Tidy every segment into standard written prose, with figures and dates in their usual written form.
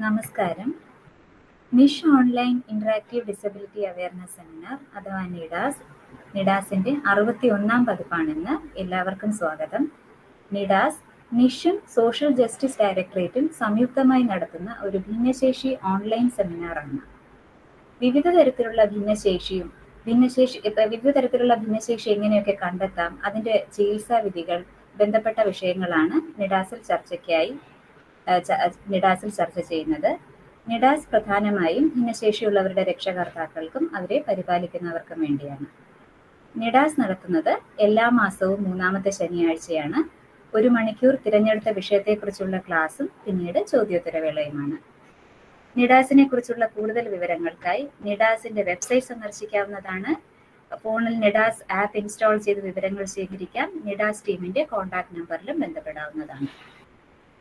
നമസ്കാരം. NISH online interactive disability awareness seminar അഥവാ നിഡാസിന്റെ 61-ാം പതിപ്പാണെന്ന്. എല്ലാവർക്കും സ്വാഗതം. നിഷും സോഷ്യൽ ജസ്റ്റിസ് ഡയറക്ടറേറ്റും സംയുക്തമായി നടത്തുന്ന ഒരു ഭിന്നശേഷി ഓൺലൈൻ സെമിനാറാണ്. വിവിധ തരത്തിലുള്ള ഭിന്നശേഷി എങ്ങനെയൊക്കെ കണ്ടെത്താം, അതിന്റെ ചികിത്സാ വിധികൾ, ബന്ധപ്പെട്ട വിഷയങ്ങളാണ് നിഡാസിൽ ചർച്ച ചെയ്യുന്നത്. നിഡാസ് പ്രധാനമായും ഭിന്നശേഷിയുള്ളവരുടെ രക്ഷകർത്താക്കൾക്കും അവരെ പരിപാലിക്കുന്നവർക്കും വേണ്ടിയാണ്. നിഡാസ് നടത്തുന്നത് എല്ലാ മാസവും 3-ാമത്തെ ശനിയാഴ്ചയാണ്. 1 മണിക്കൂർ തിരഞ്ഞെടുത്ത വിഷയത്തെക്കുറിച്ചുള്ള ക്ലാസും പിന്നീട് ചോദ്യോത്തരവേളയുമാണ്. നിഡാസിനെ കുറിച്ചുള്ള കൂടുതൽ വിവരങ്ങൾക്കായി നിഡാസിന്റെ വെബ്സൈറ്റ് സന്ദർശിക്കാവുന്നതാണ്. ഫോണിൽ നിഡാസ് ആപ്പ് ഇൻസ്റ്റാൾ ചെയ്ത് വിവരങ്ങൾ ശേഖരിക്കാം. നിഡാസ് ടീമിന്റെ കോൺടാക്ട് നമ്പറിലും ബന്ധപ്പെടാവുന്നതാണ്.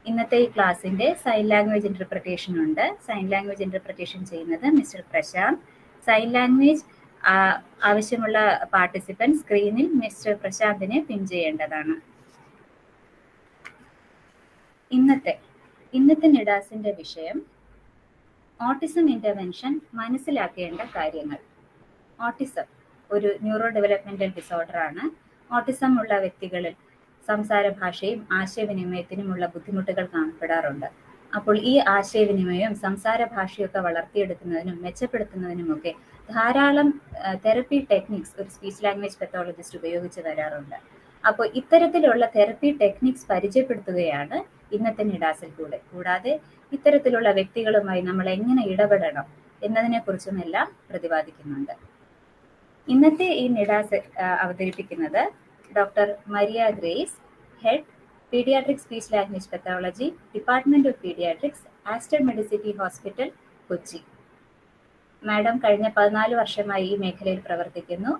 ഇന്നത്തെ ഈ ക്ലാസ്സിന്റെ സൈൻ ലാംഗ്വേജ് ഇന്റർപ്രിട്ടേഷൻ ഉണ്ട്. സൈൻ ലാംഗ്വേജ് ഇന്റർപ്രിട്ടേഷൻ ചെയ്യുന്നത് മിസ്റ്റർ പ്രശാന്ത്. സൈൻ ലാംഗ്വേജ് ആവശ്യമുള്ള പാർട്ടിസിപ്പന്റ് സ്ക്രീനിൽ മിസ്റ്റർ പ്രശാന്തിനെ പിൻ ചെയ്യേണ്ടതാണ്. ഇന്നത്തെ നിഡാസിന്റെ വിഷയം ഓട്ടിസം ഇന്റർവെൻഷൻ മനസ്സിലാക്കേണ്ട കാര്യങ്ങൾ. ഓട്ടിസം ഒരു ന്യൂറോ ഡെവലപ്മെന്റൽ ഡിസോർഡർ ആണ്. ഓട്ടിസം ഉള്ള വ്യക്തികളിൽ സംസാര ഭാഷയും ആശയവിനിമയത്തിനുമുള്ള ബുദ്ധിമുട്ടുകൾ കാണപ്പെടാറുണ്ട്. അപ്പോൾ ഈ ആശയവിനിമയവും സംസാര ഭാഷയൊക്കെ വളർത്തിയെടുക്കുന്നതിനും മെച്ചപ്പെടുത്തുന്നതിനുമൊക്കെ ധാരാളം തെറപ്പി ടെക്നിക്സ് ഒരു സ്പീച്ച് ലാംഗ്വേജ് പത്തോളജിസ്റ്റ് ഉപയോഗിച്ച് വരാറുണ്ട്. അപ്പോൾ ഇത്തരത്തിലുള്ള തെറപ്പി ടെക്നിക്സ് പരിചയപ്പെടുത്തുകയാണ് ഇന്നത്തെ നിഡാസിൽ കൂടാതെ ഇത്തരത്തിലുള്ള വ്യക്തികളുമായി നമ്മൾ എങ്ങനെ ഇടപെടണം എന്നതിനെ കുറിച്ചും എല്ലാം പ്രതിപാദിക്കുന്നുണ്ട്. ഇന്നത്തെ ഈ നിഡാസ് അവതരിപ്പിക്കുന്നത് doctor Maria Grace, head pediatric speech language pathology, department of pediatrics, Aster Medicity hospital, Kochi. Madam കഴിഞ്ഞ 14 വർഷമായി ഈ മേഖലയിൽ പ്രവർത്തിക്കുന്നു.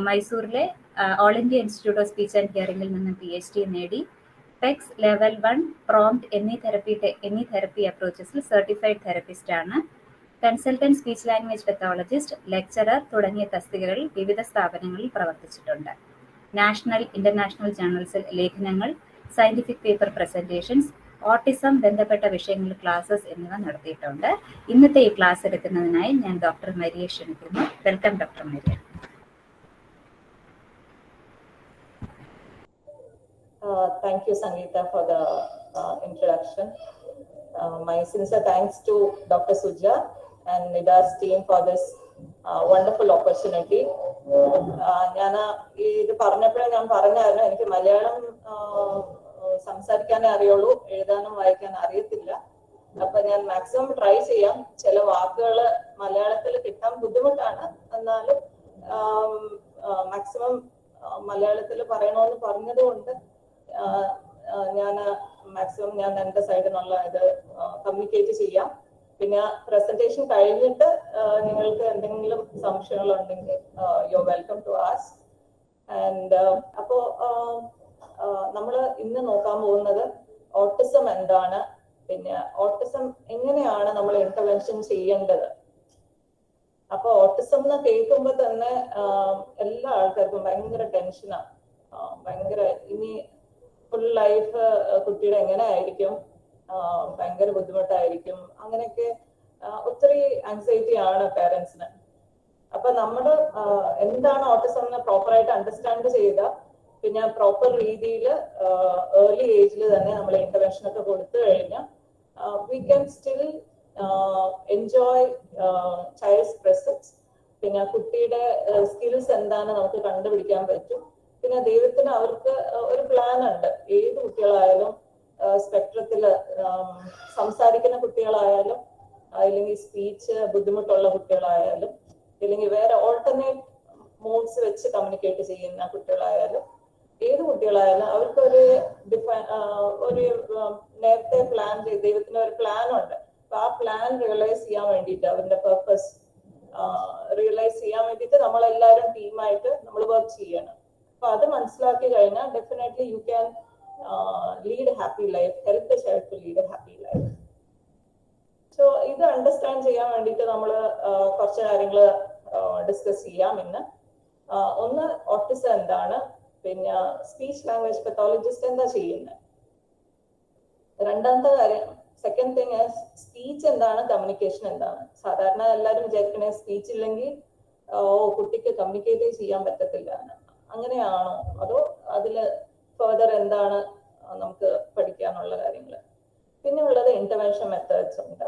മൈസൂരിലെ all India institute of speech and ഹിയറിംഗിൽ നിന്നും PhD നേടി. പെക്സ് ലെവൽ 1 പ്രോംപ്റ്റ് എന്നീ തെറപ്പി അപ്രോച്ചസിൽ സർട്ടിഫൈഡ് തെറപ്പിസ്റ്റ് ആണ്. Consultant speech language pathologist, lecturer തുടങ്ങിയ തസ്തികകളിൽ വിവിധ സ്ഥാപനങ്ങളിൽ പ്രവർത്തിച്ചിട്ടുണ്ട്. നാഷണൽ ഇന്റർനാഷണൽ ജേർണൽസിൽ ലേഖനങ്ങൾ, സയന്റിഫിക് പേപ്പർ പ്രസന്റേഷൻസ്, ഓട്ടിസം ബന്ധപ്പെട്ട വിഷയങ്ങളിൽ ക്ലാസസ് എന്നിവ നടത്തിയിട്ടുണ്ട്. ഇന്നത്തെ ഈ ക്ലാസ് എടുക്കുന്നതിനായി ഞാൻ ഡോക്ടർ മരിയെ ക്ഷണിക്കുന്നു. Welcome doctor Maria. Thank you, Sangeeta, for the introduction. My sincere thanks to Dr. Suja and NIDAS team for this wonderful opportunity. ഞാൻ ഇത് പറഞ്ഞപ്പോഴേ ഞാൻ പറഞ്ഞായിരുന്നു, എനിക്ക് മലയാളം സംസാരിക്കാനേ അറിയുള്ളൂ, എഴുതാനും വായിക്കാനും അറിയത്തില്ല. അപ്പൊ ഞാൻ മാക്സിമം ട്രൈ ചെയ്യാം. ചില വാക്കുകൾ മലയാളത്തിൽ കിട്ടാൻ ബുദ്ധിമുട്ടാണ്, എന്നാലും മാക്സിമം മലയാളത്തിൽ പറയണമെന്ന് പറഞ്ഞത് കൊണ്ട് ഞാൻ എൻ്റെ സൈഡിൽ നിന്നുള്ള ഇത് കമ്മ്യൂണിക്കേറ്റ് ചെയ്യാം. പിന്നെ പ്രസന്റേഷൻ കഴിഞ്ഞിട്ട് നിങ്ങൾക്ക് എന്തെങ്കിലും സംശയങ്ങളുണ്ടെങ്കിൽ you are welcome to ask. And അപ്പോ നമ്മൾ ഇന്ന് നോക്കാൻ പോകുന്നത് ഓട്ടിസം എന്താണ്, പിന്നെ ഓട്ടിസം എങ്ങനെയാണ് നമ്മൾ ഇന്റർവെൻഷൻ ചെയ്യേണ്ടത്. അപ്പൊ ഓട്ടിസം എന്ന് കേൾക്കുമ്പോൾ തന്നെ എല്ലാ ആൾക്കാർക്കും ഭയങ്കര ടെൻഷനാണ്. ഭയങ്കര ഇനി ഫുൾ ലൈഫ് കുട്ടിയുടെ എങ്ങനെ ആയിരിക്കും, ഭയങ്കര ബുദ്ധിമുട്ടായിരിക്കും, അങ്ങനെയൊക്കെ ഒത്തിരി ആൻസൈറ്റി ആണ് പേരൻസിന്. അപ്പൊ നമ്മൾ എന്താണ് ഓട്ടിസം എന്ന് പ്രോപ്പറായിട്ട് അണ്ടർസ്റ്റാൻഡ് ചെയ്ത പിന്നെ പ്രോപ്പർ രീതിയിൽ ഏർലി ഏജിൽ തന്നെ നമ്മൾ ഇന്റർവെൻഷൻ ഒക്കെ കൊടുത്തു കഴിഞ്ഞാൽ we can still enjoy child's presence. പിന്നെ കുട്ടിയുടെ സ്കിൽസ് എന്താണ് നമുക്ക് കണ്ടുപിടിക്കാൻ പറ്റും. പിന്നെ ദൈവത്തിന് അവർക്ക് ഒരു പ്ലാൻ ഉണ്ട്. ഏത് കുട്ടികളായാലും സ്പെക്ട്രത്തില് സംസാരിക്കുന്ന കുട്ടികളായാലും, അല്ലെങ്കിൽ സ്പീച്ച് ബുദ്ധിമുട്ടുള്ള കുട്ടികളായാലും, അല്ലെങ്കിൽ വേറെ ഓൾട്ടർനേറ്റ് മോഡ്സ് വെച്ച് കമ്മ്യൂണിക്കേറ്റ് ചെയ്യുന്ന കുട്ടികളായാലും, ഏത് കുട്ടികളായാലും അവർക്ക് ഒരു നേരത്തെ പ്ലാൻ ചെയ്ത് ദൈവത്തിന് ഒരു പ്ലാൻ ഉണ്ട്. അപ്പൊ ആ പ്ലാൻ റിയലൈസ് ചെയ്യാൻ വേണ്ടിയിട്ട്, അവരുടെ പർപ്പസ് റിയലൈസ് ചെയ്യാൻ വേണ്ടിയിട്ട് നമ്മളെല്ലാവരും ടീമായിട്ട് നമ്മൾ വർക്ക് ചെയ്യണം. അപ്പൊ അത് മനസ്സിലാക്കി കഴിഞ്ഞാൽ definitely you can lead a happy life, help the child to lead a happy life. So ഇത് അണ്ടർസ്റ്റാൻഡ് ചെയ്യാൻ വേണ്ടിയിട്ട് നമ്മൾ കുറച്ച് കാര്യങ്ങൾ ഡിസ്കസ് ചെയ്യാം ഇന്ന്. ഒന്ന്, ഓട്ടിസം എന്താണ്, പിന്നെ സ്പീച്ച് ലാംഗ്വേജ് പത്തോളജിസ്റ്റ് എന്താ ചെയ്യുന്നത്. രണ്ടാമത്തെ കാര്യം, സെക്കൻഡ് തിങ് ഈസ് സ്പീച്ച് എന്താണ്, കമ്മ്യൂണിക്കേഷൻ എന്താണ്. സാധാരണ എല്ലാവരും വിചാരിക്കണേ സ്പീച്ച് ഇല്ലെങ്കിൽ കുട്ടിക്ക് കമ്മ്യൂണിക്കേറ്റ് ചെയ്യാൻ പറ്റത്തില്ല. അങ്ങനെയാണോ, അതോ അതില് ഫർദർ എന്താണ് നമുക്ക് പഠിക്കാനുള്ള കാര്യങ്ങൾ. പിന്നെ ഉള്ളത് ഇന്റർവെൻഷൻ മെത്തേഡ്സ് ഉണ്ട്.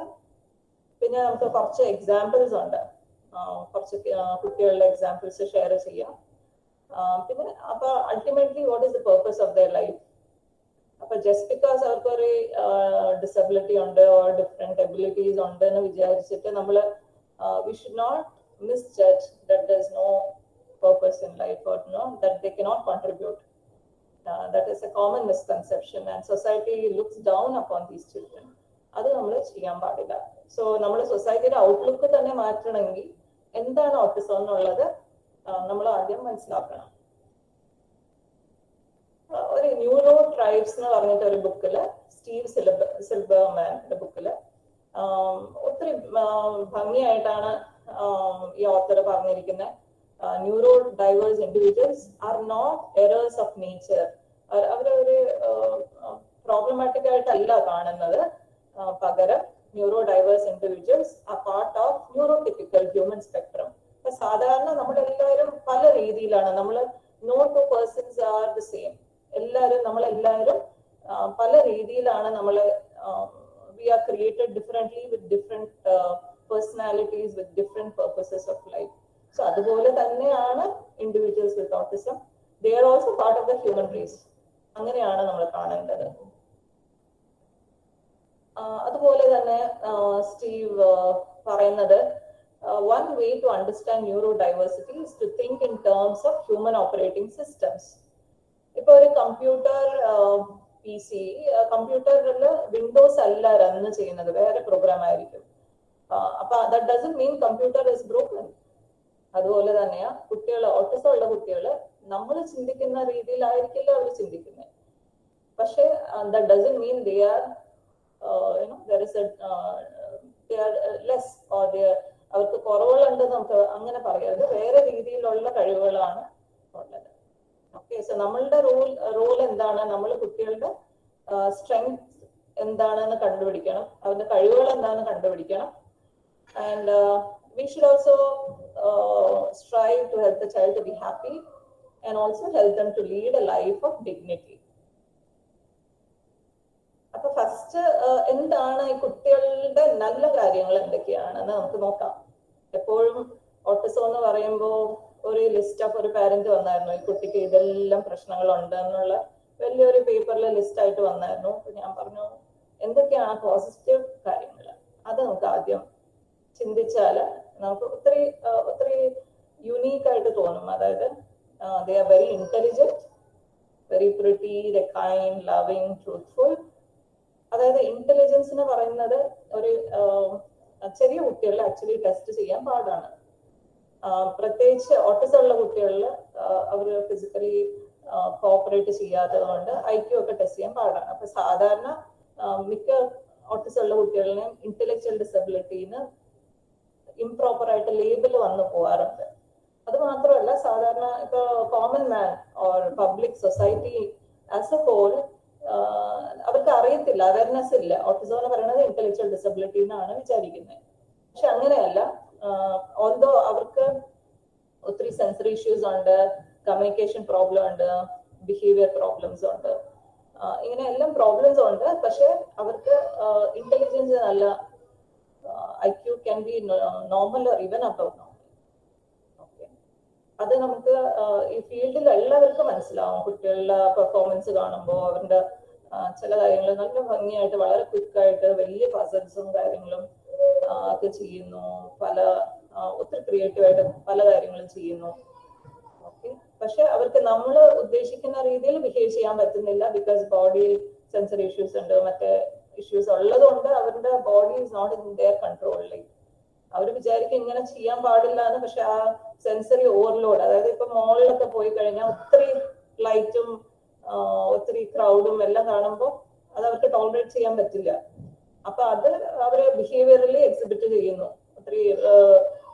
പിന്നെ നമുക്ക് കുറച്ച് എക്സാമ്പിൾസ് ഉണ്ട്, കുറച്ച് കുട്ടികളുടെ എക്സാമ്പിൾസ് ഷെയർ ചെയ്യാം. പിന്നെ അപ്പൊ ultimately what is the purpose of their life. അപ്പൊ ജസ്റ്റ് ബിക്കോസ് അവർക്ക് ഒരു ഡിസബിലിറ്റി ഉണ്ട് ഓർ ഡിഫറെന്റ് എബിലിറ്റീസ് ഉണ്ട് എന്ന് വിചാരിച്ചിട്ട് നമ്മൾ we should not misjudge that there's no purpose in life or that they cannot contribute. That is a common misconception and society looks down upon these children. അത് നമ്മൾ ചെയ്യാൻ പാടില്ല. So നമ്മൾ സൊസൈറ്റിയുടെ ഔട്ട്ലുക്ക് തന്നെ മാറ്റണമെങ്കിൽ എന്താണ് ഓട്ടിസം എന്നുള്ളത് നമ്മൾ ആദ്യം മനസ്സിലാക്കണം. ഒരു ന്യൂറോ ട്രൈബ്സ് എന്ന് പറഞ്ഞിട്ട് ഒരു ബുക്കില്, സ്റ്റീവ് സിൽബർമാന്റെ ബുക്കില് ഒത്തിരി ഭംഗിയായിട്ടാണ് ഈ ഓത്തർ പറഞ്ഞിരിക്കുന്നത്. Neuro diverse individuals are not errors of nature. അവരൊരു പ്രോബ്ലമാറ്റിക് ആയിട്ടല്ല കാണുന്നത്, പകരം neuro diverse individuals are part of neurotypical human spectrum. അപ്പൊ സാധാരണ നമ്മളെല്ലാവരും പല രീതിയിലാണ്, നമ്മൾ no two persons are the same. നമ്മളെല്ലാവരും പല രീതിയിലാണ് നമ്മൾ we are created differently with different personalities with different purposes of life. So അതുപോലെ തന്നെയാണ് individuals with autism. They are also part of the human race. അങ്ങനെയാണ് നമ്മൾ കാണേണ്ടത്. അതുപോലെ തന്നെ സ്റ്റീവ് പറയുന്നത് one way to understand neurodiversity is to think in terms of human operating systems. ഇപ്പൊ ഒരു കമ്പ്യൂട്ടർ PC, കമ്പ്യൂട്ടറിൽ വിൻഡോസ് അല്ല റൺ ചെയ്യുന്നത്, വേറെ പ്രോഗ്രാം ആയിരിക്കും. അപ്പൊ that doesn't mean computer is broken. അതുപോലെ തന്നെയാ കുട്ടികൾ, ഓട്ടിസം ഉള്ള കുട്ടികൾ നമ്മൾ ചിന്തിക്കുന്ന രീതിയിലായിരിക്കില്ല അവർ ചിന്തിക്കുന്നത്. പക്ഷെ that doesn't mean they are less or അവർക്ക് കുറവുകളുണ്ടെന്ന് നമുക്ക് അങ്ങനെ പറയരുത്. വേറെ രീതിയിലുള്ള കഴിവുകളാണ് ഉള്ളത്. ഓക്കെ, സോ നമ്മളുടെ റോൾ എന്താണ്, നമ്മൾ കുട്ടികളുടെ സ്ട്രെങ്ത് എന്താണെന്ന് കണ്ടുപിടിക്കണം, അവരുടെ കഴിവുകൾ എന്താണെന്ന് കണ്ടുപിടിക്കണം. And we should also strive to help the child to be happy and also help them to lead a life of dignity. അപ്പൊ ഫസ്റ്റ് എന്താണ് ഈ കുട്ടികളുടെ നല്ല കാര്യങ്ങൾ എന്തൊക്കെയാണെന്ന് നമുക്ക് നോക്കാം. എപ്പോഴും ഓട്ടിസം എന്ന് പറയുമ്പോൾ ഒരു ലിസ്റ്റ് ഓഫ് ഒരു പാരന്റ് വന്നായിരുന്നു, ഈ കുട്ടിക്ക് ഇതെല്ലാം പ്രശ്നങ്ങളുണ്ട് എന്നുള്ള വലിയൊരു പേപ്പറിൽ ലിസ്റ്റ് ആയിട്ട് വന്നായിരുന്നു. അപ്പൊ ഞാൻ പറഞ്ഞു എന്തൊക്കെയാണ് പോസിറ്റീവ് കാര്യങ്ങൾ, അത് നമുക്ക് ആദ്യം ചിന്തിച്ചാൽ നമുക്ക് ഒത്തിരി യുണീക്ക് ആയിട്ട് തോന്നും. അതായത് they are very intelligent, very pretty, they kind, loving, truthful. അതായത് ഇന്റലിജൻസ് എന്ന് പറയുന്നത് ഒരു ചെറിയ കുട്ടികളിൽ ആക്ച്വലി ടെസ്റ്റ് ചെയ്യാൻ പാടാണ്. പ്രത്യേകിച്ച് ഓട്ടിസം ഉള്ള കുട്ടികളിൽ അവർ ഫിസിക്കലി കോപ്പറേറ്റ് ചെയ്യാത്തത് കൊണ്ട് IQ ഒക്കെ ടെസ്റ്റ് ചെയ്യാൻ പാടാണ്. അപ്പൊ സാധാരണ മിക്ക ഓട്ടിസം ഉള്ള കുട്ടികളിലും ഇന്റലക്ച്വൽ ഡിസബിലിറ്റിന്ന് ഇംപ്രോപ്പർ ആയിട്ട് ലേബിൾ വന്നു പോകാറുണ്ട്. അത് മാത്രമല്ല, സാധാരണ ഇപ്പൊ common man or public society as a whole അവർക്ക് അറിയത്തില്ല, അവയർനെസ് ഇല്ല. ഓട്ടിസം എന്ന് പറയുന്നത് ഇന്റലക്ച്വൽ ഡിസബിലിറ്റി എന്നാണ് വിചാരിക്കുന്നത്. പക്ഷെ അങ്ങനെയല്ല. ഓൾദോ അവർക്ക് ഒത്തിരി സെൻസറി ഇഷ്യൂസ് ഉണ്ട്, കമ്മ്യൂണിക്കേഷൻ പ്രോബ്ലം ഉണ്ട്, ബിഹേവിയർ പ്രോബ്ലംസ് ഉണ്ട്, ഇങ്ങനെ എല്ലാം പ്രോബ്ലംസ് ഉണ്ട്. പക്ഷെ അവർക്ക് ഇന്റലിജൻസ് നല്ല, IQ can be normal or even above normal. Okay, അത് നമുക്ക് ഈ ഫീൽഡിൽ എല്ലാവർക്കും മനസ്സിലാവും. കുട്ടികളുടെ പെർഫോമൻസ് കാണുമ്പോൾ അവരുടെ ചില കാര്യങ്ങൾ നല്ല ഭംഗിയായിട്ട് വളരെ ക്വിക്കായിട്ട് വലിയ പസൽസും കാര്യങ്ങളും ഒക്കെ ചെയ്യുന്നു, ഒത്തിരി ക്രിയേറ്റീവായിട്ട് പല കാര്യങ്ങളും ചെയ്യുന്നു. ഓക്കെ, പക്ഷെ അവർക്ക് നമ്മൾ ഉദ്ദേശിക്കുന്ന രീതിയിൽ ബിഹേവ് ചെയ്യാൻ പറ്റുന്നില്ല. ബിക്കോസ് ബോഡിയിൽ സെൻസറി ഇഷ്യൂസ് ഉണ്ട്, മറ്റേ ഇഷ്യൂസ് ഉള്ളതുകൊണ്ട് അവരുടെ body is not in their കൺട്രോളിൽ. അവർ വിചാരിക്കും ഇങ്ങനെ ചെയ്യാൻ പാടില്ല എന്ന്. പക്ഷെ ആ സെൻസറി ഓവർലോഡ്, അതായത് ഇപ്പൊ മോളിലൊക്കെ പോയി കഴിഞ്ഞാൽ ഒത്തിരി ലൈറ്റും ഒത്തിരി ക്രൗഡും എല്ലാം കാണുമ്പോൾ അത് അവർക്ക് ടോളറേറ്റ് ചെയ്യാൻ പറ്റില്ല. അപ്പൊ അത് അവര് ബിഹേവിയറലി എക്സിബിറ്റ് ചെയ്യുന്നു, ഒത്തിരി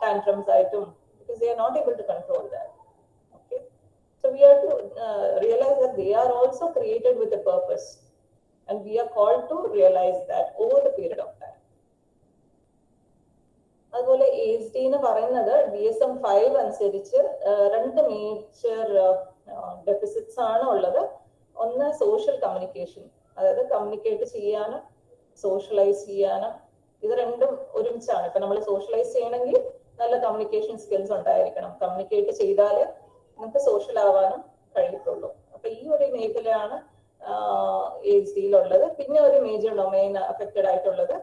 ടാൻട്രംസ് ആയിട്ടും, because they are not able to control that. Okay, so we have to realize that they are also created with a purpose and we are called to realize that over the period of time. അതുപോലെ ASD എന്ന് പറയുന്നത് DSM-5 അനുസരിച്ച് രണ്ട് major deficits ആണ് ഉള്ളത്. ഒന്ന് social communication, അതായത് communicate ചെയ്യാനും സോഷ്യലൈസ് ചെയ്യാനും, ഇത് രണ്ടും ഒരുമിച്ചാണ്. ഇപ്പൊ നമ്മൾ സോഷ്യലൈസ് ചെയ്യണമെങ്കിൽ നല്ല കമ്മ്യൂണിക്കേഷൻ സ്കിൽസ് ഉണ്ടായിരിക്കണം. കമ്മ്യൂണിക്കേറ്റ് ചെയ്താല് നമുക്ക് സോഷ്യൽ ആവാനും കഴിയത്തുള്ളൂ. അപ്പൊ ഈ ഒരു മേഖലയാണ് ASD-യിലുള്ളത്. പിന്നെ ഒരു മേജർ ഡൊമൈൻ അഫക്റ്റഡ് ആയിട്ടുള്ളത്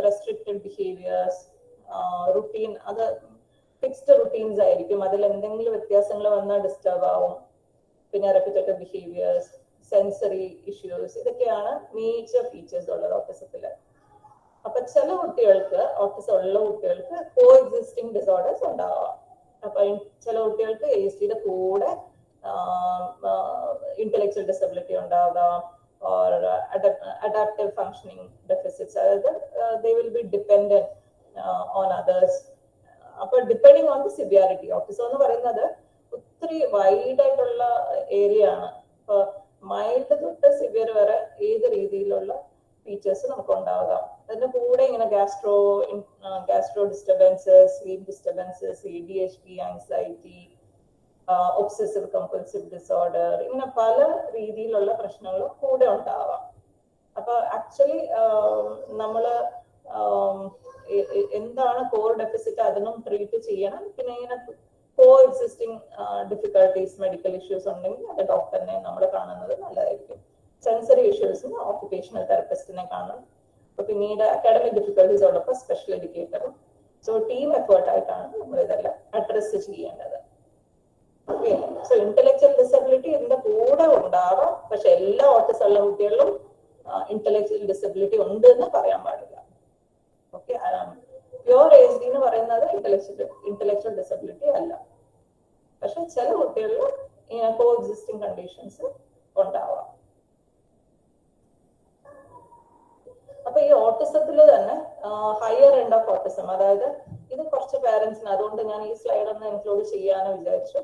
റെസ്ട്രിക്റ്റഡ് ബിഹേവിയേഴ്സ്, റുട്ടീൻ, അത് ഫിക്സ്ഡ് റുട്ടീൻസ് ആയിരിക്കും, അതിൽ എന്തെങ്കിലും വ്യത്യാസങ്ങൾ വന്നാൽ ഡിസ്റ്റർബ് ആവും. പിന്നെ റെപ്പിറ്റേറ്റീവ് ബിഹേവിയേഴ്സ്, സെൻസറി ഇഷ്യൂസ്, ഇതൊക്കെയാണ് മേജർ ഫീച്ചേഴ്സ് ഉള്ളത് ഓട്ടിസത്തില്. അപ്പൊ ചില കുട്ടികൾക്ക്, ഓട്ടിസം ഉള്ള കുട്ടികൾക്ക് കോ എക്സിസ്റ്റിംഗ് ഡിസോർഡേഴ്സ് ഉണ്ടാവാം. അപ്പൊ ചില കുട്ടികൾക്ക് ASD-യുടെ കൂടെ ഇന്റലക്ച്വൽ ഡിസബിലിറ്റി ഉണ്ടാകാം, ഓർ അഡാപ്റ്റീവ് ഫങ്ഷനിങ് ഡെഫിസിറ്റ്സ്, അതായത് they will be dependent on others. അപ്പൊ depending on the severity, autism എന്ന് പറയുന്നത് ഒത്തിരി വൈഡ് ആയിട്ടുള്ള ഏരിയ ആണ്. ഇപ്പൊ മൈൽഡ് തൊട്ട് സിവിയർ വരെ ഏത് രീതിയിലുള്ള ഫീച്ചേഴ്സ് നമുക്ക് ഉണ്ടാകാം. അതിന്റെ കൂടെ ഇങ്ങനെ gastro disturbances, sleep disturbances, ADHD, anxiety, obsessive compulsive disorder, ഇങ്ങനെ പല രീതിയിലുള്ള പ്രശ്നങ്ങളും കൂടെ ഉണ്ടാവാം. അപ്പൊ ആക്ച്വലി നമ്മള് എന്താണ് കോർ ഡെഫിസിറ്റ്, അതിനും ട്രീറ്റ് ചെയ്യണം. പിന്നെ ഇങ്ങനെ കോ എക്സിസ്റ്റിംഗ് ഡിഫിക്കൽട്ടീസ്, മെഡിക്കൽ ഇഷ്യൂസ് ഉണ്ടെങ്കിൽ അത് ഡോക്ടറിനെ നമ്മൾ കാണുന്നത് നല്ലതായിരിക്കും. സെൻസറി ഇഷ്യൂസിന് ഓക്യുപേഷണൽ തെറപ്പിസ്റ്റിനെ കാണണം. അപ്പൊ പിന്നീട് അക്കാഡമിക് ഡിഫിക്കൽട്ടീസ് ഉള്ളപ്പോൾ സ്പെഷ്യൽ എഡ്യൂക്കേറ്ററും. സോ ടീം എഫേർട്ട് ആയിട്ടാണ് നമ്മൾ ഇതെല്ലാം അഡ്രസ് ചെയ്യേണ്ടത്. ഓക്കെ, സോ ഇന്റലക്ച്വൽ ഡിസബിലിറ്റി ഇതിന്റെ കൂടെ ഉണ്ടാവാം, പക്ഷെ എല്ലാ ഓട്ടിസം ഉള്ള കുട്ടികളിലും ഇന്റലക്ച്വൽ ഡിസബിലിറ്റി ഉണ്ട് എന്ന് പറയാൻ പാടില്ല. ഓക്കെ, പ്യുവർ ASD എന്ന് പറയുന്നത് ഇന്റലക്ച്വൽ ഡിസബിലിറ്റി അല്ല. പക്ഷെ ചില കുട്ടികളിൽ ഇങ്ങനെ കോ എക്സിസ്റ്റിംഗ് കണ്ടീഷൻസ് ഉണ്ടാവാം. അപ്പൊ ഈ ഓട്ടിസത്തിൽ തന്നെ ഹയർ എൻഡ് ഓഫ് ഓട്ടിസം, അതായത് ഇത് കുറച്ച് പേരൻസിന്, അതുകൊണ്ട് ഞാൻ ഈ സ്ലൈഡ് ഒന്ന് ഇൻക്ലൂഡ് ചെയ്യാന്ന് വിചാരിച്ചു.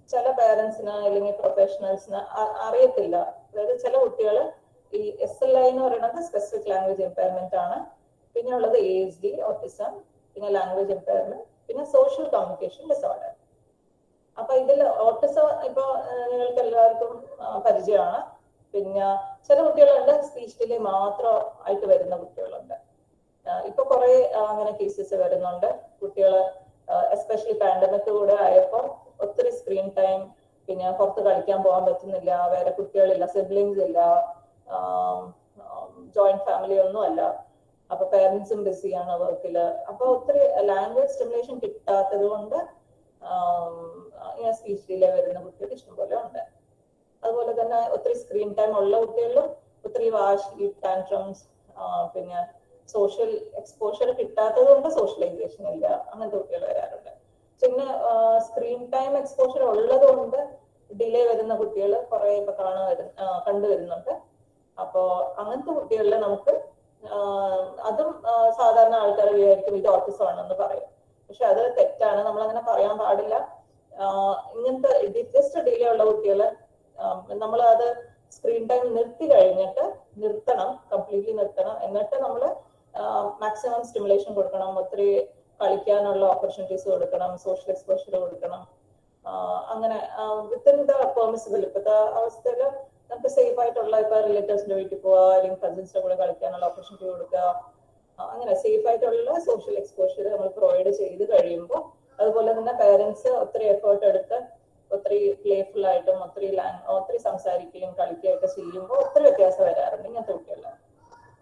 ചില പേരൻസിന് അല്ലെങ്കിൽ പ്രൊഫഷണൽസിന് അറിയത്തില്ല. അതായത് ചില കുട്ടികൾ ഈ SLI എന്ന് പറയുന്നത് സ്പെസിഫിക് ലാംഗ്വേജ് ഇമ്പയർമെന്റ് ആണ്. പിന്നെ ഉള്ളത് ASD, ഓട്ടിസം, പിന്നെ ലാംഗ്വേജ് ഇമ്പയർമെന്റ്, പിന്നെ സോഷ്യൽ കമ്മ്യൂണിക്കേഷൻ ഡിസോർഡർ. അപ്പൊ ഇതിൽ ഓട്ടിസം ഇപ്പൊ നിങ്ങൾക്ക് എല്ലാവർക്കും പരിചയമാണ്. പിന്നെ ചില കുട്ടികളുണ്ട് സ്പീച്ച് ഡിലേ മാത്രം ആയിട്ട് വരുന്ന കുട്ടികളുണ്ട്. ഇപ്പൊ കുറെ അങ്ങനെ കേസസ് വരുന്നുണ്ട്. കുട്ടികള് എസ്പെഷ്യലി പാൻഡമിക് കൂടെ ആയപ്പോ ഒത്തിരി സ്ക്രീൻ ടൈം, പിന്നെ പുറത്ത് കളിക്കാൻ പോകാൻ പറ്റുന്നില്ല, വേറെ കുട്ടികളില്ല, സിബ്ലിങ്സ് ഇല്ല, ജോയിന്റ് ഫാമിലി ഒന്നും അല്ല. അപ്പൊ പേരൻസും ബിസിയാണ് വർക്കില്. അപ്പൊ ഒത്തിരി ലാംഗ്വേജ് സ്റ്റിമുലേഷൻ കിട്ടാത്തത് കൊണ്ട് സ്പീച്ച് ഡിലേ വരുന്ന കുട്ടികൾ ഇഷ്ടംപോലെ ഉണ്ട്. അതുപോലെ തന്നെ ഒത്തിരി സ്ക്രീൻ ടൈം ഉള്ള കുട്ടികളിലും ഒത്തിരി വാശി, ടാൻട്രംസ്, പിന്നെ സോഷ്യൽ എക്സ്പോഷർ കിട്ടാത്തത് കൊണ്ട് സോഷ്യലൈസേഷൻ ഇല്ല, അങ്ങനത്തെ കുട്ടികൾ വരാറുണ്ട്. പിന്നെ സ്ക്രീൻ ടൈം എക്സ്പോഷർ ഉള്ളത് കൊണ്ട് ഡിലേ വരുന്ന കുട്ടികൾ കുറെ ഇപ്പൊ കണ്ടുവരുന്നുണ്ട്. അപ്പോ അങ്ങനത്തെ കുട്ടികളിൽ നമുക്ക് അതും സാധാരണ ആൾക്കാർ വിചാരിക്കും ഇത് ഓട്ടിസം ആണെന്ന് പറയും. പക്ഷെ അത് തെറ്റാണ്, നമ്മൾ അങ്ങനെ പറയാൻ പാടില്ല. ഇങ്ങനത്തെ ജസ്റ്റ് ഡിലേ ഉള്ള കുട്ടികള് നമ്മൾ അത് സ്ക്രീൻ ടൈം നിർത്തി കഴിഞ്ഞിട്ട് കംപ്ലീറ്റ്ലി നിർത്തണം. എന്നിട്ട് നമ്മൾ മാക്സിമം സ്റ്റിമുലേഷൻ കൊടുക്കണം, ഒത്തിരി കളിക്കാനുള്ള ഓപ്പർച്യൂണിറ്റീസ് കൊടുക്കണം, സോഷ്യൽ എക്സ്പോഷർ കൊടുക്കണം. അങ്ങനെ വിത്തിൻ ദ പെർമിസിബിൾ, ഇപ്പോഴത്തെ അവസ്ഥയിൽ നമുക്ക് സേഫ് ആയിട്ടുള്ള ഇപ്പൊ റിലേറ്റീവ്സിന്റെ വീട്ടിൽ പോവുക, അല്ലെങ്കിൽ കസിൻസിന്റെ കൂടെ കളിക്കാനുള്ള ഓപ്പർച്യൂണിറ്റി കൊടുക്കുക, അങ്ങനെ സേഫ് ആയിട്ടുള്ള സോഷ്യൽ എക്സ്പോഷർ നമ്മൾ പ്രൊവൈഡ് ചെയ്ത് കഴിയുമ്പോൾ, അതുപോലെ തന്നെ പേരൻസ് ഒത്തിരി എഫേർട്ട് എടുത്ത് ഒത്തിരി പ്ലേഫുൾ ആയിട്ടും ഒത്തിരി സംസാരിക്കുകയും കളിക്കുകയൊക്കെ ചെയ്യുമ്പോൾ ഒത്തിരി വ്യത്യാസം വരാറുണ്ട് ഇങ്ങനത്തെ കുട്ടികളിൽ.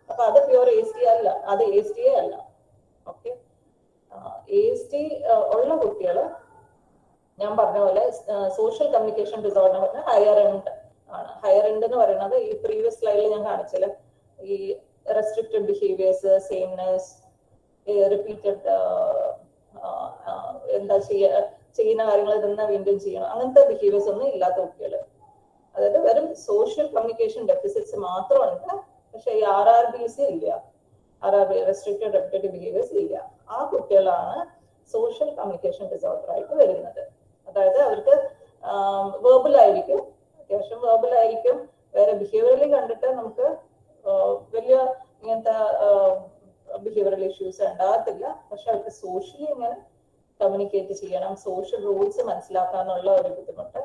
അപ്പൊ അത് പ്യുവർ ASD അല്ല, അത് ASD അല്ല. ഓക്കെ, ASD ഉള്ള കുട്ടികള് ഞാൻ പറഞ്ഞ പോലെ സോഷ്യൽ കമ്മ്യൂണിക്കേഷൻ ഡിസോർഡർ എന്ന് പറഞ്ഞാൽ ഹയർ എൻഡ് ആണ്. ഹയർ എൻഡ് എന്ന് പറയുന്നത് ഈ പ്രീവിയസ് സ്ലൈഡിൽ ഞാൻ കാണിച്ചില്ല, ഈ റെസ്ട്രിക്റ്റഡ് ബിഹേവിയേഴ്സ്, സെയിംനെസ്, റിപ്പീറ്റഡ് എന്താ ചെയ്യുന്ന കാര്യങ്ങൾ തന്നെ വീണ്ടും ചെയ്യണം, അങ്ങനത്തെ ബിഹേവിയേഴ്സ് ഒന്നും ഇല്ലാത്ത കുട്ടികൾ. അതായത് വെറും സോഷ്യൽ കമ്മ്യൂണിക്കേഷൻ ഡെഫിസിറ്റ്സ് മാത്രമുണ്ട്, പക്ഷെ ഈ RRBs ഇല്ല, റെസ്ട്രിക്റ്റഡ് റെപ്പിറ്റേറ്റീവ് ബിഹേവിയേഴ്സ് ഇല്ല. ആ കുട്ടികളാണ് സോഷ്യൽ കമ്മ്യൂണിക്കേഷൻ ഡിസോർഡർ ആയിട്ട് വരുന്നത്. അതായത് അവർക്ക് വേർബൽ ആയിരിക്കും, അത്യാവശ്യം വേർബൽ ആയിരിക്കും, വേറെ ബിഹേവിയറലി കണ്ടിട്ട് നമുക്ക് വലിയ ഇങ്ങനത്തെ ബിഹേവിയറൽ ഇഷ്യൂസ് ഉണ്ടാകത്തില്ല. പക്ഷെ അവർക്ക് സോഷ്യലി എങ്ങനെ കമ്മ്യൂണിക്കേറ്റ് ചെയ്യണം, സോഷ്യൽ റൂൾസ് മനസ്സിലാക്കാനുള്ള ഒരു ബുദ്ധിമുട്ട്,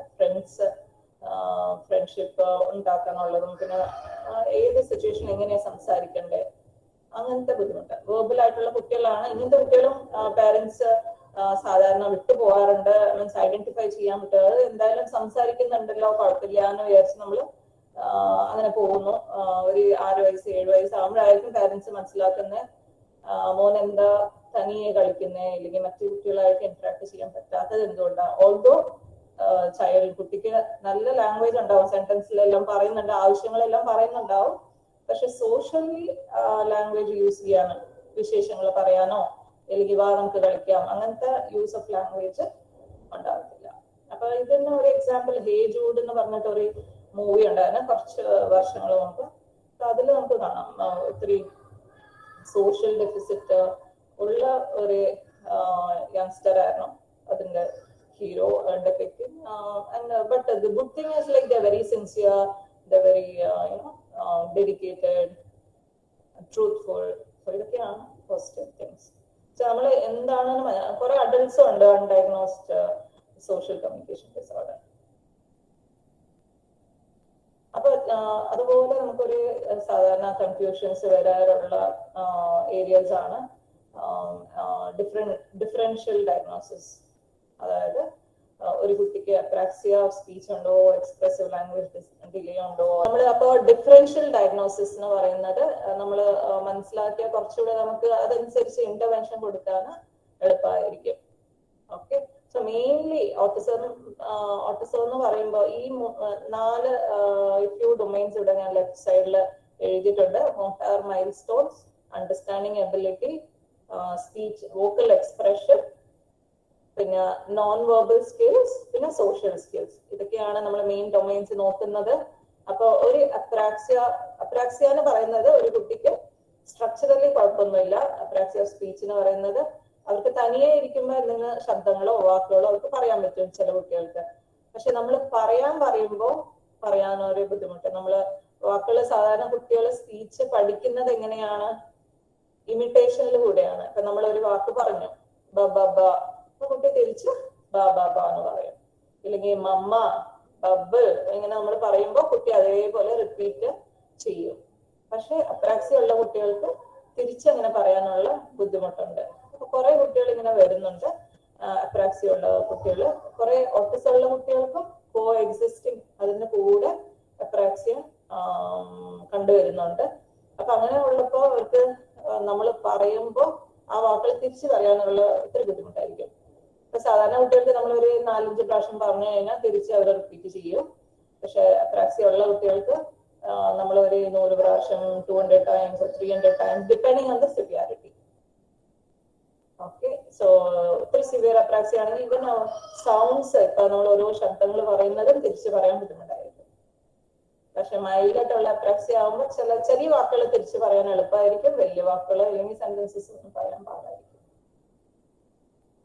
ഫ്രണ്ട്ഷിപ്പ് ഉണ്ടാക്കാനുള്ളതും, പിന്നെ ഏത് സിറ്റുവേഷൻ എങ്ങനെയാ സംസാരിക്കണ്ടേ, അങ്ങനത്തെ ബുദ്ധിമുട്ട്. വേർബൽ ആയിട്ടുള്ള കുട്ടികളാണ്. ഇങ്ങനത്തെ കുട്ടികളും പാരന്റ്സ് സാധാരണ വിട്ടുപോകാറുണ്ട്. മീൻസ് ഐഡന്റിഫൈ ചെയ്യാൻ പറ്റും, അത് എന്തായാലും സംസാരിക്കുന്നുണ്ടല്ലോ കുഴപ്പമില്ല എന്ന് വിചാരിച്ച് നമ്മൾ അങ്ങനെ പോകുന്നു. ഒരു 6 വയസ്സ് 7 വയസ്സാകുമ്പോഴായിരിക്കും പാരന്റ്സ് മനസ്സിലാക്കുന്നത് മോൻ എന്താ തനിയെ കളിക്കുന്നേ, അല്ലെങ്കിൽ മറ്റു കുട്ടികളായിട്ട് ഇന്ററാക്ട് ചെയ്യാൻ പറ്റാത്തത് എന്തുകൊണ്ടാണ്. ഓൾദോ കുട്ടിക്ക് നല്ല ലാംഗ്വേജ് ഉണ്ടാവും, സെന്റൻസിലെല്ലാം പറയുന്നുണ്ട്, ആവശ്യങ്ങളെല്ലാം പറയുന്നുണ്ടാവും, പക്ഷെ സോഷ്യലി ലാംഗ്വേജ് യൂസ് ചെയ്യാൻ, വിശേഷങ്ങൾ പറയാനോ അല്ലെങ്കിൽ വാ നമുക്ക് കളിക്കാം, അങ്ങനത്തെ യൂസ് ഓഫ് ലാംഗ്വേജ് ഉണ്ടാകത്തില്ല. അപ്പൊ ഇതിന് ഒരു എക്സാമ്പിൾ ഹേ ജൂഡ് എന്ന് പറഞ്ഞിട്ട് ഒരു മൂവി ഉണ്ടായിരുന്നു കുറച്ച് വർഷങ്ങൾ മുമ്പ്. അതിൽ നമുക്ക് കാണാം ഒത്തിരി സോഷ്യൽ ഡെഫിസിറ്റ് ഉള്ള ഒരു യങ്സ്റ്റർ ആയിരുന്നു അതിന്റെ hero depicting. But the good thing is like they're very sincere, they're very dedicated, truthful. So ഇതൊക്കെയാണ് പോസിറ്റീവ് തിങ്സ്. നമ്മൾ എന്താണെന്ന് കുറെ അഡൾട്ട്സും ഉണ്ട് അൺഡയഗ്നോസ്ഡ് സോഷ്യൽ കമ്മ്യൂണിക്കേഷൻ ഡിസോർഡർ. അപ്പൊ അതുപോലെ നമുക്കൊരു സാധാരണ കൺഫ്യൂഷൻസ് വരാറുള്ള ഏരിയസ് ആണ് ഡിഫറൻഷ്യൽ ഡയഗ്നോസിസ്. അതായത് ഒരു കുട്ടിക്ക് അപ്രാക്സിയ ഓഫ് സ്പീച്ച് ഉണ്ടോ, എക്സ്പ്രസീവ് ലാംഗ്വേജ് ഡിലേ ഉണ്ടോ. നമ്മൾ അപ്പോൾ ഡിഫറൻഷ്യൽ ഡയഗ്നോസിസ് എന്ന് പറയുന്നത് നമ്മൾ മനസ്സിലാക്കിയ കുറച്ചുകൂടെ നമുക്ക് അതനുസരിച്ച് ഇന്റർവെൻഷൻ കൊടുക്കാൻ എളുപ്പമായിരിക്കും. ഓക്കെ, സോ മെയിൻലി ഓട്ടിസം എന്ന് പറയുമ്പോൾ ഈ 4 ഫ്യൂ ഡൊമൈൻസ് ഇവിടെ ഞാൻ ലെഫ്റ്റ് സൈഡിൽ എഴുതിയിട്ടുണ്ട്. Motor mile stones, understanding ability, speech vocal expression, പിന്നെ നോൺ വെർബൽ സ്കിൽസ്, പിന്നെ സോഷ്യൽ സ്കിൽസ്. ഇതൊക്കെയാണ് നമ്മൾ മെയിൻ ഡൊമൈൻസ് നോക്കുന്നത്. അപ്പൊ ഒരു അപ്രാക്സിയ എന്ന് പറയുന്നത് ഒരു കുട്ടിക്ക് സ്ട്രക്ചറലി കുഴപ്പമൊന്നുമില്ല. അപ്രാക്സിയ ഓഫ് സ്പീച്ച് എന്ന് പറയുന്നത് അവർക്ക് തനിയെ ഇരിക്കുമ്പോൾ എന്തെങ്കിലും ശബ്ദങ്ങളോ വാക്കുകളോ അവർക്ക് പറയാൻ പറ്റും ചില കുട്ടികൾക്ക്. പക്ഷെ നമ്മൾ പറയുമ്പോൾ പറയാനൊരു ബുദ്ധിമുട്ട്. നമ്മള് വാക്കുകൾ സാധാരണ കുട്ടികൾ സ്പീച്ച് പഠിക്കുന്നത് എങ്ങനെയാണ്, ഇമിറ്റേഷനിൽ കൂടെയാണ്. ഇപ്പൊ നമ്മൾ ഒരു വാക്ക് പറഞ്ഞു ബ ബ ബ, കുട്ടി തിരിച്ച് ബ ബ ബ എന്ന് പറയും. ഇല്ലെങ്കിൽ മമ്മ, ബബ്, ഇങ്ങനെ നമ്മൾ പറയുമ്പോൾ കുട്ടി അതേപോലെ റിപ്പീറ്റ് ചെയ്യും. പക്ഷെ അപ്രാക്സിയ ഉള്ള കുട്ടികൾക്ക് തിരിച്ചങ്ങനെ പറയാനുള്ള ബുദ്ധിമുട്ടുണ്ട്. അപ്പൊ കുറെ കുട്ടികൾ ഇങ്ങനെ വരുന്നുണ്ട് അപ്രാക്സിയ ഉള്ള കുട്ടികൾ. കുറെ ഓട്ടിസം ഉള്ള കുട്ടികൾക്കും കോ എക്സിസ്റ്റിംഗ് അതിന്റെ കൂടെ അപ്രാക്സിയ കണ്ടുവരുന്നുണ്ട്. അപ്പൊ അങ്ങനെ ഉള്ളപ്പോ അവർക്ക് നമ്മൾ പറയുമ്പോൾ ആ വാക്കുകൾ തിരിച്ചു പറയാനുള്ള ഒത്തിരി ബുദ്ധിമുട്ടായിരിക്കും. ഇപ്പൊ സാധാരണ കുട്ടികൾക്ക് നമ്മളൊരു 4-5 പ്രാവശ്യം പറഞ്ഞു കഴിഞ്ഞാൽ തിരിച്ച് അവർ റിപ്പീറ്റ് ചെയ്യും. പക്ഷെ അപ്രാക്സിയ ഉള്ള കുട്ടികൾക്ക് നമ്മൾ ഒരു 100 പ്രാവശ്യം, 200 times, 300 times, depending on the severity. Okay, so ഒത്തിരി സിവിയർ അപ്രാക്സിയ ആണെങ്കിൽ ഇവൻ സൗണ്ട്സ് ഇപ്പൊ നമ്മൾ ഓരോ ശബ്ദങ്ങൾ പറയുന്നതും തിരിച്ച് പറയാൻ ബുദ്ധിമുട്ടായിരിക്കും. പക്ഷെ മൈൽഡായിട്ടുള്ള അപ്രാക്സിയ ആകുമ്പോൾ ചെറിയ വാക്കുകൾ തിരിച്ച് പറയാൻ എളുപ്പമായിരിക്കും, വലിയ വാക്കുകൾ അല്ലെങ്കിൽ സെന്റൻസസ് ഒന്നും പറയാൻ പാടായിരിക്കും.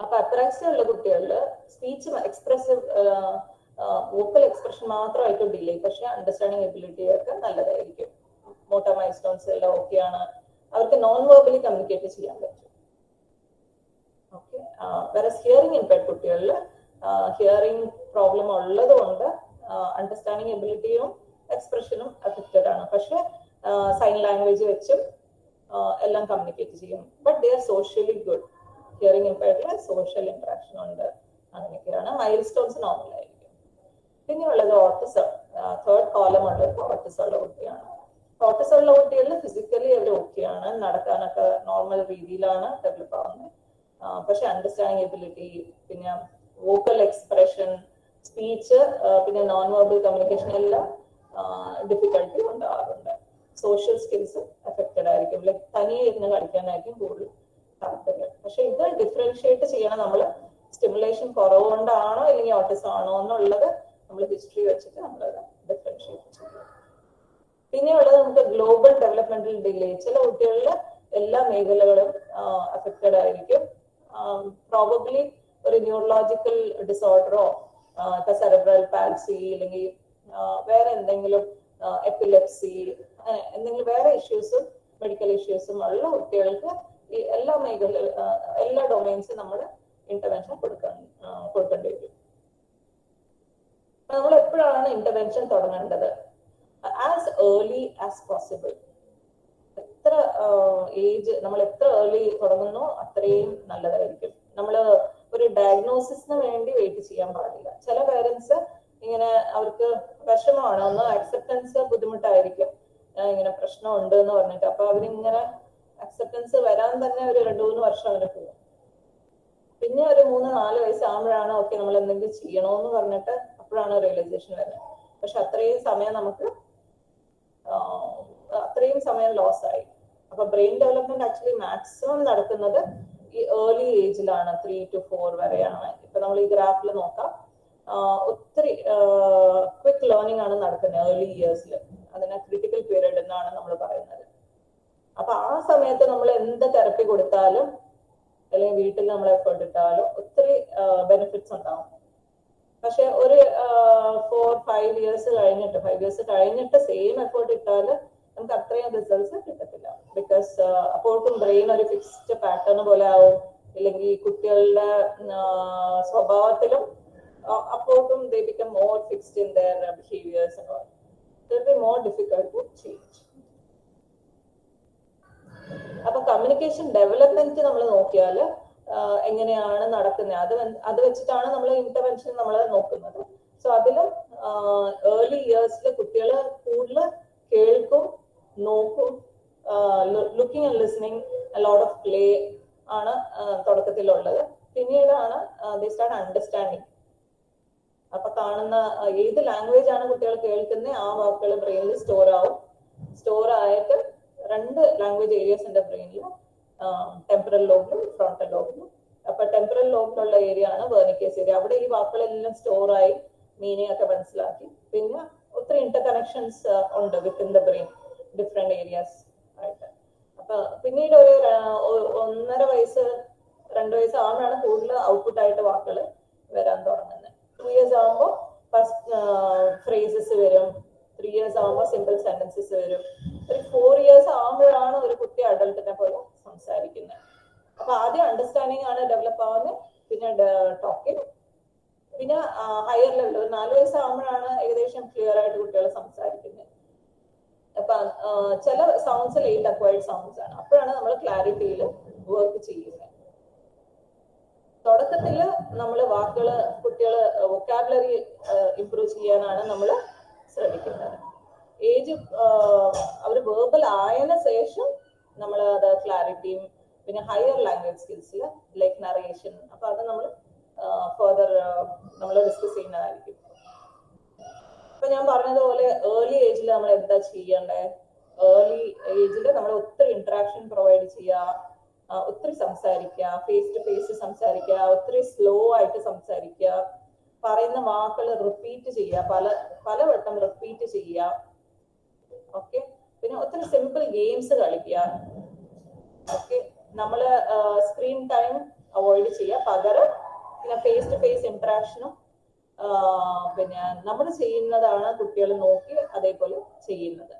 അപ്പൊ അപ്രാക്സിയ ഉള്ള കുട്ടികളില് സ്പീച്ച് എക്സ്പ്രസീവ് വോക്കൽ എക്സ്പ്രഷൻ മാത്രമായിട്ട് ഡിലേ, പക്ഷെ അണ്ടർസ്റ്റാൻഡിങ് എബിലിറ്റി ഒക്കെ നല്ലതായിരിക്കും. മോട്ടോർ മൈൽ സ്റ്റോൺസ് എല്ലാം ഓക്കെയാണ്. അവർക്ക് നോൺ വെർബലി കമ്മ്യൂണിക്കേറ്റ് ചെയ്യാൻ പറ്റും. ഓക്കെ, വേറെ ഹിയറിംഗ് ഇംപയർഡ് കുട്ടികളിൽ ഹിയറിംഗ് പ്രോബ്ലം ഉള്ളത് കൊണ്ട് അണ്ടർസ്റ്റാൻഡിങ് എബിലിറ്റിയും എക്സ്പ്രഷനും അഫക്റ്റഡ് ആണ്. പക്ഷെ സൈൻ ലാംഗ്വേജ് വെച്ചും എല്ലാം കമ്മ്യൂണിക്കേറ്റ് ചെയ്യും. But they are socially good. Hearing ഇംപയർഡിൽ സോഷ്യൽ ഇന്ററാക്ഷൻ ഉണ്ട്. അങ്ങനെയൊക്കെയാണ്. മൈൽ സ്റ്റോൺസ് നോർമൽ ആയിരിക്കും. പിന്നെയുള്ളത് ഓട്ടിസം. 3rd കോളം ഉള്ളത് ഓട്ടിസം ഉള്ള കുട്ടിയാണ്. ഓട്ടിസം ഉള്ള കുട്ടികളിൽ ഫിസിക്കലി അവർ ഓക്കെയാണ്, നടക്കാനൊക്കെ നോർമൽ രീതിയിലാണ് ഡെവലപ്പ് ആവുന്നത്. പക്ഷെ അണ്ടർസ്റ്റാൻഡിങ് എബിലിറ്റി, പിന്നെ വോക്കൽ എക്സ്പ്രഷൻ, സ്പീച്ച്, പിന്നെ നോൺ വെർബൽ കമ്മ്യൂണിക്കേഷൻ എല്ലാം ഡിഫിക്കൽട്ടി ഉണ്ടാവാറുണ്ട്. സോഷ്യൽ സ്കിൽസ് എഫക്റ്റഡ് ആയിരിക്കും. ലൈക് തനിയെ ഇരുന്ന് കളിക്കാനായിരിക്കും കൂടുതൽ താല്പര്യം. പക്ഷെ ഇത് ഡിഫറൻഷിയേറ്റ് ചെയ്യണം നമ്മൾ. സ്റ്റിമുലേഷൻ കുറവുകൊണ്ടാണോ അല്ലെങ്കിൽ ഓട്ടിസം ആണോ എന്നുള്ളത് നമ്മൾ ഹിസ്റ്ററി വെച്ചിട്ട് നമ്മളത് ഡിഫറൻഷിയേറ്റ് ചെയ്യും. പിന്നെയുള്ളത് നമുക്ക് ഗ്ലോബൽ ഡെവലപ്മെന്റൽ ഡിലേ. ചില കുട്ടികളിൽ എല്ലാ മേഖലകളും അഫക്റ്റഡ് ആയിരിക്കും. പ്രോബബ്ലി ഒരു ന്യൂറോളജിക്കൽ ഡിസോർഡറോ സെറിബ്രൽ പാൽസി അല്ലെങ്കിൽ വേറെ എന്തെങ്കിലും എപ്പിലെപ്സി, എന്തെങ്കിലും വേറെ ഇഷ്യൂസും മെഡിക്കൽ ഇഷ്യൂസും ഉള്ള കുട്ടികൾക്ക് ഈ എല്ലാ എല്ലാ ഡൊമൈൻസും നമ്മൾ ഇന്റർവെൻഷൻ കൊടുക്കേണ്ടി വരും. നമ്മൾ എപ്പോഴാണ് ഇന്റർവെൻഷൻ തുടങ്ങേണ്ടത്? As early as possible. എത്ര ഏജ് നമ്മൾ എത്ര ഏർലി തുടങ്ങുന്നോ അത്രയും നല്ലതായിരിക്കും. നമ്മൾ ഒരു ഡയഗ്നോസിസിന് വേണ്ടി വെയിറ്റ് ചെയ്യാൻ പാടില്ല. ചില പേരൻസ് ഇങ്ങനെ അവർക്ക് വിഷമമാണ്, ഒന്ന് അക്സെപ്റ്റൻസ് ബുദ്ധിമുട്ടായിരിക്കും, ഇങ്ങനെ പ്രശ്നമുണ്ട് എന്ന് പറഞ്ഞിട്ട്. അപ്പൊ അവരിങ്ങനെ അക്സെപ്റ്റൻസ് വരാൻ തന്നെ ഒരു 2-3 വർഷം അവരെ പോകും. പിന്നെ ഒരു 3-4 വയസ്സാകുമ്പോഴാണ് ഓക്കെ നമ്മൾ എന്തെങ്കിലും ചെയ്യണോന്ന് പറഞ്ഞിട്ട് അപ്പോഴാണ് റിയലൈസേഷൻ വരുന്നത്. പക്ഷെ അത്രയും സമയം ലോസ് ആയി. അപ്പൊ ബ്രെയിൻ ഡെവലപ്മെന്റ് ആക്ച്വലി മാക്സിമം നടക്കുന്നത് ഈ ഏർലി ഏജിലാണ്, 3 to 4 വരെയാണ്. ഇപ്പൊ നമ്മൾ ഈ ഗ്രാഫിൽ നോക്കാം, ഒത്തിരി ക്വിക്ക് ലേണിംഗ് ആണ് നടക്കുന്നത് ഏർലി ഇയേഴ്സിൽ. അതിനെ ക്രിട്ടിക്കൽ പീരീഡ് എന്നാണ് നമ്മൾ പറയുന്നത്. അപ്പൊ ആ സമയത്ത് നമ്മൾ എന്ത് തെറപ്പി കൊടുത്താലും അല്ലെങ്കിൽ വീട്ടിൽ നമ്മൾ എഫേർട്ട് ഇട്ടാലും ഒത്തിരി ബെനിഫിറ്റ്സ് ഉണ്ടാവും. പക്ഷെ ഒരു 4-5 ഇയേഴ്സ് കഴിഞ്ഞിട്ട് സെയിം എഫേർട്ട് ഇട്ടാൽ നമുക്ക് അത്രയും റിസൾട്ട്സ് കിട്ടത്തില്ല. ബിക്കോസ് അപ്പോഴേക്കും ബ്രെയിൻ ഒരു ഫിക്സ്ഡ് പാറ്റേൺ പോലെ ആവും, ഇല്ലെങ്കിൽ കുട്ടികളുടെ സ്വഭാവത്തിലും അപ്പോഴേക്കും they become more fixed in their behaviors and all. It will be more difficult to change. അപ്പൊ കമ്മ്യൂണിക്കേഷൻ ഡെവലപ്മെന്റ് നമ്മൾ നോക്കിയാൽ എങ്ങനെയാണ് നടക്കുന്നത്, അത് വെച്ചിട്ടാണ് നമ്മൾ ഇന്റർവെൻഷൻ നമ്മൾ നോക്കുന്നത്. സോ അതിലും ഏർലി ഇയേഴ്സിൽ കുട്ടികൾ കൂടുതൽ കേൾക്കും, നോക്കും, looking and listening, lot of play ആണ് തുടക്കത്തിലുള്ളത്. പിന്നീടാണ് ദേ സ്റ്റാർട്ട് അണ്ടർസ്റ്റാൻഡിങ്. അപ്പൊ കാണുന്ന ഏത് ലാംഗ്വേജ് ആണ് കുട്ടികൾ കേൾക്കുന്നത് ആ വാക്കുകൾ ബ്രെയിനിൽ സ്റ്റോർ ആയിട്ട് 2 ലാംഗ്വേജ് ഏരിയസ് ഉണ്ട് ബ്രെയിനിൽ, ടെമ്പറൽ ലോബിലും ഫ്രോണ്ടൽ ലോബിലും. അപ്പൊ ടെമ്പറൽ ലോബിലുള്ള ഏരിയ ആണ് വെർണിക്കേസ് ഏരിയ. അവിടെ ഈ വാക്കുകളെല്ലാം സ്റ്റോറായി മീനിങ് ഒക്കെ മനസ്സിലാക്കി. പിന്നെ ഒത്തിരി ഇന്റർ കണക്ഷൻസ് ഉണ്ട് within the brain, different areas ആയിട്ട്. അപ്പൊ പിന്നീട് ഒരു 1.5 വയസ്സ് 2 വയസ്സ് ആകുമ്പോഴാണ് കൂടുതൽ ഔട്ട്പുട്ട് ആയിട്ട് വാക്കുകൾ വരാൻ തുടങ്ങുന്നത്. 2 ഇയേഴ്സ് ആകുമ്പോൾ ഫസ്റ്റ് ഫ്രേസസ് വരും, 3 ഇയേഴ്സ് ആകുമ്പോൾ സിമ്പിൾ സെന്റൻസസ് വരും. ഒരു 4 ഇയേഴ്സ് ആകുമ്പോഴാണ് ഒരു കുട്ടി അഡൾട്ടിനെ പോലെ സംസാരിക്കുന്നത്. അപ്പൊ ആദ്യം അണ്ടർസ്റ്റാൻഡിങ് ആണ് ഡെവലപ്പ് ആവുന്നത്, പിന്നെ ടോക്കിംഗ്, പിന്നെ ഹയർ ലെവൽ ഒരു 4 വയസ്സ് ആകുമ്പോഴാണ് ഏകദേശം ക്ലിയർ ആയിട്ട് കുട്ടികൾ സംസാരിക്കുന്നത്. അപ്പൊ ചില സൗണ്ട്സ് ലേറ്റ് അക്വയർഡ് സൗണ്ട്സ് ആണ്. അപ്പോഴാണ് നമ്മൾ ക്ലാരിറ്റിയിൽ വർക്ക് ചെയ്യുന്നത്. തുടക്കത്തില് നമ്മൾ കുട്ടികള് വൊക്കാബുലറി ഇംപ്രൂവ് ചെയ്യാനാണ് നമ്മൾ ശ്രമിക്കുന്നത്. ഏജ് അവർ വേർബൽ ആയതിനു ശേഷം നമ്മൾ അത് ക്ലാരിറ്റിയും പിന്നെ ഹയർ ലാംഗ്വേജ് സ്കിൽസിൽ ലൈക്ക് നറേഷൻ, അപ്പൊ അത് നമ്മൾ ഫർദർ നമ്മൾ ഡിസ്കസ് ചെയ്യുന്നതായിരിക്കും. ഇപ്പൊ ഞാൻ പറഞ്ഞതുപോലെ ഏർലി ഏജിൽ നമ്മൾ എന്താ ചെയ്യേണ്ടത്? ഏർലി ഏജിൽ നമ്മൾ ഒത്തിരി ഇന്ററാക്ഷൻ പ്രൊവൈഡ് ചെയ്യുക, ഒത്തിരി സംസാരിക്കുക, ഫേസ് ടു ഫേസ് സംസാരിക്കുക, ഒത്തിരി സ്ലോ ആയിട്ട് സംസാരിക്കുക, പറയുന്ന വാക്കുകൾ റിപ്പീറ്റ് ചെയ്യുക, പലവട്ടം റിപ്പീറ്റ് ചെയ്യുക. ഓക്കെ, പിന്നെ ഒത്തിരി സിമ്പിൾ ഗെയിംസ് കളിക്കുക. ഓക്കെ, നമ്മള് സ്ക്രീൻ ടൈം അവോയ്ഡ് ചെയ്യുക, പകരം പിന്നെ ഫേസ് ടു ഫേസ് ഇന്ററാക്ഷനും പിന്നെ നമ്മൾ ചെയ്യുന്നതാണ് കുട്ടികൾ നോക്കി അതേപോലെ ചെയ്യുന്നത്.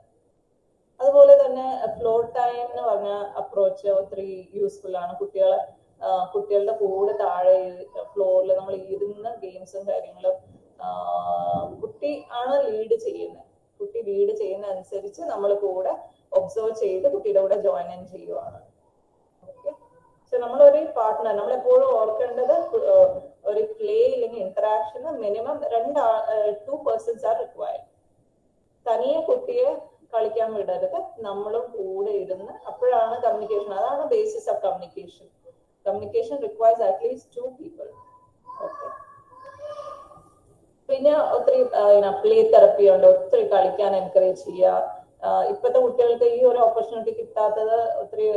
അതുപോലെ തന്നെ ഫ്ലോർ ടൈം എന്ന് പറഞ്ഞ അപ്രോച്ച് ഒത്തിരി യൂസ്ഫുൾ ആണ്. കുട്ടികളുടെ കൂടെ താഴെ ഫ്ലോറിൽ നമ്മൾ ഇരുന്ന് ഗെയിംസും കാര്യങ്ങളും കുട്ടി ആണ് ലീഡ് ചെയ്യുന്നത്. കുട്ടി ലീഡ് ചെയ്യുന്ന അനുസരിച്ച് നമ്മൾ കൂടെ ഒബ്സർവ് ചെയ്ത് കുട്ടിയുടെ കൂടെ ജോയിൻ ഇൻ ചെയ്യുവാണ്. ഓക്കെ, സോ നമ്മളൊരു പാർട്ട്ണർ, നമ്മളെപ്പോഴും ഓർക്കേണ്ടത് ഒരു പ്ലേ അല്ലെങ്കിൽ interaction minimum 2 persons are required. തനിയെ കുട്ടിയെ കളിക്കാൻ വിടരുത്, നമ്മളും കൂടെ ഇരുന്ന്. അപ്പോഴാണ് കമ്മ്യൂണിക്കേഷൻ, അതാണ് basis of communication. Communication requires at least 2 people. Okay, പിന്നെ ഒത്തിരി പ്ലേ തെറപ്പി ഉണ്ട്, ഒത്തിരി കളിക്കാൻ എൻകറേജ് ചെയ്യുക. ഇപ്പോഴത്തെ കുട്ടികൾക്ക് ഈ ഒരു ഓപ്പർച്യൂണിറ്റി കിട്ടാത്തത് ഒത്തിരി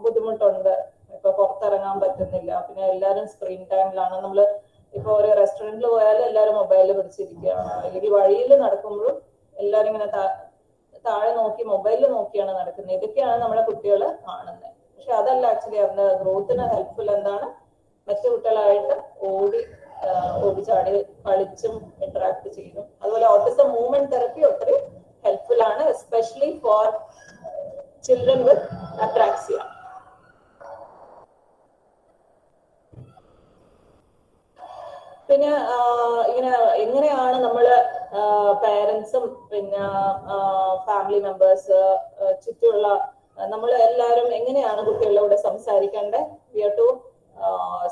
ബുദ്ധിമുട്ടുണ്ട്. ഇപ്പൊ പുറത്തിറങ്ങാൻ പറ്റുന്നില്ല, പിന്നെ എല്ലാവരും സ്ക്രീൻ ടൈമിലാണ്. നമ്മൾ ഇപ്പൊ ഒരു റെസ്റ്റോറന്റിൽ പോയാലും എല്ലാവരും മൊബൈലിൽ പിടിച്ചിരിക്കുകയാണ്, അല്ലെങ്കിൽ വഴിയിൽ നടക്കുമ്പോഴും എല്ലാവരും ഇങ്ങനെ താഴെ നോക്കി മൊബൈലിൽ നോക്കിയാണ് നടക്കുന്നത്. ഇതൊക്കെയാണ് നമ്മളെ കുട്ടികൾ കാണുന്നത്. പക്ഷെ അതല്ല ആക്ച്വലി അവരുടെ ഗ്രോത്തിന് ഹെൽപ്ഫുൾ. എന്താണ്, മറ്റു കുട്ടികളായിട്ട് ഓടിച്ചാടി കളിച്ചും ഇന്ററാക്ട് ചെയ്തും. അതുപോലെ ഓട്ടിസം മൂവ്മെന്റ് തെറപ്പി ഒത്തിരി helpful ആണ്, especially for children with apraxia. പിന്നെ ഇങ്ങനെ എങ്ങനെയാണ് നമ്മള് പാരന്റ്സും പിന്നെ ഫാമിലി മെമ്പേഴ്സ് ചുറ്റുമുള്ള നമ്മൾ എല്ലാവരും എങ്ങനെയാണ് കുട്ടികളോട് സംസാരിക്കേണ്ടത്? We have to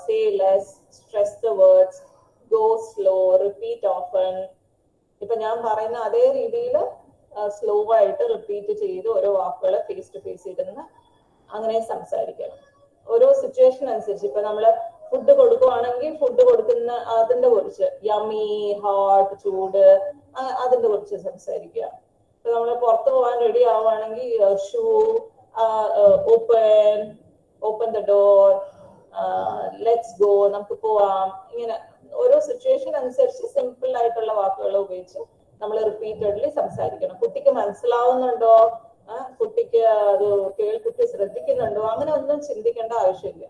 say less, stress the words, go slow, repeat often. ഇപ്പൊ ഞാൻ പറയുന്ന അതേ രീതിയിൽ സ്ലോ ആയിട്ട് റിപ്പീറ്റ് ചെയ്ത് ഓരോ വാക്കുകൾ ഫേസ് ടു ഫേസ് ഇരുന്ന് അങ്ങനെ സംസാരിക്കണം. ഓരോ സിറ്റുവേഷൻ അനുസരിച്ച് ഇപ്പൊ നമ്മള് ഫുഡ് കൊടുക്കുവാണെങ്കിൽ ഫുഡ് കൊടുക്കുന്ന അതിന്റെ കുറിച്ച്, യമി, ഹോട്ട്, ചൂട്, അതിന്റെ കുറിച്ച് സംസാരിക്കുക. ഇപ്പൊ നമ്മള് പുറത്തു പോകാൻ റെഡി ആവുകയാണെങ്കിൽ shoe, open the door, let's go, നമുക്ക് പോവാം. ഇങ്ങനെ ഓരോ സിറ്റുവേഷൻ അനുസരിച്ച് സിമ്പിൾ ആയിട്ടുള്ള വാക്കുകൾ ഉപയോഗിച്ച് നമ്മൾ റിപ്പീറ്റഡ്ലി സംസാരിക്കണം. കുട്ടിക്ക് മനസ്സിലാവുന്നുണ്ടോ, കുട്ടിക്ക് അത് കുട്ടി ശ്രദ്ധിക്കുന്നുണ്ടോ, അങ്ങനെ ഒന്നും ചിന്തിക്കേണ്ട ആവശ്യമില്ല.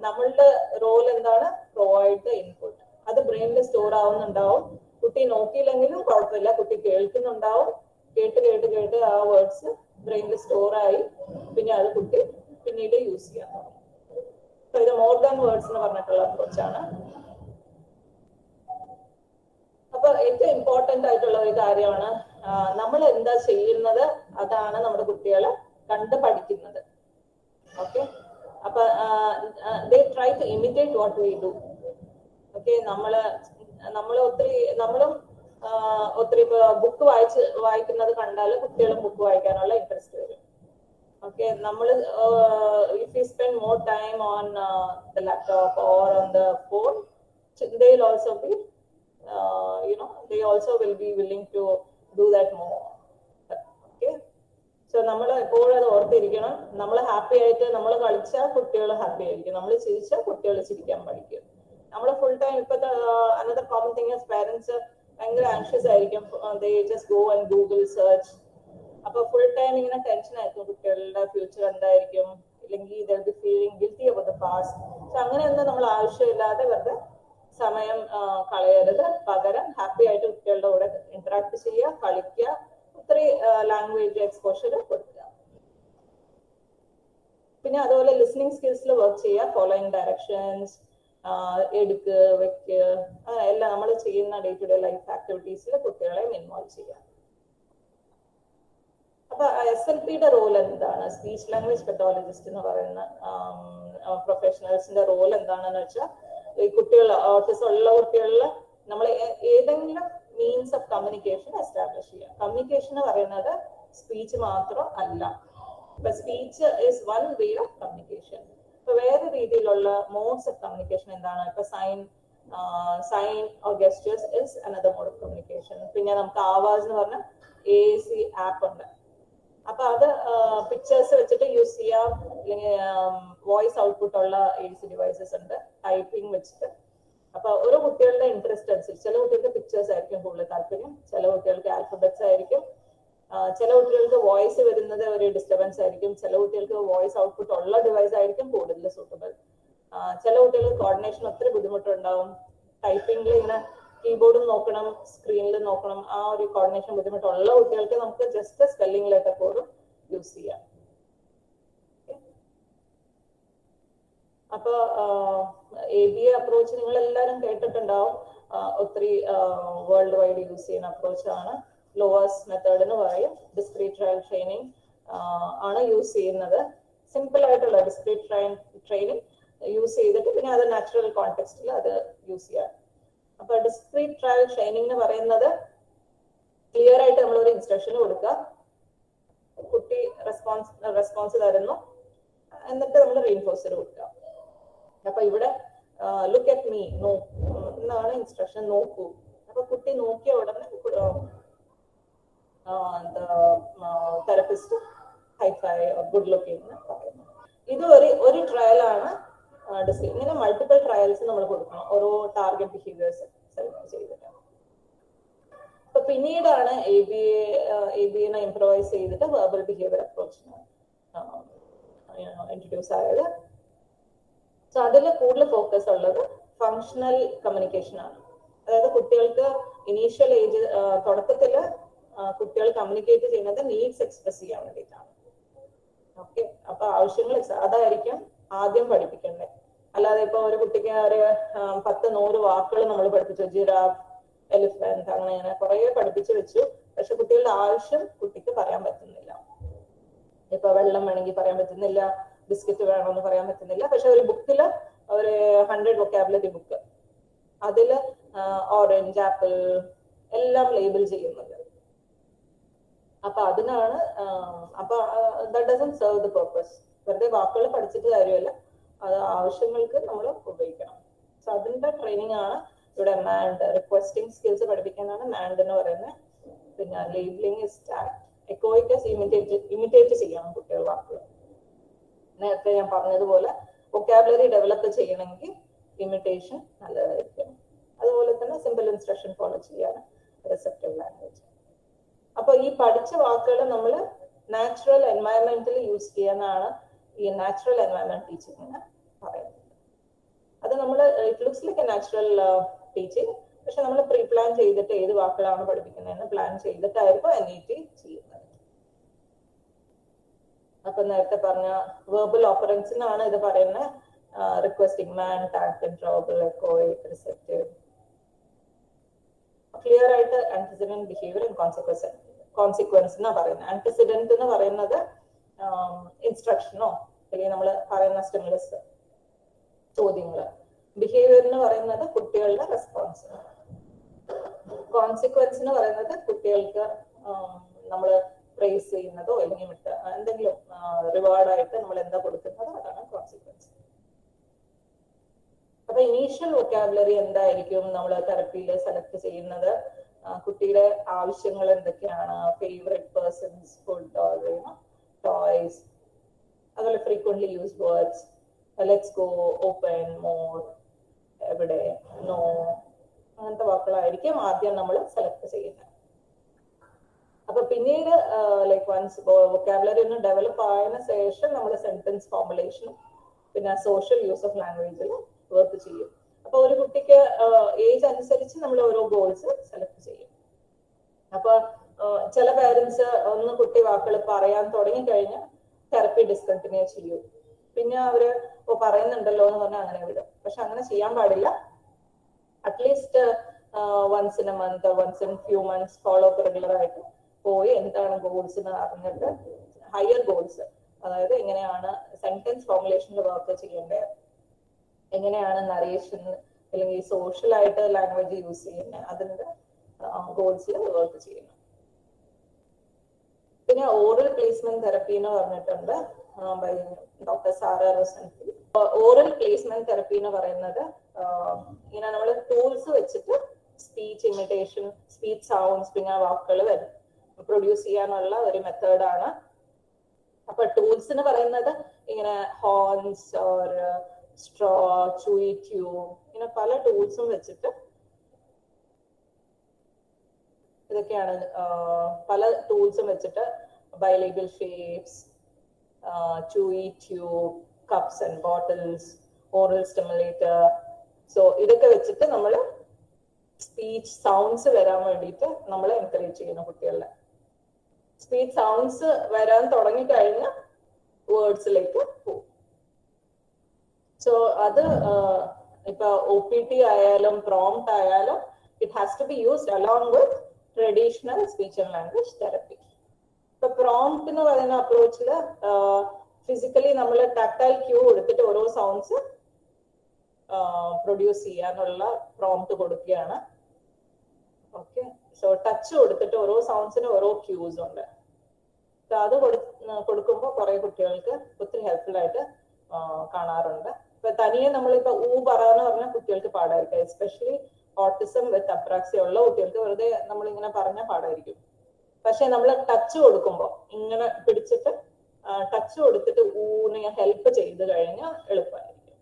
നമ്മളുടെ റോൾ എന്താണ്? Provide the input. അത് ബ്രെയിനിൽ സ്റ്റോർ ആവുന്നുണ്ടാവും. കുട്ടി നോക്കിയില്ലെങ്കിലും കുഴപ്പമില്ല, കുട്ടി കേൾക്കുന്നുണ്ടാവും. കേട്ട് ആ വേർഡ്സ് ബ്രെയിനിൽ സ്റ്റോർ ആയി പിന്നെ അത് കുട്ടി പിന്നീട് യൂസ് ചെയ്യാൻ തുടങ്ങും. ഇത് മോർ ദാൻ വേർഡ്സ് എന്ന് പറഞ്ഞിട്ടുള്ള അപ്രോച്ചാണ്. അപ്പൊ ഏറ്റവും ഇമ്പോർട്ടന്റ് ആയിട്ടുള്ള ഒരു കാര്യമാണ്, നമ്മൾ എന്താ ചെയ്യുന്നത് അതാണ് നമ്മുടെ കുട്ടികളെ കണ്ട് പഠിക്കുന്നത്. ഓക്കെ, അപ്പൊ they try to imitate what we do. Okay, നമ്മളും ഒത്തിരി ഇപ്പൊ ബുക്ക് വായിക്കുന്നത് കണ്ടാൽ കുട്ടികളും ബുക്ക് വായിക്കാനുള്ള ഇൻട്രസ്റ്റ് വരും. ഓക്കെ, നമ്മൾ if we spend more time on the laptop or on the phone, they will also be they also will be willing to do that more. Okay, so നമ്മൾ എപ്പോഴും അത് ഓർത്തിരിക്കണം. നമ്മൾ ഹാപ്പി ആയിട്ട് നമ്മൾ കളിച്ചാൽ കുട്ടികൾ ഹാപ്പി ആയിരിക്കും, നമ്മൾ ചിരിച്ചാൽ കുട്ടികൾ ചിരിക്കാൻ പഠിക്കും. നമ്മൾ ഫുൾ ടൈം ഇപ്പോഴത്തെ another common thing is parents ഭയങ്കര ആൻഷ്യസ് ആയിരിക്കും. they just go and Google search. അപ്പൊ ഫുൾ ടൈം ഇങ്ങനെ ടെൻഷൻ ആയിരിക്കും, കുട്ടികളുടെ ഫ്യൂച്ചർ എന്തായിരിക്കും, ഇല്ലെങ്കിൽ they will be feeling guilty about the past. So അങ്ങനെയൊന്നും നമ്മൾ ആവശ്യമില്ലാതെ വെറുതെ സമയം കളയരുത്. പകരം ഹാപ്പി ആയിട്ട് കുട്ടികളുടെ കൂടെ ഇന്ററാക്ട് ചെയ്യുക, കളിക്കുക, ഒത്തിരി ലാംഗ്വേജ് എക്സ്പോഷർ കൊടുക്കുക. പിന്നെ അതുപോലെ ലിസണിങ് സ്കിൽസിൽ വർക്ക് ചെയ്യുക, ഫോളോയിങ് ഡയറക്ഷൻസ്, എടുക്ക്, വെക്ക്, എല്ലാം നമ്മൾ ചെയ്യുന്ന ഡേ ടു ഡേ ലൈഫ് ആക്ടിവിറ്റീസിൽ കുട്ടികളെ ഇൻവോൾവ് ചെയ്യുക. അപ്പൊ SLPയുടെ റോൾ എന്താണ്? സ്പീച്ച് ലാംഗ്വേജ് പെത്തോളജിസ്റ്റ് എന്ന് പറയുന്ന പ്രൊഫഷണൽസിന്റെ റോൾ എന്താണെന്ന് വെച്ചാൽ, ഈ കുട്ടികൾ, ഓട്ടിസം ഉള്ള കുട്ടികളിൽ നമ്മൾ ഏതെങ്കിലും മീൻസ് ഓഫ് കമ്മ്യൂണിക്കേഷൻ എസ്റ്റാബ്ലിഷ് ചെയ്യുക. കമ്മ്യൂണിക്കേഷൻ എന്ന് പറയുന്നത് സ്പീച്ച് മാത്രം അല്ല. ഇപ്പൊ speech is one way of communication. ഇപ്പൊ വേറെ രീതിയിലുള്ള മോഡ്സ് ഓഫ് കമ്മ്യൂണിക്കേഷൻ എന്താണ്? ഇപ്പൊ sign or gestures is another mode of communication. പിന്നെ നമുക്ക് ആവാസ് എന്ന് പറഞ്ഞ AAC ആപ്പ് ഉണ്ട്. അപ്പൊ അത് പിക്ചേഴ്സ് വെച്ചിട്ട് യൂസ് ചെയ്യാം, അല്ലെങ്കിൽ വോയിസ് ഔട്ട്പുട്ട് ഉള്ള AAC ഡിവൈസസ് ഉണ്ട്, ടൈപ്പിംഗ് വെച്ചിട്ട്. അപ്പൊ ഓരോ കുട്ടികളുടെ ഇൻട്രസ്റ്റ് അനുസരിച്ച് ചില കുട്ടികൾക്ക് പിക്ചേഴ്സ് ആയിരിക്കും കൂടുതൽ താല്പര്യം, ചില കുട്ടികൾക്ക് ആൽഫബറ്റ്സ് ആയിരിക്കും, ചില കുട്ടികൾക്ക് വോയിസ് വരുന്നത് ഒരു ഡിസ്റ്റർബൻസ് ആയിരിക്കും, ചില കുട്ടികൾക്ക് വോയിസ് ഔട്ട്പുട്ട് ഉള്ള ഡിവൈസ് ആയിരിക്കും കൂടുതൽ സൂട്ടബിൾ. ചില കുട്ടികൾക്ക് കോർഡിനേഷൻ ഒത്തിരി ബുദ്ധിമുട്ടുണ്ടാവും. ടൈപ്പിംഗിൽ ഇങ്ങനെ കീബോർഡും നോക്കണം, സ്ക്രീനിൽ നോക്കണം, ആ ഒരു കോർഡിനേഷൻ ബുദ്ധിമുട്ടുള്ള കുട്ടികൾക്ക് നമുക്ക് ജസ്റ്റ് സ്പെല്ലിംഗ് ലെറ്റർ കോഡും യൂസ് ചെയ്യാം. അപ്പൊ ABA അപ്രോച്ച് നിങ്ങൾ എല്ലാവരും കേട്ടിട്ടുണ്ടാവും. ഒത്തിരി വേൾഡ് വൈഡ് യൂസ് ചെയ്യുന്ന അപ്രോച്ചാണ്. ലോവാസ് മെത്തേഡ് എന്ന് പറയും. ഡിസ്ക്രീറ്റ് ട്രയൽ ട്രെയിനിങ് ആണ് യൂസ് ചെയ്യുന്നത്. സിമ്പിൾ ആയിട്ടുള്ള ഡിസ്ക്രീറ്റ് ട്രെയിനിങ് യൂസ് ചെയ്തിട്ട് പിന്നെ അത് നാച്ചുറൽ കോണ്ടെക്സ്റ്റിൽ അത് യൂസ് ചെയ്യാം. അപ്പൊ ഡിസ്ക്രീറ്റ് ട്രയൽ ട്രെയിനിങ് എന്ന് പറയുന്നത് ക്ലിയർ ആയിട്ട് നമ്മൾ ഒരു ഇൻസ്ട്രക്ഷൻ കൊടുക്കുക, കുട്ടി റെസ്പോൺസ് തരുന്നു, എന്നിട്ട് നമ്മൾ റീഇൻഫോഴ്സർ കൊടുക്കുക. അപ്പൊ ഇവിടെ ലുക്ക് അറ്റ് മീ, എന്നാണ് ഇൻസ്ട്രക്ഷൻ, നോക്കൂ. അപ്പൊ കുട്ടി നോക്കിയ ഉടനെ തെറപ്പിസ്റ്റ് ഹൈഫൈ ഗുഡ് ലുക്കിംഗ് എന്ന് പറയുന്നു. ഇത് ഒരു ട്രയലാണ്. ഇങ്ങനെ മൾട്ടിപ്പിൾ ട്രയൽസ് നമ്മൾ കൊടുക്കണം, ഓരോ ടാർഗറ്റ് ബിഹേവിയേഴ്സ് സെലക്ട് ചെയ്തിട്ട്. അപ്പൊ പിന്നീടാണ് ABA ഇംപ്രവൈസ് ചെയ്തിട്ട് വെർബൽ ബിഹേവിയർ അപ്രോച്ചിന് ഇൻട്രൊഡ്യൂസ് ആയത്. സോ അതിൽ കൂടുതൽ ഫോക്കസ് ഉള്ളത് ഫങ്ഷണൽ കമ്മ്യൂണിക്കേഷൻ ആണ്. അതായത് കുട്ടികൾക്ക് ഇനീഷ്യൽ ഏജ് തുടക്കത്തില് കുട്ടികൾ കമ്മ്യൂണിക്കേറ്റ് ചെയ്യുന്നത് നീഡ്സ് എക്സ്പ്രസ് ചെയ്യാൻ വേണ്ടിയിട്ടാണ്. ഓക്കെ, അപ്പൊ ആവശ്യങ്ങൾ അതായിരിക്കും ആദ്യം പഠിപ്പിക്കേണ്ടത്. അല്ലാതെ ഇപ്പൊ ഒരു കുട്ടിക്ക് ഒരു 10-100 വാക്കുകൾ നമ്മൾ പഠിപ്പിച്ചു, ജിറാഫ്, എലിഫന്റ്, അങ്ങനെ കുറെ പഠിപ്പിച്ചു വെച്ചു. പക്ഷെ കുട്ടികളുടെ ആവശ്യം കുട്ടിക്ക് പറയാൻ പറ്റുന്നില്ല. ഇപ്പൊ വെള്ളം വേണമെങ്കിൽ പറയാൻ പറ്റുന്നില്ല, ബിസ്ക്കറ്റ് വേണമെന്ന് പറയാൻ പറ്റുന്നില്ല. പക്ഷെ ഒരു ബുക്കില് ഒരു 100 വൊക്കാബുലറി ബുക്ക്, അതില് ഓറഞ്ച്, ആപ്പിൾ എല്ലാം ലേബിൾ ചെയ്യുന്നുണ്ട്. അപ്പൊ അതിനാണ് അപ്പൊ that doesn't serve the purpose. വെറുതെ വാക്കുകൾ പഠിച്ചിട്ട് കാര്യമല്ല, അത് ആവശ്യങ്ങൾക്ക് നമ്മൾ ഉപയോഗിക്കണം. സോ അതിന്റെ ട്രെയിനിങ് ആണ് ഇവിടെ മാൻഡ്. റിക്വസ്റ്റിംഗ് സ്കിൽസ് പഠിപ്പിക്കാനാണ് മാൻഡ് എന്ന് പറയുന്നത്. പിന്നെ ലേബിളിംഗ് ഇസ് ടാക്ട്. എക്കോയിക്കസ് ഇമിറ്റേറ്റ് ചെയ്യണം കുട്ടികൾ വാക്കുകൾ. നേരത്തെ ഞാൻ പറഞ്ഞതുപോലെ വൊക്കാബുലറി ഡെവലപ്പ് ചെയ്യണമെങ്കിൽ ഇമിറ്റേഷൻ നല്ലതായിരിക്കും. അതുപോലെ തന്നെ സിമ്പിൾ ഇൻസ്ട്രക്ഷൻ ഫോളോ ചെയ്യാൻ റിസപ്റ്റീവ് ലാംഗ്വേജ്. അപ്പൊ ഈ പഠിച്ച വാക്കുകൾ നമ്മൾ നാച്ചുറൽ എൻവയറമെന്റിൽ യൂസ് ചെയ്യാനാണ് ഈ നാച്ചുറൽ എൻവയറമെന്റ് ടീച്ചിങ് എന്ന് പറയുന്നത്. അത് നമ്മൾ it looks like A natural teaching, പക്ഷെ നമ്മൾ പ്രീ പ്ലാൻ ചെയ്തിട്ട് ഏത് വാക്കുകളാണ് പഠിപ്പിക്കുന്നതെന്ന് പ്ലാൻ ചെയ്തിട്ടായിരിക്കും NET ചെയ്യുന്നത്. അപ്പൊ നേരത്തെ പറഞ്ഞ വെർബൽ ഓപ്പറൻസിനാണ് ഇത് പറയുന്നത്. റിക്വസ്റ്റിംഗ്, മാൻ, ടാക്ട്, ഇൻട്രോബിൾ, എക്കോയിക്, റിസപ്റ്റീവ്. ക്ലിയർ ആയിട്ട് ആന്റിസിഡന്റ്, ബിഹേവിയർ ആൻഡ് കോൺസിക്വൻസ് എന്നാ പറയുന്നത്. ആന്റിസിഡന്റ് എന്ന് പറയുന്നത് ഇൻസ്ട്രക്ഷനോ അല്ലെങ്കിൽ നമ്മൾ പറയുന്ന സ്റ്റിമുലസ്, ചോദ്യങ്ങള്. ബിഹേവിയർ എന്ന് പറയുന്നത് കുട്ടികളുടെ റെസ്പോൺസ്. കോൺസിക്വൻസ് എന്ന് പറയുന്നത് കുട്ടികൾക്ക് നമ്മൾ പ്രൈസ് ചെയ്യുന്നതോ അല്ലെങ്കിൽ എന്തെങ്കിലും റിവാർഡായിട്ട് നമ്മൾ എന്താ കൊടുക്കുന്നതോ അതാണ് കോൺസിക്വൻസ്. അപ്പൊ ഇനീഷ്യൽ വൊക്കാബുലറി എന്തായിരിക്കും നമ്മൾ തെറപ്പിയിൽ സെലക്ട് ചെയ്യുന്നത്? കുട്ടിയുടെ ആവശ്യങ്ങൾ എന്തൊക്കെയാണ്? Favourite persons, food or toys, അതുപോലെ frequently use words, let's go, open, more, എവിടെ, നോ, അങ്ങനത്തെ വാക്കുകളായിരിക്കും ആദ്യം നമ്മൾ സെലക്ട് ചെയ്യുന്നത്. അപ്പൊ പിന്നീട് ലൈക്ക് വൺസ് വൊക്കാബുലറി ഒന്ന് ഡെവലപ്പ് ആയതിനു ശേഷം നമ്മൾ സെന്റൻസ് ഫോർമുലേഷനും പിന്നെ സോഷ്യൽ യൂസ് ഓഫ് ലാംഗ്വേജിൽ വർക്ക് ചെയ്യും. അപ്പൊ ഒരു കുട്ടിക്ക് ഏജ് അനുസരിച്ച് നമ്മൾ ഓരോ ഗോൾസ് സെലക്ട് ചെയ്യും. അപ്പൊ ചില പേരൻസ് ഒന്ന് കുട്ടി വാക്കുകൾ പറയാൻ തുടങ്ങി കഴിഞ്ഞാൽ തെറപ്പി ഡിസ്കണ്ടിന്യൂ ചെയ്യും. പിന്നെ അവര് പറയുന്നുണ്ടല്ലോ എന്ന് പറഞ്ഞാൽ അങ്ങനെ വിടും. പക്ഷെ അങ്ങനെ ചെയ്യാൻ പാടില്ല. At least once in a month, once in few months follow up regular ആയിട്ട് പോയി എന്താണ് ഗോൾസ് എന്ന് അറിഞ്ഞിട്ട് ഹയർ ഗോൾസ്, അതായത് എങ്ങനെയാണ് സെന്റൻസ് ഫോർമുലേഷനിൽ വർക്ക് ചെയ്യേണ്ടത്, എങ്ങനെയാണ് നറേഷൻ അല്ലെങ്കിൽ സോഷ്യൽ ആയിട്ട് ലാംഗ്വേജ് യൂസ് ചെയ്യുന്നത്, അതിന്റെ ഗോൾസിൽ വർക്ക് ചെയ്യണം. പിന്നെ ഓറൽ പ്ലേസ്മെന്റ് തെറപ്പി എന്ന് പറഞ്ഞിട്ടുണ്ട് by doctor Sara Rosenfeld. Oral placement therapy എന്ന് പറയുന്നത് ഇങ്ങനെ നമ്മൾ ടൂൾസ് വെച്ചിട്ട് സ്പീച്ച് ഇമിറ്റേഷൻ, സ്പീച്ച് സൗണ്ട്സ്, പിന്നെ വാക്കുകൾ പ്രൊഡ്യൂസ് ചെയ്യാനുള്ള ഒരു മെത്തേഡാണ്. അപ്പൊ ടൂൾസ് എന്ന് പറയുന്നത് ഇങ്ങനെ horns or straw, chewy tube, ഇങ്ങനെ പല ടൂൾസും വെച്ചിട്ട് ഇതൊക്കെയാണ് പല ടൂൾസും വെച്ചിട്ട് ബൈലേബിൾ shapes, chewy tube, cups and bottles, oral stimulator. So ഇതൊക്കെ വെച്ചിട്ട് നമ്മൾ സ്പീച്ച് സൗണ്ട്സ് വരാൻ വേണ്ടിയിട്ട് നമ്മൾ എൻകറേജ് ചെയ്യുന്നു കുട്ടികളെ. സ്പീച്ച് സൗണ്ട്സ് വരാൻ തുടങ്ങിക്കഴിഞ്ഞാൽ വേർഡ്സിലേക്ക് പോകും. സോ അത് ഇപ്പൊ OPT ആയാലും പ്രോംപ്റ്റ് ആയാലും it has to be used along with traditional speech and language therapy. ഇപ്പൊ പ്രോംപ്റ്റ് എന്ന് പറയുന്ന അപ്രോച്ചില് ഫിസിക്കലി നമ്മൾ ടാക്ടൈൽ ക്യൂ കൊടുത്തിട്ട് ഓരോ സൗണ്ട്സ് പ്രൊഡ്യൂസ് ചെയ്യാനുള്ള പ്രോംപ്റ്റ് കൊടുക്കുകയാണ്. ഓക്കെ, സോ ടച്ച് കൊടുത്തിട്ട് ഓരോ സൗണ്ട്സിന് ഓരോ ക്യൂസ് ഉണ്ട്. അത് കൊടുക്കുമ്പോൾ കുറെ കുട്ടികൾക്ക് ഒത്തിരി ഹെൽപ്ഫുൾ ആയിട്ട് കാണാറുണ്ട്. ഇപ്പൊ തനിയെ നമ്മളിപ്പോ പറയാന്ന് പറഞ്ഞാൽ കുട്ടികൾക്ക് പാടായിരിക്കും. എസ്പെഷ്യലി ഓട്ടിസം വിത്ത് അപ്രാക്സിയ ഉള്ള കുട്ടികൾക്ക് വെറുതെ നമ്മളിങ്ങനെ പറഞ്ഞാൽ പാടായിരിക്കും. പക്ഷെ നമ്മൾ ടച്ച് കൊടുക്കുമ്പോൾ ഇങ്ങനെ പിടിച്ചിട്ട് ടച്ച് കൊടുത്തിട്ട് ഊന്ന് ഹെൽപ്പ് ചെയ്ത് കഴിഞ്ഞാൽ എളുപ്പമായിരിക്കും.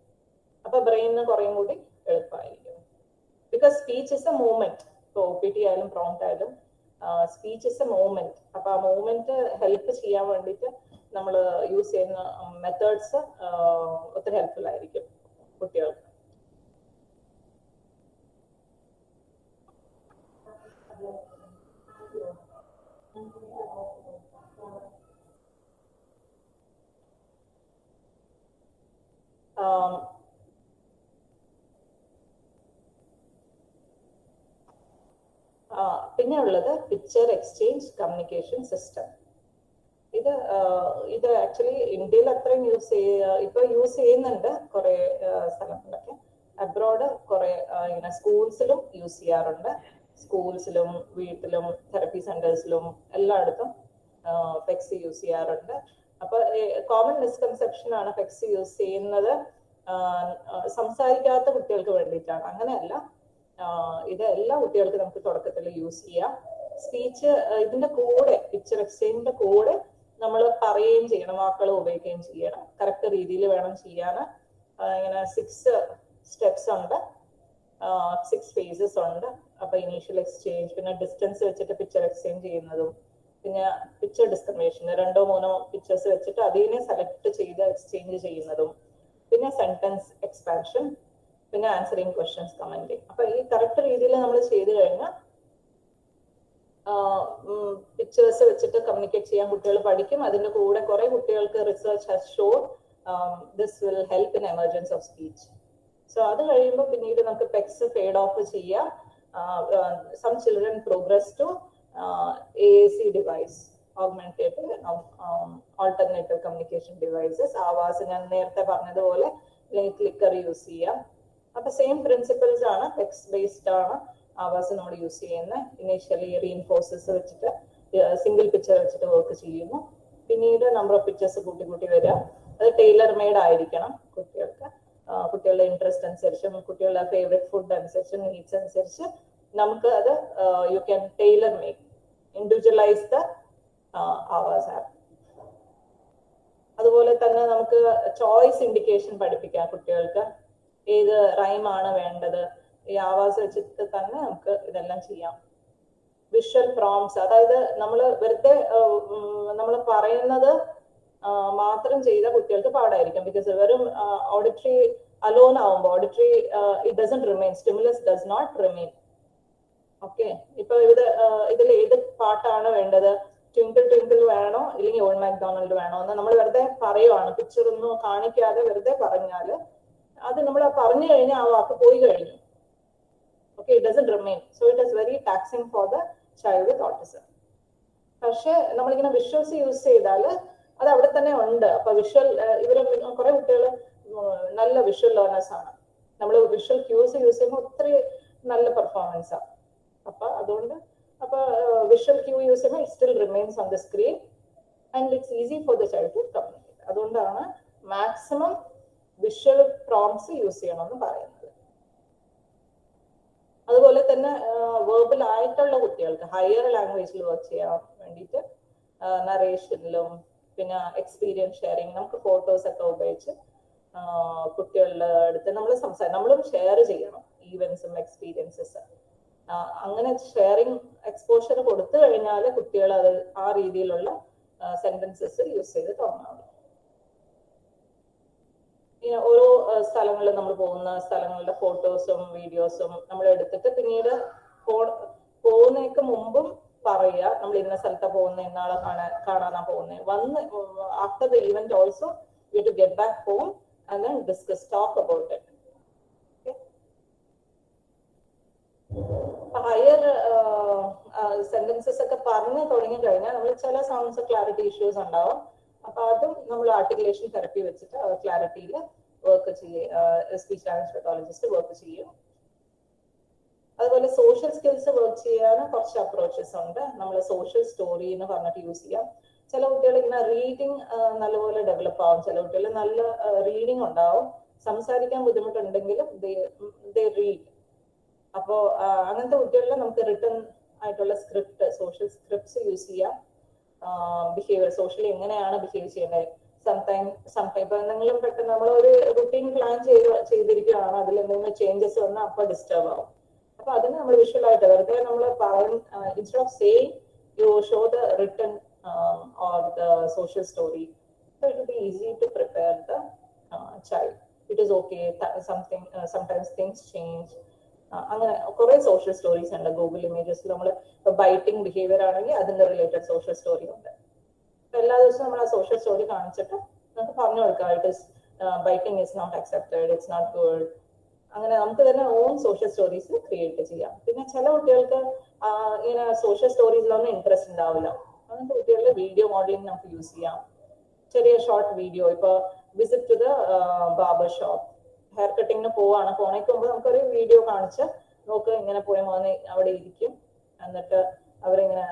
അപ്പൊ ബ്രെയിനിന് കുറേയും കൂടി എളുപ്പമായിരിക്കും. Because speech is A movement. ഇപ്പൊ OPT ആയാലും പ്രോംപ്റ്റ് ആയാലും സ്പീച്ച് ഇസ് എ മൂവ്മെന്റ്. അപ്പൊ ആ മൂവ്മെന്റ് ഹെൽപ്പ് ചെയ്യാൻ വേണ്ടിയിട്ട് നമ്മൾ യൂസ് ചെയ്യുന്ന മെത്തേഡ്സ് ഒത്തിരി ഹെൽപ്ഫുൾ ആയിരിക്കും കുട്ടികൾക്ക്. പിന്നെ ഉള്ളത് പിക്ചർ എക്സ്ചേഞ്ച് കമ്മ്യൂണിക്കേഷൻ സിസ്റ്റം. ഇത് ആക്ച്വലി ഇന്ത്യയിൽ അത്രയും ഇപ്പൊ യൂസ് ചെയ്യുന്നുണ്ട് കുറെ സ്ഥലങ്ങളിലൊക്കെ. അബ്രോഡ് കുറെ ഇങ്ങനെ സ്കൂൾസിലും യൂസ് ചെയ്യാറുണ്ട്. സ്കൂൾസിലും വീട്ടിലും തെറപ്പി സെന്റേഴ്സിലും എല്ലായിടത്തും പെക്സി യൂസ് ചെയ്യാറുണ്ട്. അപ്പൊ കോമൺ മിസ്കൺസെപ്ഷൻ ആണ് പെക്സി യൂസ് ചെയ്യുന്നത് സംസാരിക്കാത്ത കുട്ടികൾക്ക് വേണ്ടിയിട്ടാണ്. അങ്ങനെയല്ല, ഇത് എല്ലാ കുട്ടികൾക്കും നമുക്ക് തുടക്കത്തിൽ യൂസ് ചെയ്യാം. സ്പീച്ച് ഇതിന്റെ കൂടെ പിക്ചർ എക്സ്ചേഞ്ചിന്റെ കൂടെ നമ്മൾ പറയുകയും ചെയ്യണം, വാക്കുകൾ ഉപയോഗിക്കുകയും ചെയ്യണം. കറക്റ്റ് രീതിയിൽ വേണം ചെയ്യാൻ. ഇങ്ങനെ 6 സ്റ്റെപ്സ് ഉണ്ട്, 6 ഫേസസ് ഉണ്ട്. അപ്പൊ ഇനീഷ്യൽ എക്സ്ചേഞ്ച്, പിന്നെ ഡിസ്റ്റൻസ് വെച്ചിട്ട് പിക്ചർ എക്സ്ചേഞ്ച് ചെയ്യുന്നതും, പിന്നെ പിക്ചർ ഡിസ്ക്രിമിനേഷൻ 2-3 പിക്ചേഴ്സ് വെച്ചിട്ട് അതിനെ സെലക്ട് ചെയ്ത് എക്സ്ചേഞ്ച് ചെയ്യുന്നതും, പിന്നെ സെന്റൻസ് എക്സ്പാൻഷൻ, പിന്നെ ആൻസറിങ് ക്വസ്റ്റ്യൻസ്, കമന്റിങ്. അപ്പൊ ഈ കറക്റ്റ് രീതിയിൽ നമ്മൾ ചെയ്തു കഴിഞ്ഞാൽ പിക്ചേഴ്സ് വെച്ചിട്ട് കമ്മ്യൂണിക്കേറ്റ് ചെയ്യാൻ കുട്ടികൾ പഠിക്കും. അതിന്റെ കൂടെ കുറെ കുട്ടികൾക്ക് research has shown this will help in emergence of speech. So അത് കഴിയുമ്പോൾ പിന്നീട് നമുക്ക് പെക്സ് ഫേഡ് ഓഫ് ചെയ്യാം. Some children progress to AAC device, augmentative alternative communication devices. Avaz ഞാൻ നേരത്തെ പറഞ്ഞതുപോലെ ക്ലിക്കർ യൂസ് ചെയ്യാം. അപ്പൊ സെയിം പ്രിൻസിപ്പിൾസ് ആണ്, ടെക്സ്റ്റ് ബേസ്ഡ് ആണ് ആവാസ് നമ്മൾ യൂസ് ചെയ്യുന്നത്. ഇനീഷ്യലി റീഇൻഫോഴ്സസ് വെച്ചിട്ട് സിംഗിൾ പിക്ചർ വെച്ചിട്ട് വർക്ക് ചെയ്യുന്നു. പിന്നീട് നമ്പർ ഓഫ് പിക്ചേഴ്സ് കൂട്ടി കൂട്ടി വരിക. അത് ടൈലർ മെയ്ഡ് ആയിരിക്കണം കുട്ടികൾക്ക്. കുട്ടികളുടെ ഇൻട്രസ്റ്റ് അനുസരിച്ചും കുട്ടികളുടെ ഫേവറേറ്റ് ഫുഡ് അനുസരിച്ചും നീഡ്സ് അനുസരിച്ച് നമുക്ക് അത് you can tailor made, individualize the Avaz app. അതുപോലെ തന്നെ നമുക്ക് ചോയ്സ് ഇൻഡിക്കേഷൻ പഠിപ്പിക്കാം കുട്ടികൾക്ക്. ഏത് റൈമാണ് വേണ്ടത്, ഈ ആവാസ് വെച്ചിട്ട് തന്നെ നമുക്ക് ഇതെല്ലാം ചെയ്യാം. വിഷ്വൽ പ്രോംസ്, അതായത് നമ്മൾ വെറുതെ നമ്മൾ പറയുന്നത് മാത്രം ചെയ്ത കുട്ടികൾക്ക് പാടായിരിക്കും. ബിക്കോസ് വെറും ഓഡിറ്ററി അലോൺ ആവുമ്പോൾ auditory it doesn't remain, stimulus does not remain. Okay, ഇപ്പൊ ഇതിൽ ഏത് പാട്ടാണ് വേണ്ടത്, ട്വിങ്കിൾ ട്വിങ്കിൾ വേണോ ഇല്ലെങ്കിൽ ഓൾഡ് മാക്ഡൊണാൾഡ് വേണോ എന്ന് നമ്മൾ വെറുതെ പറയുവാണ്, പിക്ചർ ഒന്നും കാണിക്കാതെ വെറുതെ പറഞ്ഞാല് അത് നമ്മൾ പറഞ്ഞു കഴിഞ്ഞാൽ ആ വാക്ക് പോയി കഴിഞ്ഞു. Okay, it doesn't remain. So it is very taxing for the child with autism. പക്ഷെ നമ്മളിങ്ങനെ വിഷ്വൽസ് യൂസ് ചെയ്താൽ അത് അവിടെ തന്നെ ഉണ്ട്. അപ്പൊ വിഷ്വൽ ഇവര് കുറെ കുട്ടികൾ നല്ല വിഷ്വൽ ലേണേഴ്സ് ആണ്. നമ്മൾ വിഷ്വൽ ക്യൂസ് യൂസ് ചെയ്യുമ്പോൾ ഒത്തിരി നല്ല പെർഫോമൻസ് ആണ്. അപ്പൊ അതുകൊണ്ട് വിഷ്വൽ ക്യൂ യൂസ് ചെയ്യുമ്പോൾ it still remains on the screen and it's easy for the child to communicate. അതുകൊണ്ടാണ് മാക്സിമം വിഷ്വൽ പ്രോംപ്റ്റ്സ് യൂസ് ചെയ്യണമെന്ന് പറയുന്നത്. അതുപോലെ തന്നെ വേർബൽ ആയിട്ടുള്ള കുട്ടികൾക്ക് ഹയർ ലാംഗ്വേജിൽ വർക്ക് ചെയ്യാൻ വേണ്ടിയിട്ട് നറേഷനിലും പിന്നെ എക്സ്പീരിയൻസ് ഷെയറിങ്, നമുക്ക് ഫോട്ടോസ് ഒക്കെ ഉപയോഗിച്ച് കുട്ടികളുടെ അടുത്ത് നമ്മളും ഷെയർ ചെയ്യണം ഈവൻസും എക്സ്പീരിയൻസസ്. അങ്ങനെ ഷെയറിങ് എക്സ്പോഷർ കൊടുത്തു കഴിഞ്ഞാൽ കുട്ടികൾ അത് ആ രീതിയിലുള്ള സെന്റൻസസ് യൂസ് ചെയ്ത് തുടങ്ങണം. ഓരോ സ്ഥലങ്ങളിൽ നമ്മൾ പോകുന്ന സ്ഥലങ്ങളുടെ ഫോട്ടോസും വീഡിയോസും നമ്മൾ എടുത്തിട്ട് പിന്നീട് പോകുന്നതിന് മുമ്പും പറയുക, നമ്മൾ ഇന്ന സ്ഥലത്താ പോകുന്നത്, ഇന്നാളെ കാണാനാ പോകുന്നത്. വന്ന് after the event also you to get back home and then discuss, talk about it. Higher sentences ഒക്കെ പറഞ്ഞു തുടങ്ങി കഴിഞ്ഞാൽ നമ്മൾ ചില സൗണ്ട്സ് ക്ലാരിറ്റി ഇഷ്യൂസ് ഉണ്ടാവും. അപ്പൊ അതും നമ്മൾ ആർട്ടിക്കുലേഷൻ തെറപ്പി വെച്ചിട്ട് ക്ലാരിറ്റിയിൽ work speech language pathologist work ചെയ്യും. അതുപോലെ സോഷ്യൽ സ്കിൽസ് വർക്ക് ചെയ്യാൻ കുറച്ച് അപ്രോച്ചസ് ഉണ്ട്. നമ്മൾ സോഷ്യൽ സ്റ്റോറി എന്ന് പറഞ്ഞിട്ട് യൂസ് ചെയ്യാം. ചില കുട്ടികൾ ഇങ്ങനെ റീഡിങ് നല്ലപോലെ ഡെവലപ്പ് ആവും, ചില കുട്ടികൾ നല്ല റീഡിങ് ഉണ്ടാവും, സംസാരിക്കാൻ ബുദ്ധിമുട്ടുണ്ടെങ്കിലും ദേ റീഡ്. അപ്പോ അങ്ങനത്തെ കുട്ടികളിൽ നമുക്ക് റിട്ടൺ ആയിട്ടുള്ള സ്ക്രിപ്റ്റ്, സോഷ്യൽ സ്ക്രിപ്റ്റ്സ് യൂസ് ചെയ്യാം. ബിഹേവിയർ, സോഷ്യലി എങ്ങനെയാണ് ബിഹേവ് ചെയ്യേണ്ടത്. സംടൈം ഇപ്പൊ എന്തെങ്കിലും പെട്ടെന്ന് നമ്മൾ ഒരു റുട്ടീൻ പ്ലാൻ ചെയ്തിരിക്കുകയാണ്, അതിൽ എന്തെങ്കിലും ചേഞ്ചസ് വന്നാൽ അപ്പൊ ഡിസ്റ്റർബ് ആവും. അപ്പൊ അതിന് നമ്മൾ വിഷ്വൽ ആയിട്ട് വെറുതെ നമ്മൾ instead of saying you show the written or the social story, so it will be easy to prepare the child. It is okay, sometimes things change. അങ്ങനെ കുറെ സോഷ്യൽ സ്റ്റോറീസ് ഉണ്ട് ഗൂഗിൾ ഇമേജസിൽ. നമ്മൾ ബൈറ്റിംഗ് ബിഹേവിയർ ആണെങ്കിൽ അതിന്റെ related social story ഉണ്ട്. അപ്പൊ എല്ലാ ദിവസവും നമ്മൾ ആ സോഷ്യൽ സ്റ്റോറി കാണിച്ചിട്ട് നമുക്ക് പറഞ്ഞു കൊടുക്കാം. It is biking is not accepted, it's not good. അങ്ങനെ നമുക്ക് തന്നെ ഓൺ സോഷ്യൽ സ്റ്റോറീസ് ക്രിയേറ്റ് ചെയ്യാം. പിന്നെ ചില കുട്ടികൾക്ക് ഇങ്ങനെ സോഷ്യൽ സ്റ്റോറീസിലൊന്നും ഇൻട്രസ്റ്റ് ഉണ്ടാവില്ല. അങ്ങനത്തെ കുട്ടികളുടെ വീഡിയോ മോഡലിംഗ് നമുക്ക് യൂസ് ചെയ്യാം. ചെറിയ ഷോർട്ട് വീഡിയോ, ഇപ്പൊ visit to the barber shop, hair കട്ടിങ്ങിന് പോവാണ്, ഫോണിൽ പോകുമ്പോൾ നമുക്കൊരു വീഡിയോ കാണിച്ച് നോക്ക് ഇങ്ങനെ പോയ മോനെ അവിടെ ഇരിക്കും, എന്നിട്ട് അവരിങ്ങനെ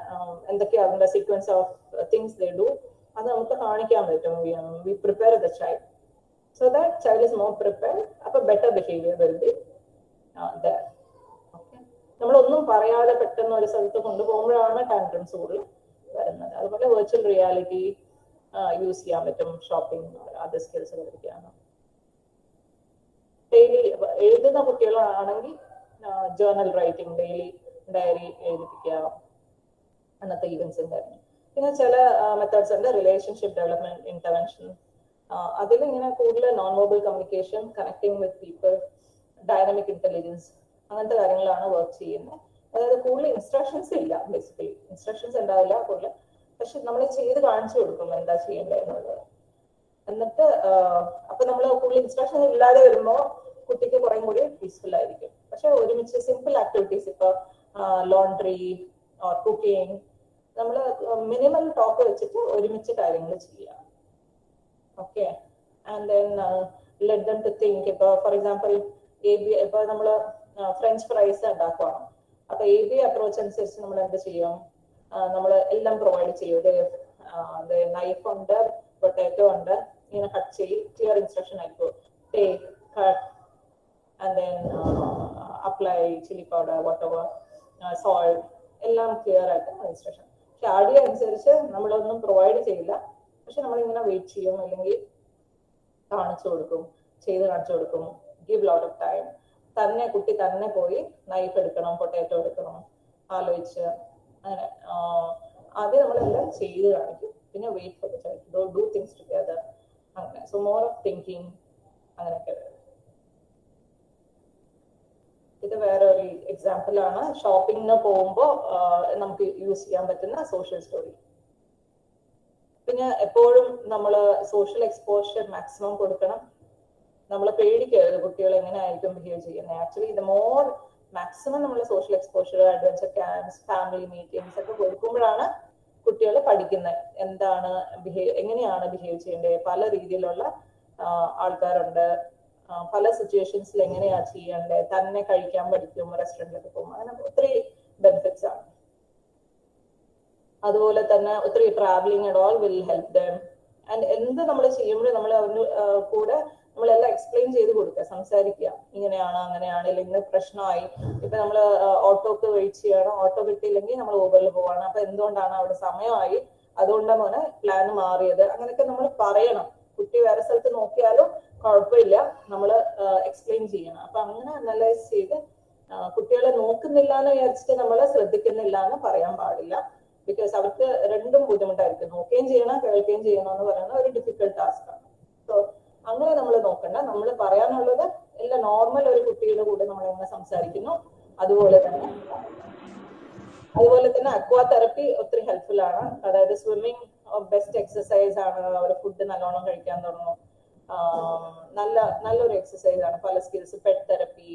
എന്തൊക്കെയാ അതിന്റെ sequence of things they do, അത് നമുക്ക് കാണിക്കാൻ പറ്റും. We prepare the child so that child is more prepared. അപ്പൊ better behavior will be there. Okay, നമ്മളൊന്നും പറയാതെ പെട്ടെന്ന് ഒരു സ്ഥലത്ത് കൊണ്ടുപോകുമ്പോഴാണ് ടാൻട്രംസ് കൂടുതൽ വരുന്നത്. അതുപോലെ വെർച്വൽ റിയാലിറ്റി യൂസ് ചെയ്യാൻ പറ്റും ഷോപ്പിംഗ്, അതർ സ്കിൽസ് പഠിക്കാണ്. ഡെയിലി എഴുതുന്ന കുട്ടികളാണെങ്കിൽ ജേർണൽ റൈറ്റിംഗ്, ഡെയിലി ഡയറി എഴുതിപ്പിക്കുക, അന്നത്തെ ഈവൻസും കാര്യം. പിന്നെ ചില മെത്തേഡ്സ് ഉണ്ട്, റിലേഷൻഷിപ്പ് ഡെവലപ്മെന്റ് ഇന്റർവെൻഷൻ. അതിലിങ്ങനെ കൂടുതൽ non verbal communication, connecting with people, dynamic intelligence, അങ്ങനത്തെ കാര്യങ്ങളാണ് വർക്ക് ചെയ്യുന്നത്. അതായത് കൂടുതൽ ഇൻസ്ട്രക്ഷൻസ് ഇല്ല, ബേസിക്കലി ഇൻസ്ട്രക്ഷൻസ് ഉണ്ടാവില്ല കൂടുതൽ, പക്ഷെ നമ്മൾ ചെയ്ത് കാണിച്ചു കൊടുക്കും എന്താ ചെയ്യേണ്ടതെന്നുള്ളത്. എന്നിട്ട് അപ്പൊ നമ്മൾ കൂടുതൽ ഇൻസ്ട്രക്ഷൻ ഇല്ലാതെ വരുമ്പോൾ കുട്ടിക്ക് കുറെ കൂടി പീസ്ഫുൾ ആയിരിക്കും. പക്ഷെ ഒരുമിച്ച് സിമ്പിൾ ആക്ടിവിറ്റീസ്, ഇപ്പൊ ലോണ്ട്രി ഓർ കുക്കിംഗ്, നമ്മൾ മിനിമം ടോക്ക് വെച്ചിട്ട് ഒരുമിച്ച് കാര്യങ്ങൾ ചെയ്യാം. Okay, and then let them to think. ഇപ്പൊ ഫോർ എക്സാമ്പിൾ ഇപ്പൊ നമ്മള് ഫ്രഞ്ച് ഫ്രൈസ് ഉണ്ടാക്കുവാണ്, അപ്പൊ AB അപ്രോച്ച് അനുസരിച്ച് നമ്മൾ എന്ത് ചെയ്യും, നമ്മൾ എല്ലാം പ്രൊവൈഡ് ചെയ്യും. നൈഫ് ഉണ്ട്, പൊട്ടാറ്റോ ഉണ്ട്, ഇങ്ങനെ കട്ട് ചെയ്യും, ക്ലിയർ ഇൻസ്ട്രക്ഷൻ ആയിരിക്കും. Take, cut, and then apply chilli powder, whatever, salt, എല്ലാം ക്ലിയർ ആയിട്ട് ഇൻസ്ട്രക്ഷൻ. പക്ഷെ ആഡിയ അനുസരിച്ച് നമ്മളൊന്നും പ്രൊവൈഡ് ചെയ്യില്ല, പക്ഷെ നമ്മളിങ്ങനെ വെയിറ്റ് ചെയ്യും, അല്ലെങ്കിൽ കാണിച്ചു കൊടുക്കും, ചെയ്ത് കാണിച്ചു കൊടുക്കും. Give lot of time. തന്നെ കുട്ടി തന്നെ പോയി നൈഫ് എടുക്കണം, പൊട്ടാറ്റോ എടുക്കണം, ആലോചിച്ച് അങ്ങനെ ആദ്യം നമ്മളെല്ലാം ചെയ്ത് കാണിക്കും. പിന്നെ wait for the child, do things together, അങ്ങനെ. സോ മോർ ഓഫ് തിങ്കിങ്, അങ്ങനെയൊക്കെ. ഇത് വേറെ ഒരു എക്സാമ്പിൾ ആണ്. ഷോപ്പിങ്ങിന് പോകുമ്പോൾ നമുക്ക് യൂസ് ചെയ്യാൻ പറ്റുന്ന സോഷ്യൽ സ്റ്റോറി. പിന്നെ എപ്പോഴും നമ്മൾ സോഷ്യൽ എക്സ്പോഷർ മാക്സിമം കൊടുക്കണം. നമ്മൾ പേടിക്കരുത് കുട്ടികൾ എങ്ങനെയായിരിക്കും ബിഹേവ് ചെയ്യുന്നത്. ആക്ച്വലി ദ മോർ മാക്സിമം നമ്മൾ social exposure, adventure camps, family meetings ഒക്കെ കൊടുക്കുമ്പോഴാണ് കുട്ടികൾ പഠിക്കുന്നത് എന്താണ് എങ്ങനെയാണ് ബിഹേവ് ചെയ്യേണ്ടത്. പല രീതിയിലുള്ള ആൾക്കാരുണ്ട്, പല സിറ്റുവേഷൻസിൽ എങ്ങനെയാ ചെയ്യേണ്ടത്, തന്നെ കഴിക്കാൻ പഠിക്കും, റെസ്റ്റോറൻറ്റിലൊക്കെ പോകുമ്പോൾ. അങ്ങനെ ഒത്തിരി ബെനിഫിറ്റ്സ് ആണ്. അതുപോലെ തന്നെ ഒത്തിരി travelling and all will help them. And എന്ത് നമ്മൾ ചെയ്യുമ്പോഴും നമ്മൾ അവന് കൂടെ നമ്മളെല്ലാം എക്സ്പ്ലെയിൻ ചെയ്ത് കൊടുക്കുക, സംസാരിക്കുക. ഇങ്ങനെയാണ്, അങ്ങനെയാണ്, ഇല്ലെങ്കിൽ പ്രശ്നമായി. ഇപ്പൊ നമ്മൾ ഓട്ടോക്ക് വെയിറ്റ് ചെയ്യണം, ഓട്ടോ കിട്ടിയില്ലെങ്കിൽ നമ്മൾ ഊബറിൽ പോവാണ്, അപ്പൊ എന്തുകൊണ്ടാണ്, അവിടെ സമയമായി, അതുകൊണ്ടാണ് മോനെ പ്ലാൻ മാറിയത്, അങ്ങനെയൊക്കെ നമ്മൾ പറയണം. കുട്ടി വേറെ സ്ഥലത്ത് നോക്കിയാലും കുഴപ്പമില്ല, നമ്മൾ എക്സ്പ്ലെയിൻ ചെയ്യണം. അപ്പൊ അങ്ങനെ അനലൈസ് ചെയ്ത് കുട്ടികളെ നോക്കുന്നില്ല എന്ന് വിചാരിച്ചിട്ട് നമ്മൾ ശ്രദ്ധിക്കുന്നില്ല എന്ന് പറയാൻ പാടില്ല. ബിക്കോസ് അവർക്ക് രണ്ടും ബുദ്ധിമുട്ടായിരിക്കും. നോക്കുകയും ചെയ്യണം, കേൾക്കുകയും ചെയ്യണം എന്ന് പറയുന്ന ഒരു ഡിഫിക്കൽട്ട് ടാസ്ക് ആണ്. സോ അങ്ങനെ നമ്മൾ നോക്കണ്ട. നമ്മൾ പറയാനുള്ളത് എല്ലാം നോർമൽ ഒരു കുട്ടിയുടെ കൂടെ നമ്മൾ എങ്ങനെ സംസാരിക്കുന്നു അതുപോലെ തന്നെ അക്വാ തെറപ്പി ഒത്തിരി ഹെൽപ്ഫുൾ ആണ്. അതായത് സ്വിമ്മിങ് ബെസ്റ്റ് എക്സസൈസ് ആണ്. അവർ ഫുഡ് നല്ലോണം കഴിക്കാൻ തുടങ്ങും. നല്ലൊരു എക്സസൈസ് ആണ്. പല സ്കിൽസ്, പെറ്റ് തെറപ്പി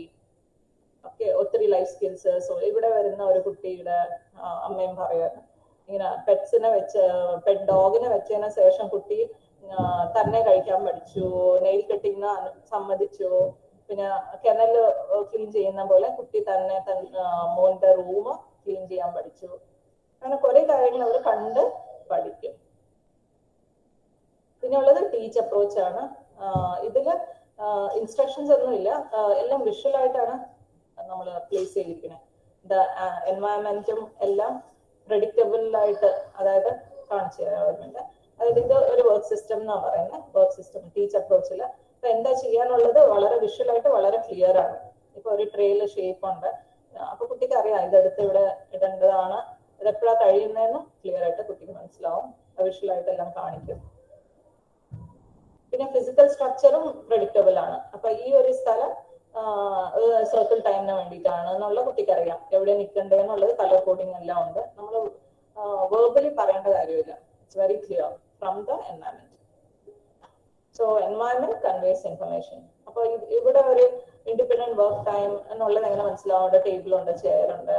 ഒക്കെ, ഒത്തിരി ലൈഫ് സ്കിൽസ്. സോ ഇവിടെ വരുന്ന ഒരു കുട്ടിയുടെ അമ്മയും പറയാറ്, ഇങ്ങനെ പെറ്റ് ഡോഗിനെ വെച്ചതിന് ശേഷം കുട്ടി തന്നെ കഴിക്കാൻ പഠിച്ചു, നെയിൽ കട്ടിങ്ങിന് സമ്മതിച്ചു, പിന്നെ കെനല് ക്ലീൻ ചെയ്യുന്ന പോലെ കുട്ടി തന്നെ മോന്റെ റൂം ക്ലീൻ ചെയ്യാൻ പഠിച്ചു. അങ്ങനെ കുറെ കാര്യങ്ങൾ അവർ കണ്ട് പഠിക്കും. പിന്നെ ഉള്ളത് ടീച്ച് അപ്രോച്ച് ആണ്. ഇതില് ഇൻസ്ട്രക്ഷൻസ് ഒന്നുമില്ല, എല്ലാം വിഷ്വൽ ആയിട്ടാണ് നമ്മൾ പ്ലേസ് ചെയ്തിരിക്കുന്നത്. എൻവയറമെന്റും എല്ലാം പ്രെഡിക്റ്റബിൾ ആയിട്ട്, അതായത് കാണിച്ചു തരാറുണ്ട്. അതായത് ഇത് ഒരു വർക്ക് സിസ്റ്റം എന്നാണ് പറയുന്നത്. വർക്ക് സിസ്റ്റം ടീച്ച് അപ്രോച്ചിൽ അപ്പൊ എന്താ ചെയ്യാനുള്ളത് വളരെ വിഷ്വൽ ആയിട്ട് വളരെ ക്ലിയർ ആണ്. ഇപ്പൊ ഒരു ട്രേയിൽ ഷേപ്പ് ഉണ്ട്, അപ്പൊ കുട്ടിക്ക് അറിയാം ഇതെടുത്ത് ഇവിടെ ഇടേണ്ടതാണ്, ഇതെപ്പോഴാണ് കഴിയുന്നതെന്ന് ക്ലിയർ ആയിട്ട് കുട്ടിക്ക് മനസ്സിലാവും. വിഷ്വൽ ആയിട്ട് എല്ലാം കാണിക്കും. പിന്നെ ഫിസിക്കൽ സ്ട്രക്ചറും പ്രെഡിക്റ്റബിൾ ആണ്. അപ്പൊ ഈ ഒരു സ്ഥലം സർക്കിൾ ടൈമിന് വേണ്ടിയിട്ടാണ് എന്നുള്ള കുട്ടിക്ക് അറിയാം. എവിടെ നിൽക്കണ്ടേന്നുള്ളത് കളർ കോഡിങ് എല്ലാം ഉണ്ട്. നമ്മൾ വേർബലി പറയേണ്ട കാര്യമില്ല. It's very clear from the environment. So environment conveys information. അപ്പൊ ഇവിടെ ഒരു ഇൻഡിപെൻഡന്റ് വർക്ക് ടൈം എന്നുള്ളത് എങ്ങനെ മനസ്സിലാവും? ടേബിൾ ഉണ്ട്, ചെയർ ഉണ്ട്.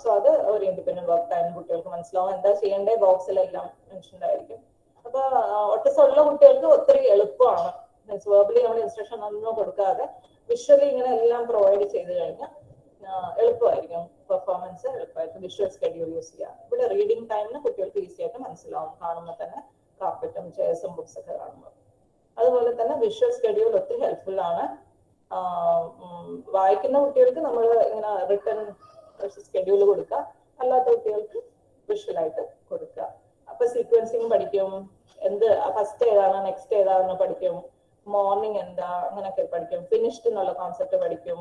സോ അത് ഒരു ഇൻഡിപെൻഡന്റ് വർക്ക് ടൈം കുട്ടികൾക്ക് മനസ്സിലാവും. എന്താ ചെയ്യേണ്ടത് ബോക്സിലെല്ലാം മെൻഷൻഡ് ആയിരിക്കും. അപ്പൊ ഓട്ടിസം ഉള്ള കുട്ടികൾക്ക് ഒത്തിരി എളുപ്പമാണ്. മീൻസ് വെർബലി നമ്മൾ ഇൻസ്ട്രക്ഷൻ ഒന്നും കൊടുക്കാതെ വിഷ്വലി ഇങ്ങനെ എല്ലാം പ്രൊവൈഡ് ചെയ്ത് കഴിഞ്ഞാൽ എളുപ്പമായിരിക്കും. പെർഫോമൻസ് എളുപ്പമായിരിക്കും. വിഷ്വൽ സ്കെഡ്യൂൾ യൂസ് ചെയ്യാം. ഇവിടെ റീഡിംഗ് ടൈമിന് കുട്ടികൾക്ക് ഈസി ആയിട്ട് മനസ്സിലാവും, കാണുമ്പോൾ തന്നെ കാർപ്പറ്റും ചെയർസും ബുക്സ് ഒക്കെ കാണുമ്പോൾ. അതുപോലെ തന്നെ വിഷ്വൽ സ്കെഡ്യൂൾ ഒത്തിരി ഹെൽപ്ഫുൾ ആണ്. വായിക്കുന്ന കുട്ടികൾക്ക് നമ്മൾ ഇങ്ങനെ റിട്ടൺ സ്കെഡ്യൂൾ കൊടുക്കുക, അല്ലാത്ത കുട്ടികൾക്ക് വിഷ്വൽ ആയിട്ട് കൊടുക്കുക. അപ്പൊ സീക്വൻസിങ് പഠിക്കും, എന്ത് ഫസ്റ്റ് ഏതാണ് നെക്സ്റ്റ് ഏതാണെന്ന് പഠിക്കും, മോർണിംഗ് എന്താ അങ്ങനെയൊക്കെ പഠിക്കും, ഫിനിഷ്ഡ് എന്നുള്ള കോൺസെപ്റ്റ് പഠിക്കും.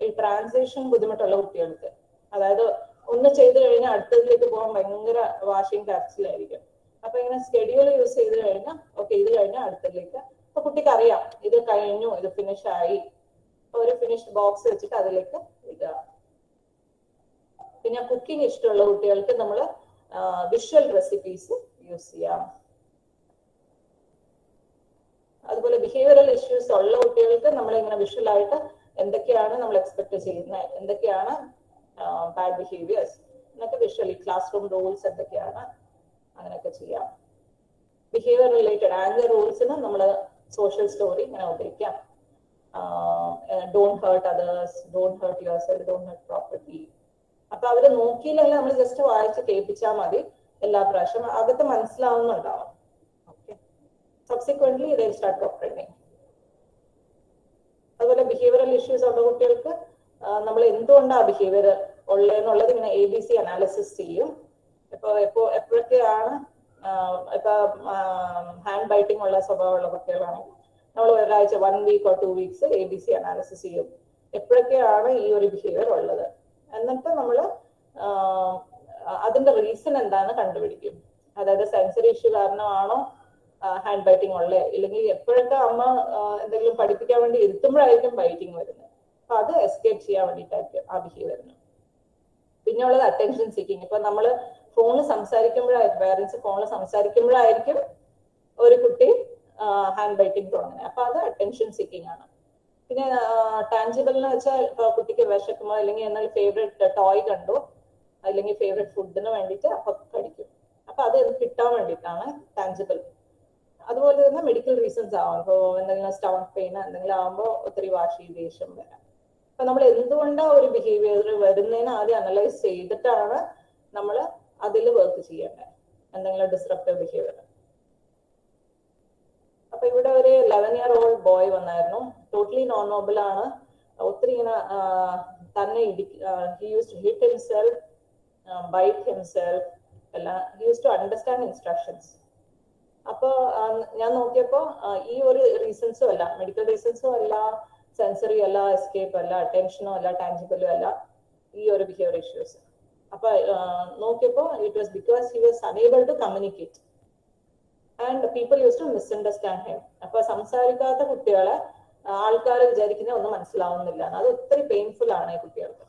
ഈ ട്രാൻസിഷൻ ബുദ്ധിമുട്ടുള്ള കുട്ടികൾക്ക്, അതായത് ഒന്ന് ചെയ്ത് കഴിഞ്ഞാൽ അടുത്തതിലേക്ക് പോകാൻ ഭയങ്കര വാഷിംഗ് ടാക്സിലായിരിക്കും. അപ്പൊ ഇങ്ങനെ സ്കെഡ്യൂൾ യൂസ് ചെയ്ത് കഴിഞ്ഞാൽ ഓക്കെ ഇത് കഴിഞ്ഞാൽ അടുത്തതിലേക്ക്. അപ്പൊ കുട്ടിക്ക് അറിയാം ഇത് കഴിഞ്ഞു, ഇത് ഫിനിഷ് ആയി, ഒരു ഫിനിഷ്ഡ് ബോക്സ് വെച്ചിട്ട് അതിലേക്ക് ഇടുക. പിന്നെ കുക്കിംഗ് ഇഷ്ടമുള്ള കുട്ടികൾക്ക് നമ്മൾ വിഷ്വൽ റെസിപ്പീസ് യൂസ് ചെയ്യാം. അതുപോലെ ബിഹേവിയറൽ ഇഷ്യൂസ് ഉള്ള കുട്ടികൾക്ക് നമ്മൾ ഇങ്ങനെ വിഷ്വൽ ആയിട്ട് എന്തൊക്കെയാണ് നമ്മൾ എക്സ്പെക്ട് ചെയ്യുന്നത്, എന്തൊക്കെയാണ് ബാഡ് ബിഹേവിയേഴ്സ് എന്നൊക്കെ വിഷ്വലി ക്ലാസ് റൂം റൂൾസ് എന്തൊക്കെയാണ് അങ്ങനെയൊക്കെ ചെയ്യാം. ബിഹേവിയർ റിലേറ്റഡ് ആങ്കർ റൂൾസിന് നമ്മൾ സോഷ്യൽ സ്റ്റോറി ഇങ്ങനെ ഉപയോഗിക്കാം. Don't hurt others, don't hurt yourself, don't hurt property. അപ്പൊ അവര് നോക്കിയില്ലെങ്കിൽ നമ്മൾ ജസ്റ്റ് വായിച്ച് കേൾപ്പിച്ചാൽ മതി. എല്ലാ പ്രാവശ്യം അകത്ത് മനസ്സിലാവുന്നുണ്ടാവും. Okay, subsequently they start cooperating. അതുപോലെ ബിഹേവിയറൽ ഇഷ്യൂസ് ഉള്ള കുട്ടികൾക്ക് നമ്മൾ എന്തുകൊണ്ടാണ് ബിഹേവിയർ ഉള്ളതെന്നുള്ളത് ഇങ്ങനെ ABC അനാലിസിസ് ചെയ്യും. എപ്പോഴൊക്കെയാണ് ഇപ്പൊ ഹാൻഡ് ബൈറ്റിംഗ് ഉള്ള സ്വഭാവമുള്ള കുട്ടികളാണെങ്കിൽ നമ്മൾ ഒരാഴ്ച 1 week or 2 weeks ABC analysis ചെയ്യും, എപ്പോഴൊക്കെയാണ് ഈ ഒരു ബിഹേവിയർ ഉള്ളത്. എന്നിട്ട് നമ്മൾ അതിന്റെ റീസൺ എന്താണെന്ന് കണ്ടുപിടിക്കും. അതായത് സെൻസറി ഇഷ്യൂ കാരണമാണോ ഹാൻഡ് ബൈറ്റിംഗ് ഉള്ളത്, ഇല്ലെങ്കിൽ എപ്പോഴൊക്കെ അമ്മ എന്തെങ്കിലും പഠിപ്പിക്കാൻ വേണ്ടി ഇരുത്തുമ്പോഴായിരിക്കും ബൈറ്റിംഗ് വരുന്നത്. അപ്പൊ അത് എസ്കേപ്പ് ചെയ്യാൻ വേണ്ടിയിട്ടായിരിക്കും ആ ബിഹേവിയറിന്. പിന്നെ ഉള്ളത് അറ്റൻഷൻ സീക്കിങ്. ഇപ്പൊ നമ്മള് ഫോണിൽ സംസാരിക്കുമ്പോഴായിരിക്കും, പേരൻസ് ഫോണിൽ സംസാരിക്കുമ്പോഴായിരിക്കും ഒരു കുട്ടി ഹാൻഡ് ബൈറ്റിംഗ് തുടങ്ങുന്നത്. അപ്പൊ അത് അറ്റൻഷൻ സീക്കിങ് ആണ്. പിന്നെ ടാഞ്ചിബിൾ എന്ന് വെച്ചാൽ ഇപ്പൊ കുട്ടിക്ക് വിശക്കുമോ അല്ലെങ്കിൽ എന്നാൽ ഫേവറേറ്റ് ടോയ് കണ്ടു അല്ലെങ്കിൽ ഫേവറേറ്റ് ഫുഡിന് വേണ്ടിയിട്ട് അപ്പൊ കഴിക്കും. അപ്പൊ അത് കിട്ടാൻ വേണ്ടിയിട്ടാണ് ടാഞ്ചിബിൾ. അതുപോലെ തന്നെ മെഡിക്കൽ റീസൺസ് ആവാം. ഇപ്പൊ എന്തെങ്കിലും സ്റ്റമക് പെയിൻ എന്തെങ്കിലും ആകുമ്പോൾ ഒത്തിരി വാശി ദേഷ്യം വരാം. അപ്പൊ നമ്മൾ എന്തുകൊണ്ടാണ് ഒരു ബിഹേവിയർ വരുന്നതിന് ആദ്യം അനലൈസ് ചെയ്തിട്ടാണ് നമ്മൾ അതിൽ വർക്ക് ചെയ്യേണ്ടത്, എന്തെങ്കിലും ഡിസ്റപ്റ്റീവ് ബിഹേവിയർ. അപ്പൊ ഇവിടെ ഒരു 11-year-old ബോയ് വന്നായിരുന്നു. ടോട്ടലി നോൺ നോബിൾ ആണ്. ഒത്തിരി ഇങ്ങനെ തന്നെ he use to hit himself, bite himself എല്ലാം. He use to understand instructions. അപ്പൊ ഞാൻ നോക്കിയപ്പോ ഈ ഒരു റീസൺസും അല്ല, മെഡിക്കൽ റീസൺസും അല്ല, സെൻസറി അല്ല, എസ്കേപ്പ് അല്ല, അറ്റൻഷനും അല്ല, ടാഞ്ചിബിളും അല്ല, ഈ ഒരു ബിഹേവിയർ ഇഷ്യൂസ്. അപ്പൊ നോക്കിയപ്പോ it was because he was unable to communicate and people use to misunderstand him. അപ്പൊ സംസാരിക്കാത്ത കുട്ടികളെ ആൾക്കാർ വിചാരിക്കുന്നത് ഒന്നും മനസ്സിലാവുന്നില്ല. അത് ഒത്തിരി പെയിൻഫുൾ ആണ് ഈ കുട്ടികൾക്ക്.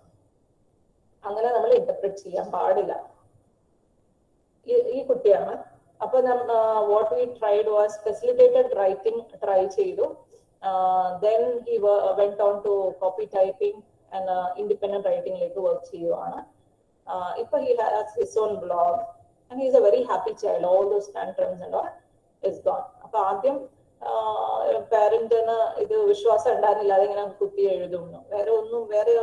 അങ്ങനെ നമ്മൾ ഇന്റർപ്രറ്റ് ചെയ്യാൻ പാടില്ല. ഈ കുട്ടിയാണ്. അപ്പൊ what we tried was facilitated writing try ചെയ്തു. Then he went on to copy typing and independent റൈറ്റിംഗിലേക്ക് വർക്ക് ചെയ്യുവാണ്. ഇപ്പൊ he has his own blog and he is a very happy child. All those tantrums and all is gone. അപ്പൊ ആദ്യം പാരന്റിന് ഇത് വിശ്വാസം ഉണ്ടായിരുന്നില്ല, അതിങ്ങനെ കുട്ടി എഴുതുന്നു. വേറെ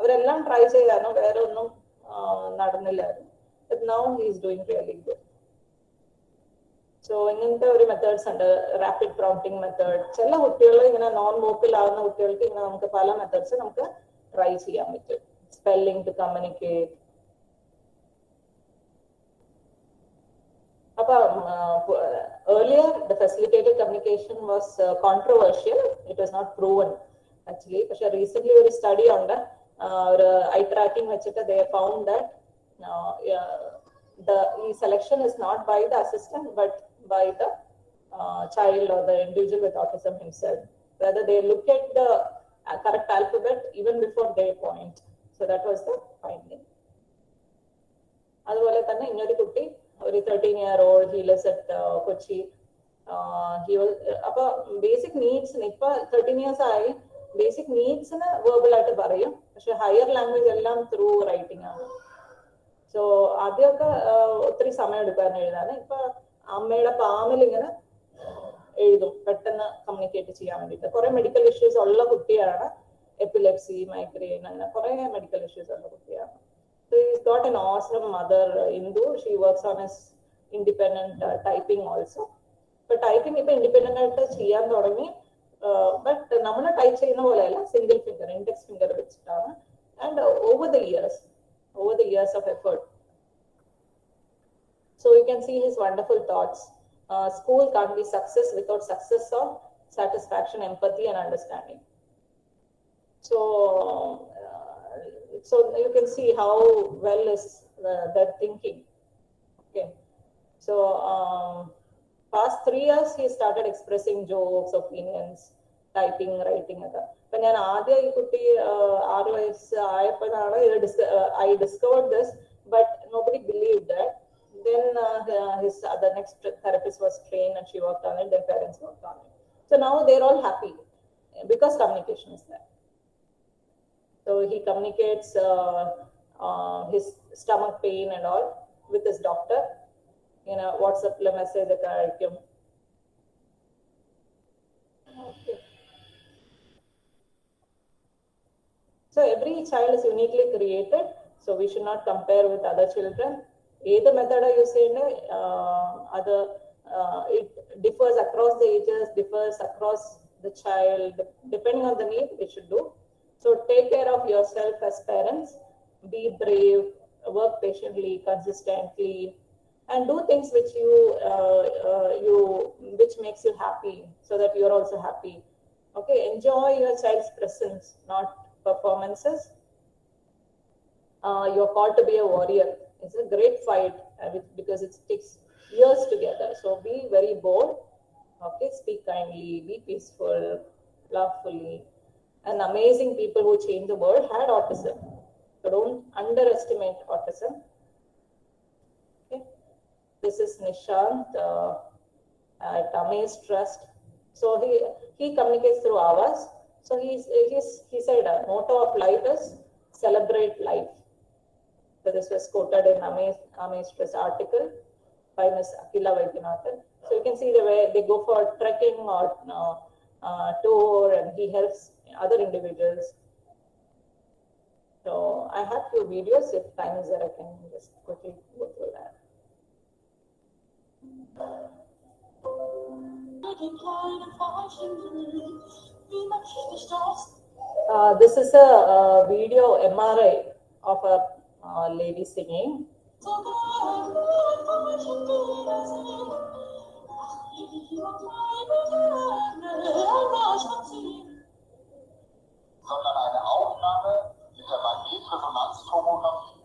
അവരെല്ലാം ട്രൈ ചെയ്തായിരുന്നു, വേറെ ഒന്നും നടന്നില്ലായിരുന്നു. But now he is doing really good. So ഇങ്ങനത്തെ ഒരു മെത്തേഡ്സ് ഉണ്ട്, റാപ്പിഡ് പ്രോംപ്റ്റിംഗ് മെത്തേഡ്. ചില കുട്ടികൾ ഇങ്ങനെ നോൺ വോക്കൽ ആവുന്ന കുട്ടികൾക്ക് ഇങ്ങനെ നമുക്ക് പല മെത്തേഡ്സ് നമുക്ക് ട്രൈ ചെയ്യാൻ പറ്റും. Spelling to communicate. അപ്പൊ earlier the facilitated communication was controversial. It was not proven actually. പക്ഷെ റീസെന്റ് ഒരു സ്റ്റഡി ഉണ്ട്, ഒരു ഐ ട്രാക്കിംഗ് വെച്ചിട്ട് they found that the selection is not by the assistant but by the child or the individual with autism himself. Whether they look at the correct alphabet even before they point. So that was the finding. അതുപോലെ തന്നെ ഇന്നൊരു കുട്ടി, ഒരു 13-year-old, he lives at Kochi. He was basic needs. 13 years basic needs verbal ആയിട്ട് പറയും. പക്ഷെ higher language എല്ലാം through writing ആണ്. So ആദ്യമൊക്കെ ഒത്തിരി സമയം എടുക്കാറുണ്ട് എഴുതാൻ. ഇപ്പൊ അമ്മയുടെ പാമിൽ ഇങ്ങനെ എഴുതും പെട്ടെന്ന് കമ്മ്യൂണിക്കേറ്റ് ചെയ്യാൻ വേണ്ടിയിട്ട്. കുറെ മെഡിക്കൽ ഇഷ്യൂസ് ഉള്ള കുട്ടിയാണ്. എപ്പിലെപ്സി, മൈഗ്രെയിൻ, അങ്ങനെ കുറെ മെഡിക്കൽ ഇഷ്യൂസ് ഉള്ള കുട്ടിയാണ്. So he's got an awesome mother, Indu. She works on his independent typing also. But typing ipo independent ആയിട്ട് ചെയ്യാൻ തുടങ്ങി. But നമ്മൾ ടൈപ്പ് ചെയ്യുന്ന പോലെയല്ല, സിംഗിൾ ഫിംഗർ, ഇൻഡെക്സ് ഫിംഗർ വെച്ചിട്ടാണ്. And over the years of effort. So you can see his wonderful thoughts. School can't be success without success of satisfaction, empathy, and understanding. So you can see how well is that thinking. Okay. So past 3 years he started expressing jokes, opinions, typing, writing. But ഞാൻ ആദ്യം ഈ കുട്ടി 6 വയസ്സ് ആയപ്പോഴാണ് I discovered this, but nobody believed that. Then the next therapist was trained and she worked on it. Their parents worked on it. So now they're all happy because communication is there. So he communicates his stomach pain and all with his doctor. WhatsApp message aayikkum. Okay. So every child is uniquely created. So we should not compare with other children. Either method are using it differs across the ages, differs across the child, depending on the need we should do. So take care of yourself as parents, be brave, work patiently, consistently, and do things which which makes you happy, so that you're also happy. Okay, enjoy your child's presence, not performances. You're called to be a warrior. It's a great fight because it takes years together. So be very bold. Okay, speak kindly, be peaceful, lovefully. And amazing people who changed the world had autism. So don't underestimate autism. Okay. This is Nishant at Amaze Trust. So he communicates through hours. So he said a motto of life is celebrate life. So this was quoted in Amaze Trust article by Ms. Akila Vaidyanathan. So you can see the way they go for trekking or tour, and he helps other individuals. So I have few videos. If time is there, I can just quickly go through that. This is a video MRI of a lady singing. Sondern eine Aufnahme mit der Magnetresonanztomographie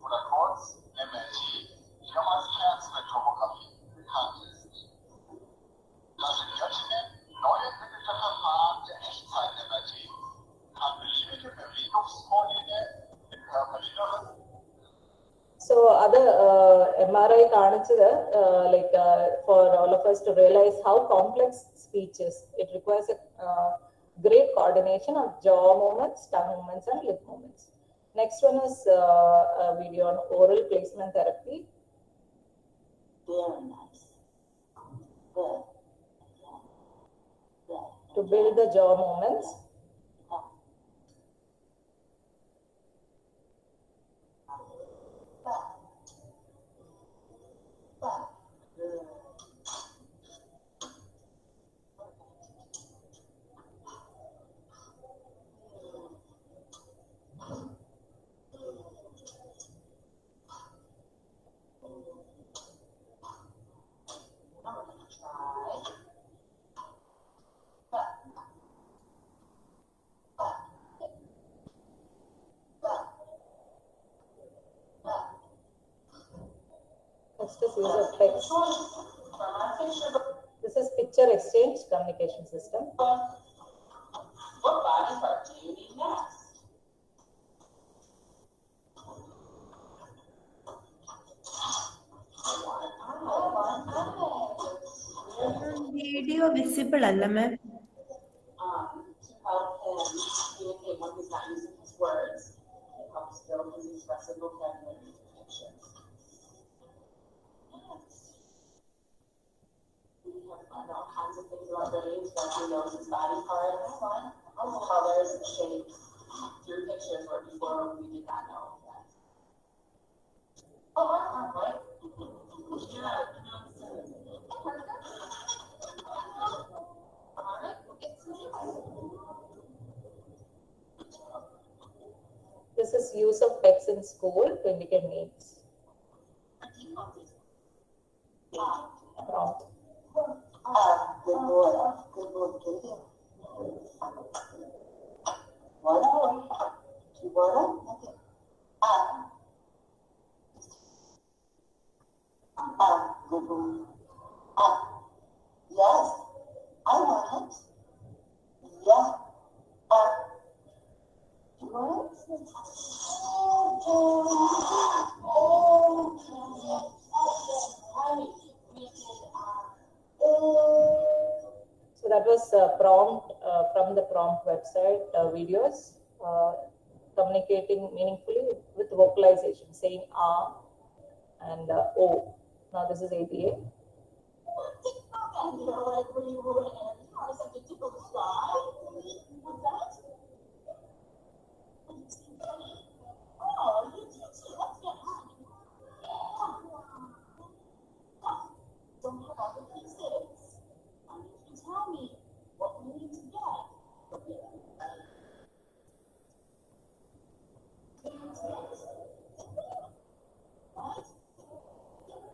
oder kurz MRT, die auch als Kernspektromographie bekannt ist. Das in Göttingen neu entwickelte Verfahren der Echtzeit-MRT kann beliebige Bewegungsvorgänge im Körperinneren. So other MRI for all of us to realize how complex speech is. It requires a great coordination of jaw movements, tongue movements, and lip movements. Next one is a video on oral placement therapy. Very nice. Good. To build the jaw movements. Next is use of text. This is picture exchange communication system. What body part do you need next? audio visible alla ma'am. To help him communicate when he's not using his words. It helps build his expressive vocabulary with pictures. We have all kinds of things about brains, like he knows his body parts, colors, and shapes through pictures, where before we did not know that. Oh, I'm right. This is use of text in school to indicate needs. Prompt. Good boy. Good boy. One more. Two more. Good boy. Yes. I want it. Yeah. What? So that was prompt from the prompt website videos, communicating meaningfully with vocalization, saying and O. Now this is ABA. Don't have all the pieces. I need you to tell me what we need to get. What?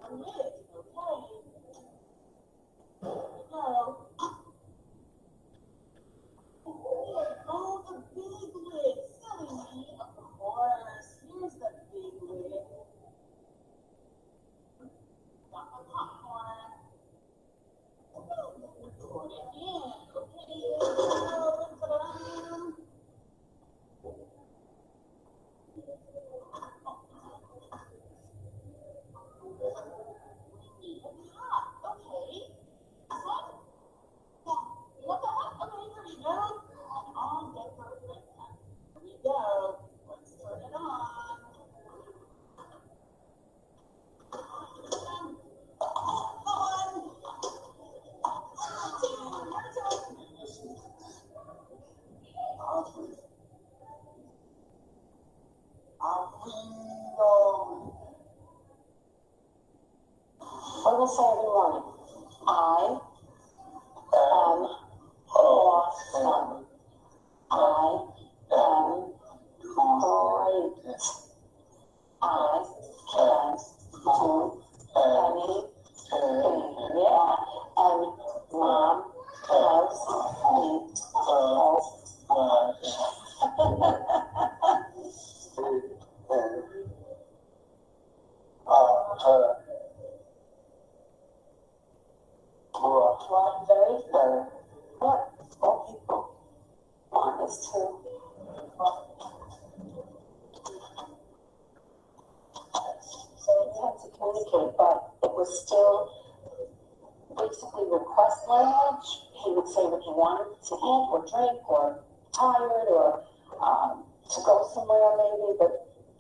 I'm with, okay. Go. Oh, the big lid. Silly me. Of course. Here's the big lid. Got the popcorn. Put it in. Okay. What do we say every morning? I am awesome. I am great. I can't do anything. Yeah, and Mom loves me so much. Well, very fair. What all people want is to so he had to communicate, but it was still basically request language. He would say what he wanted to eat or drink or tired or to go somewhere maybe, but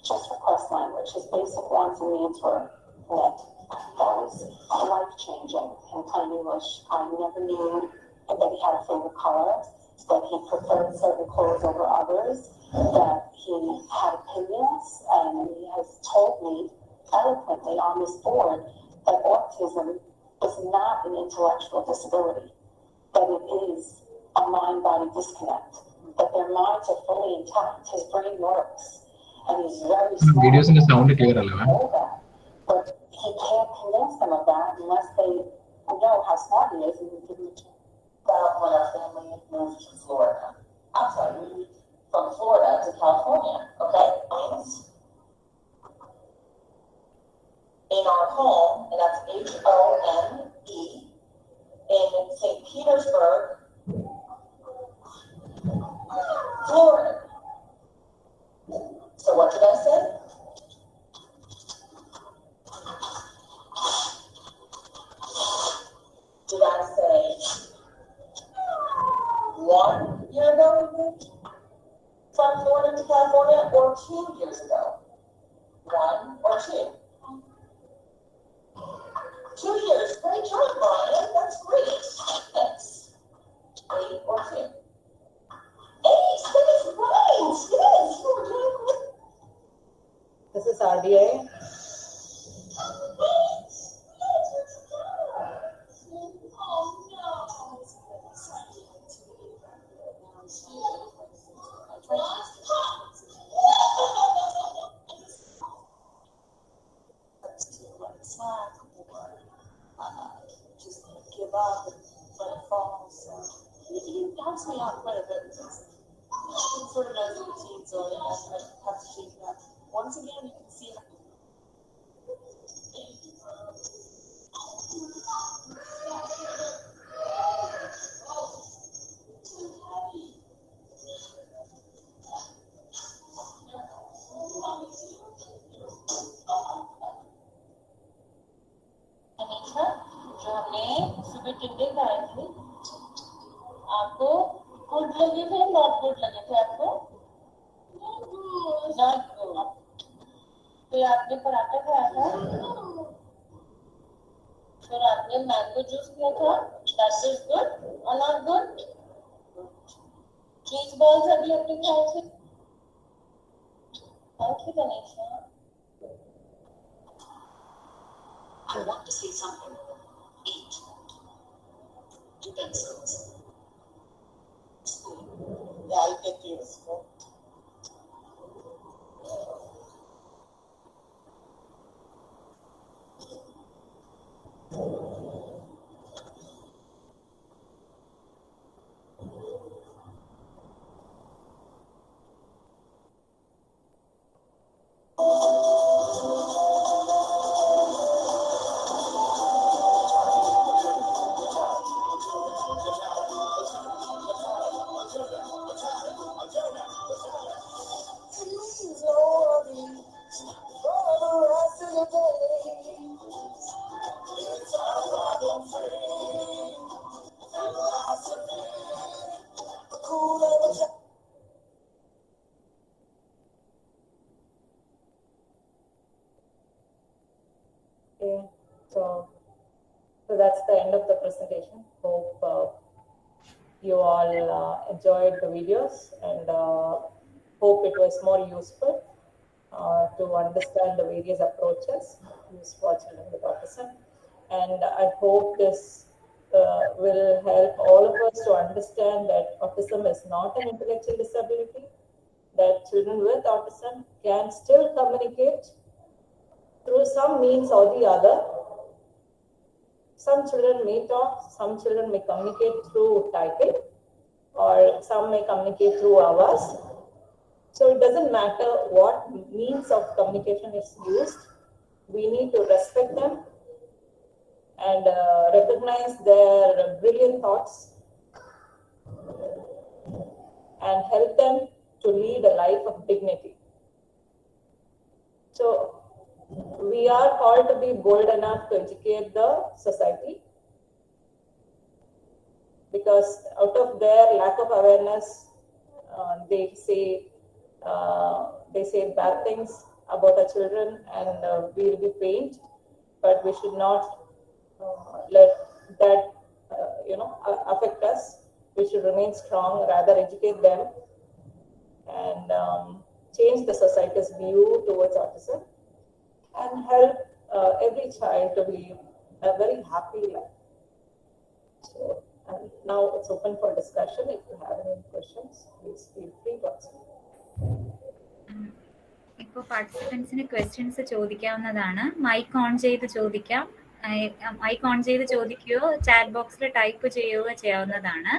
just request language. His basic wants and needs were met. That was life-changing in plain English. I never knew that he had a favorite color, that he preferred certain clothes over others, that he had opinions, and he has told me eloquently on this board that autism is not an intellectual disability, that it is a mind-body disconnect, that their minds are fully intact, his brain works, and he's very smart. Videos in the sound clear, But he can't convince them of that unless they know how smart he is and he didn't. When our family moved to Florida. I'm sorry, we moved from Florida to California, okay? In our home, and that's HOME, in St. Petersburg, Florida. So what did I say? Did I say 1 year ago we moved from Florida to California, or 2 years ago? 1 or 2? 2 years. Great job, Brian. That's great. Thanks. 8 or 2? 8. That is right. Yes, you were doing great. This is RDA. Just give up and let it fall. So he helps me out quite a bit. He sort of knows the routine, so I have to change that. Once again, you can see आपको good लगे थे, not good लगे थे आपको? Not good. तो आपने पराठा खाया था, फिर आपने मैंगो जूस पिया था, दैट इज गुड और नॉट गुड? चीज बॉल्स अभी आपने खाए थे? Thank you Tanisha. I want to say something. Eat. Utensils. Spoon. Yeah, I'll get you a spoon. Okay, so that's the end of the presentation. Hope you all enjoyed the videos, and hope it was more useful to understand the various approaches used for children with autism. And I hope this will help all of us to understand that autism is not an intellectual disability, that children with autism can still communicate through some means or the other. Some children may talk, some children may communicate through typing, or some may communicate through hours. So it doesn't matter what means of communication is used. We need to respect them and recognize their brilliant thoughts and help them to lead a life of dignity. So we are called to be bold enough to educate the society, because out of their lack of awareness, they say bad things about our children, and we will be pained. But we should not let that affect us. We should remain strong, rather educate them, and change the society's view towards autism, and help every child to be a very happy life. So now it's open for discussion. If you have any questions, please feel free to ask. ഇപ്പോൾ പാർട്ടിസിപ്പൻസിന് questions ചോദിക്കാവുന്നതാണ്. Mic on ചെയ്ത് ചോദിക്കാം. Mic on ചെയ്ത് ചോദിക്കുകയോ chat ബോക്സിൽ type ചെയ്യുകയോ ചെയ്യാവുന്നതാണ്.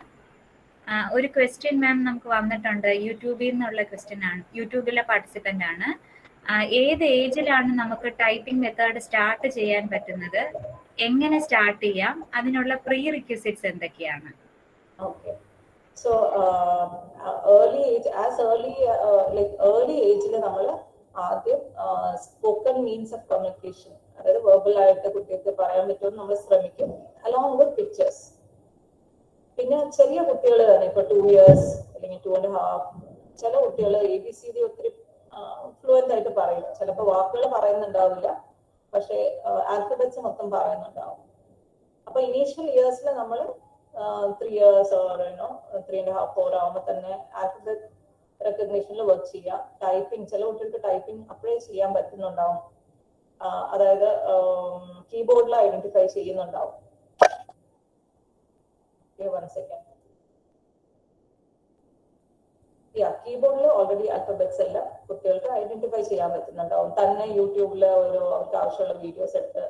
ഒരു question മാം നമുക്ക് വന്നിട്ടുണ്ട്. യൂട്യൂബിൽ നിന്നുള്ള ക്വസ്റ്റ്യൻ ആണ്. യൂട്യൂബിലെ പാർട്ടിസിപ്പന്റ് ആണ്. ഏത് ഏജിലാണ് നമുക്ക് ടൈപ്പിംഗ് മെത്തേഡ് സ്റ്റാർട്ട് ചെയ്യാൻ പറ്റുന്നത്? എങ്ങനെ സ്റ്റാർട്ട് ചെയ്യാം? അതിനുള്ള പ്രീ റിക്വിസിറ്റ്സ് എന്തൊക്കെയാണ്? Okay. So early age, early age le nammal ആദ്യം spoken means of communication, അതായത് വെർബൽ ആയിട്ട് കുട്ടികൾക്ക് പറയാൻ പറ്റുമെന്ന് നമ്മൾ ശ്രമിക്കും, along with pictures. പിന്നെ ചെറിയ കുട്ടികൾ തന്നെ ഇപ്പൊ 2 years അല്ലെങ്കിൽ 2.5, ചില കുട്ടികൾ ABCD ഒത്തിരി ഫ്ലുവന്റ് ആയിട്ട് പറയും. ചിലപ്പോൾ വാക്കുകൾ പറയുന്നുണ്ടാവില്ല, പക്ഷെ ആൽഫബറ്റ്സ് മൊത്തം പറയുന്നുണ്ടാവും. അപ്പൊ ഇനീഷ്യൽ ഇയേഴ്സിൽ നമ്മൾ 3 years or 3.5, 4 ആവുമ്പോൾ തന്നെ ആൽഫബറ്റ് റെക്കഗ്നീഷനിൽ വർക്ക് ചെയ്യാം. ടൈപ്പിംഗ്, ചില കുട്ടികൾക്ക് ടൈപ്പിംഗ് അപ്പോഴേ ചെയ്യാൻ പറ്റുന്നുണ്ടാവും. അതായത് കീബോർഡിൽ ഐഡന്റിഫൈ ചെയ്യുന്നുണ്ടാവും. 1 second. കീബോർഡിൽ ഓൾറെഡി ആൽഫബറ്റ്സ് എല്ലാം കുട്ടികൾക്ക് ഐഡന്റിഫൈ ചെയ്യാൻ പറ്റുന്നുണ്ടാവും. തന്നെ യൂട്യൂബിൽ അവർക്ക് ആവശ്യമുള്ള വീഡിയോസ് എടുത്ത്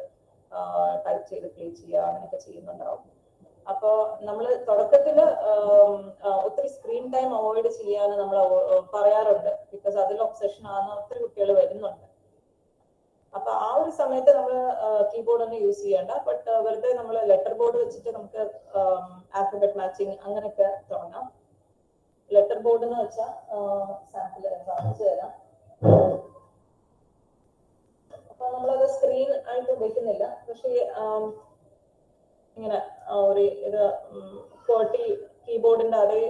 ടൈപ്പ് ചെയ്ത് പ്ലേ ചെയ്യുക, അങ്ങനെയൊക്കെ ചെയ്യുന്നുണ്ടാവും. അപ്പോ നമ്മൾ തുടക്കത്തിൽ ഒത്തിരി സ്ക്രീൻ ടൈം അവോയ്ഡ് ചെയ്യാൻ നമ്മൾ പറയാറുണ്ട്. ബിക്കോസ് അതിൽ ഒബ്സെഷൻ ആകുന്ന ഒത്തിരി കുട്ടികൾ വരുന്നുണ്ട്. അപ്പൊ ആ ഒരു സമയത്ത് നമ്മൾ കീബോർഡ് ഒന്നും യൂസ് ചെയ്യേണ്ട. ബട്ട് വെറുതെ നമ്മൾ ലെറ്റർ ബോർഡ് വെച്ചിട്ട് നമുക്ക് ആൽഫബറ്റ് മാച്ചിങ് അങ്ങനെയൊക്കെ തുടങ്ങാം. ലെറ്റർ ബോർഡ് എന്ന് വെച്ചാൽ സാമ്പിൾ കാണിച്ചു തരാം. അപ്പൊ നമ്മളത് സ്ക്രീൻ ആയിട്ട് ഉപയോഗിക്കുന്നില്ല, പക്ഷേ ഇങ്ങനെ ഒരു ഇത് 40 കീബോർഡിന്റെ അതേ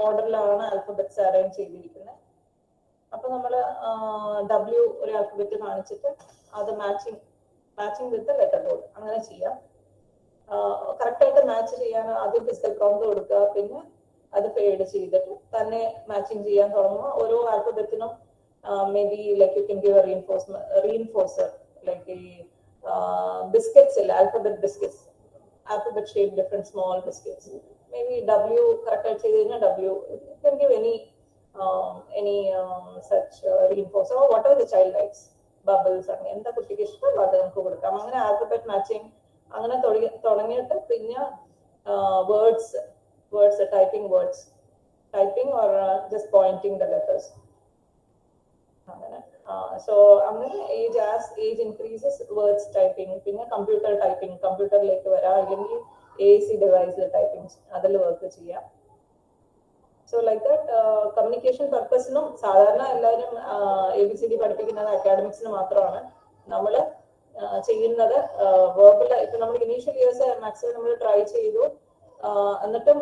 ഓർഡറിലാണ് ആൽഫബറ്റ്സ് അറേഞ്ച് ചെയ്തിരിക്കുന്നത്. അപ്പൊ നമ്മള് W ഒരു ആൽഫബറ്റ് കാണിച്ചിട്ട് അത് മാച്ചിങ് വിത്ത് ലെറ്റർ ബോർഡ് അങ്ങനെ ചെയ്യാം. കറക്റ്റ് ആയിട്ട് മാച്ച് ചെയ്യാൻ ആദ്യം ഫിസിക്കൽ പ്രോംപ്റ്റ് കൊടുക്കുക, പിന്നെ അത് ഫേഡ് ചെയ്തിട്ട് തന്നെ മാച്ചിങ് ചെയ്യാൻ തുടങ്ങുമ്പോൾ ഓരോ ആൽഫബറ്റിനും may be like you can give reinforcer like ഈ ബിസ്ക്കറ്റ്സ് ഇല്ല, alphabet biscuits, alphabet shape different small biscuits. May be W correct ആയിട്ട് ചെയ്ത് കഴിഞ്ഞാൽ W you can give any such reinforcer or whatever the child likes, bubbles അങ്ങനെ എന്താ കുട്ടിക്ക് ഇഷ്ടം അത് നമുക്ക് കൊടുക്കാം. അങ്ങനെ ആൽഫബറ്റ് മാച്ചിങ് അങ്ങനെ തുടങ്ങിയിട്ട് പിന്നെ words typing or just pointing the letters അങ്ങനെ. സോ അങ്ങനെ as age increases words typing, പിന്നെ കമ്പ്യൂട്ടറിലേക്ക് വരാം, അല്ലെങ്കിൽ AAC ഡിവൈസിൽ ടൈപ്പിംഗ് അതിൽ വർക്ക് ചെയ്യാം. സോ ലൈക്ക് ദാറ്റ് കമ്മ്യൂണിക്കേഷൻ പർപ്പസിനും സാധാരണ എല്ലാവരും ABCD പഠിപ്പിക്കുന്നത് അക്കാഡമിക്സിന് മാത്രമാണ്. നമ്മൾ ചെയ്യുന്നത് വേർബൽ. ഇപ്പൊ നമ്മൾ ഇനീഷ്യൽ ഇയേഴ്സ് മാക്സിമം നമ്മൾ ട്രൈ ചെയ്തു, എന്നിട്ടും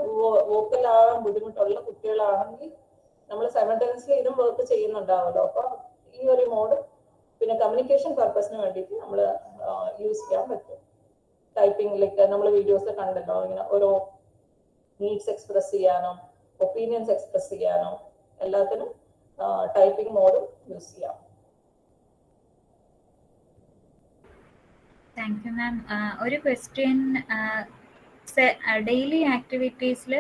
വോക്കൽ ആകാൻ ബുദ്ധിമുട്ടുള്ള കുട്ടികളാണെങ്കിൽ നമ്മൾ സൈമൾട്ടേനിയസ്ലി ഇതും വർക്ക് ചെയ്യുന്നുണ്ടാവുമല്ലോ. അപ്പൊ ഈ ഒരു മോഡ് പിന്നെ കമ്മ്യൂണിക്കേഷൻ പർപ്പസിന് വേണ്ടിയിട്ട് നമ്മൾ യൂസ് ചെയ്യാൻ പറ്റും. ടൈപ്പിംഗിലേക്ക് നമ്മൾ വീഡിയോസ് കണ്ടല്ലോ, ഇങ്ങനെ ഓരോ നീഡ്സ് എക്സ്പ്രസ് ചെയ്യാനോ ഒപ്പീനിയൻസ് എക്സ്പ്രസ് ചെയ്യാനോ എല്ലാത്തിനും ടൈപ്പിംഗ് മോഡ് യൂസ് ചെയ്യാം. Thank you ma'am. ഒരു ക്വസ്റ്റ്യൻ, ഡെയിലി ആക്ടിവിറ്റീസിൽ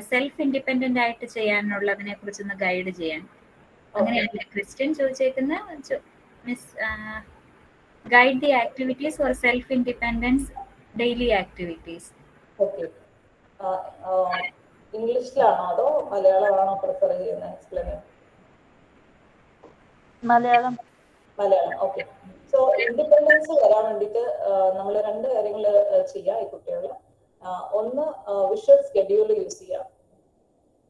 സെൽഫ് ഇൻഡിപെൻഡന്റ് ആയിട്ട് ചെയ്യാനുള്ളതിനെ കുറിച്ചൊന്ന് ഗൈഡ് ചെയ്യാൻ. അങ്ങനെയല്ല ക്വസ്റ്റ്യൻ ചോദിച്ചേക്കുന്ന miss, guide the activities for self independence daily activities. Okay, ഇംഗ്ലീഷിലാണോ അതോ മലയാളമാണോ പ്രിഫർ ചെയ്യുന്നത്? Explain. Malayalam. Okay. So independence വരാൻ വേണ്ടിയിട്ട് നമ്മൾ 2 കാര്യങ്ങൾ ചെയ്യാം ഈ കുട്ടികൾ. ഒന്ന് വിഷ്വൽ സ്കെഡ്യൂൾ യൂസ് ചെയ്യാം.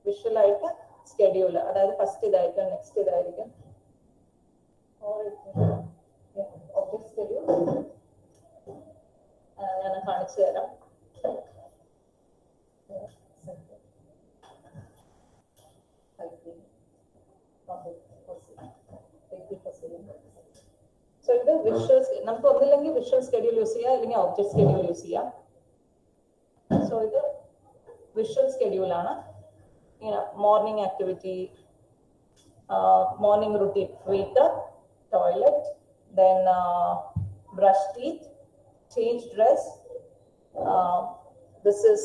വിഷ്വലായിട്ട് സ്കെഡ്യൂൾ, അതായത് ഫസ്റ്റ് ഇതായിരിക്കും, നെക്സ്റ്റ് ഇതായിരിക്കും. ഒബ്ജക്ട് സ്കെഡ്യൂൾ ഞാൻ കാണിച്ചു തരാം. സോ ഇത് വിഷ്വൽ, നമുക്ക് ഒന്നില്ലെങ്കിൽ വിഷ്വൽ സ്കെഡ്യൂൾ യൂസ് ചെയ്യാം, അല്ലെങ്കിൽ ഒബ്ജക്ട് സ്കെഡ്യൂൾ യൂസ് ചെയ്യാം. സോ ഇത് വിഷ്വൽ സ്കെഡ്യൂൾ ആണ്. ഇങ്ങനെ morning activity, morning routine, wake up, toilet, then brush teeth, change dress, this is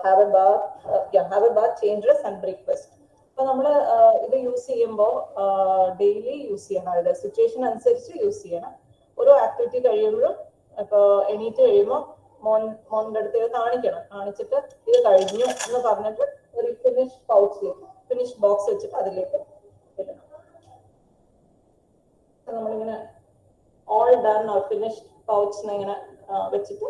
have a bath, change dress and breakfast. അപ്പൊ നമ്മൾ ഇത് യൂസ് ചെയ്യുമ്പോൾ ഡെയിലി യൂസ് ചെയ്യണം, അതായത് സിറ്റുവേഷൻ അനുസരിച്ച് യൂസ് ചെയ്യണം. ഓരോ ആക്ടിവിറ്റി കഴിയുമ്പോഴും ഇപ്പൊ എണീറ്റ് കഴിയുമ്പോൾ മോന്റെ അടുത്ത് ഇത് കാണിച്ചിട്ട് ഇത് കഴിഞ്ഞു എന്ന് പറഞ്ഞിട്ട് ഒരു ഫിനിഷ് ബോക്സ് വെച്ചിട്ട് അതിലേക്ക് ഇടണം. നമ്മളിങ്ങനെ all done or finished pouch ഇങ്ങനെ വെച്ചിട്ട്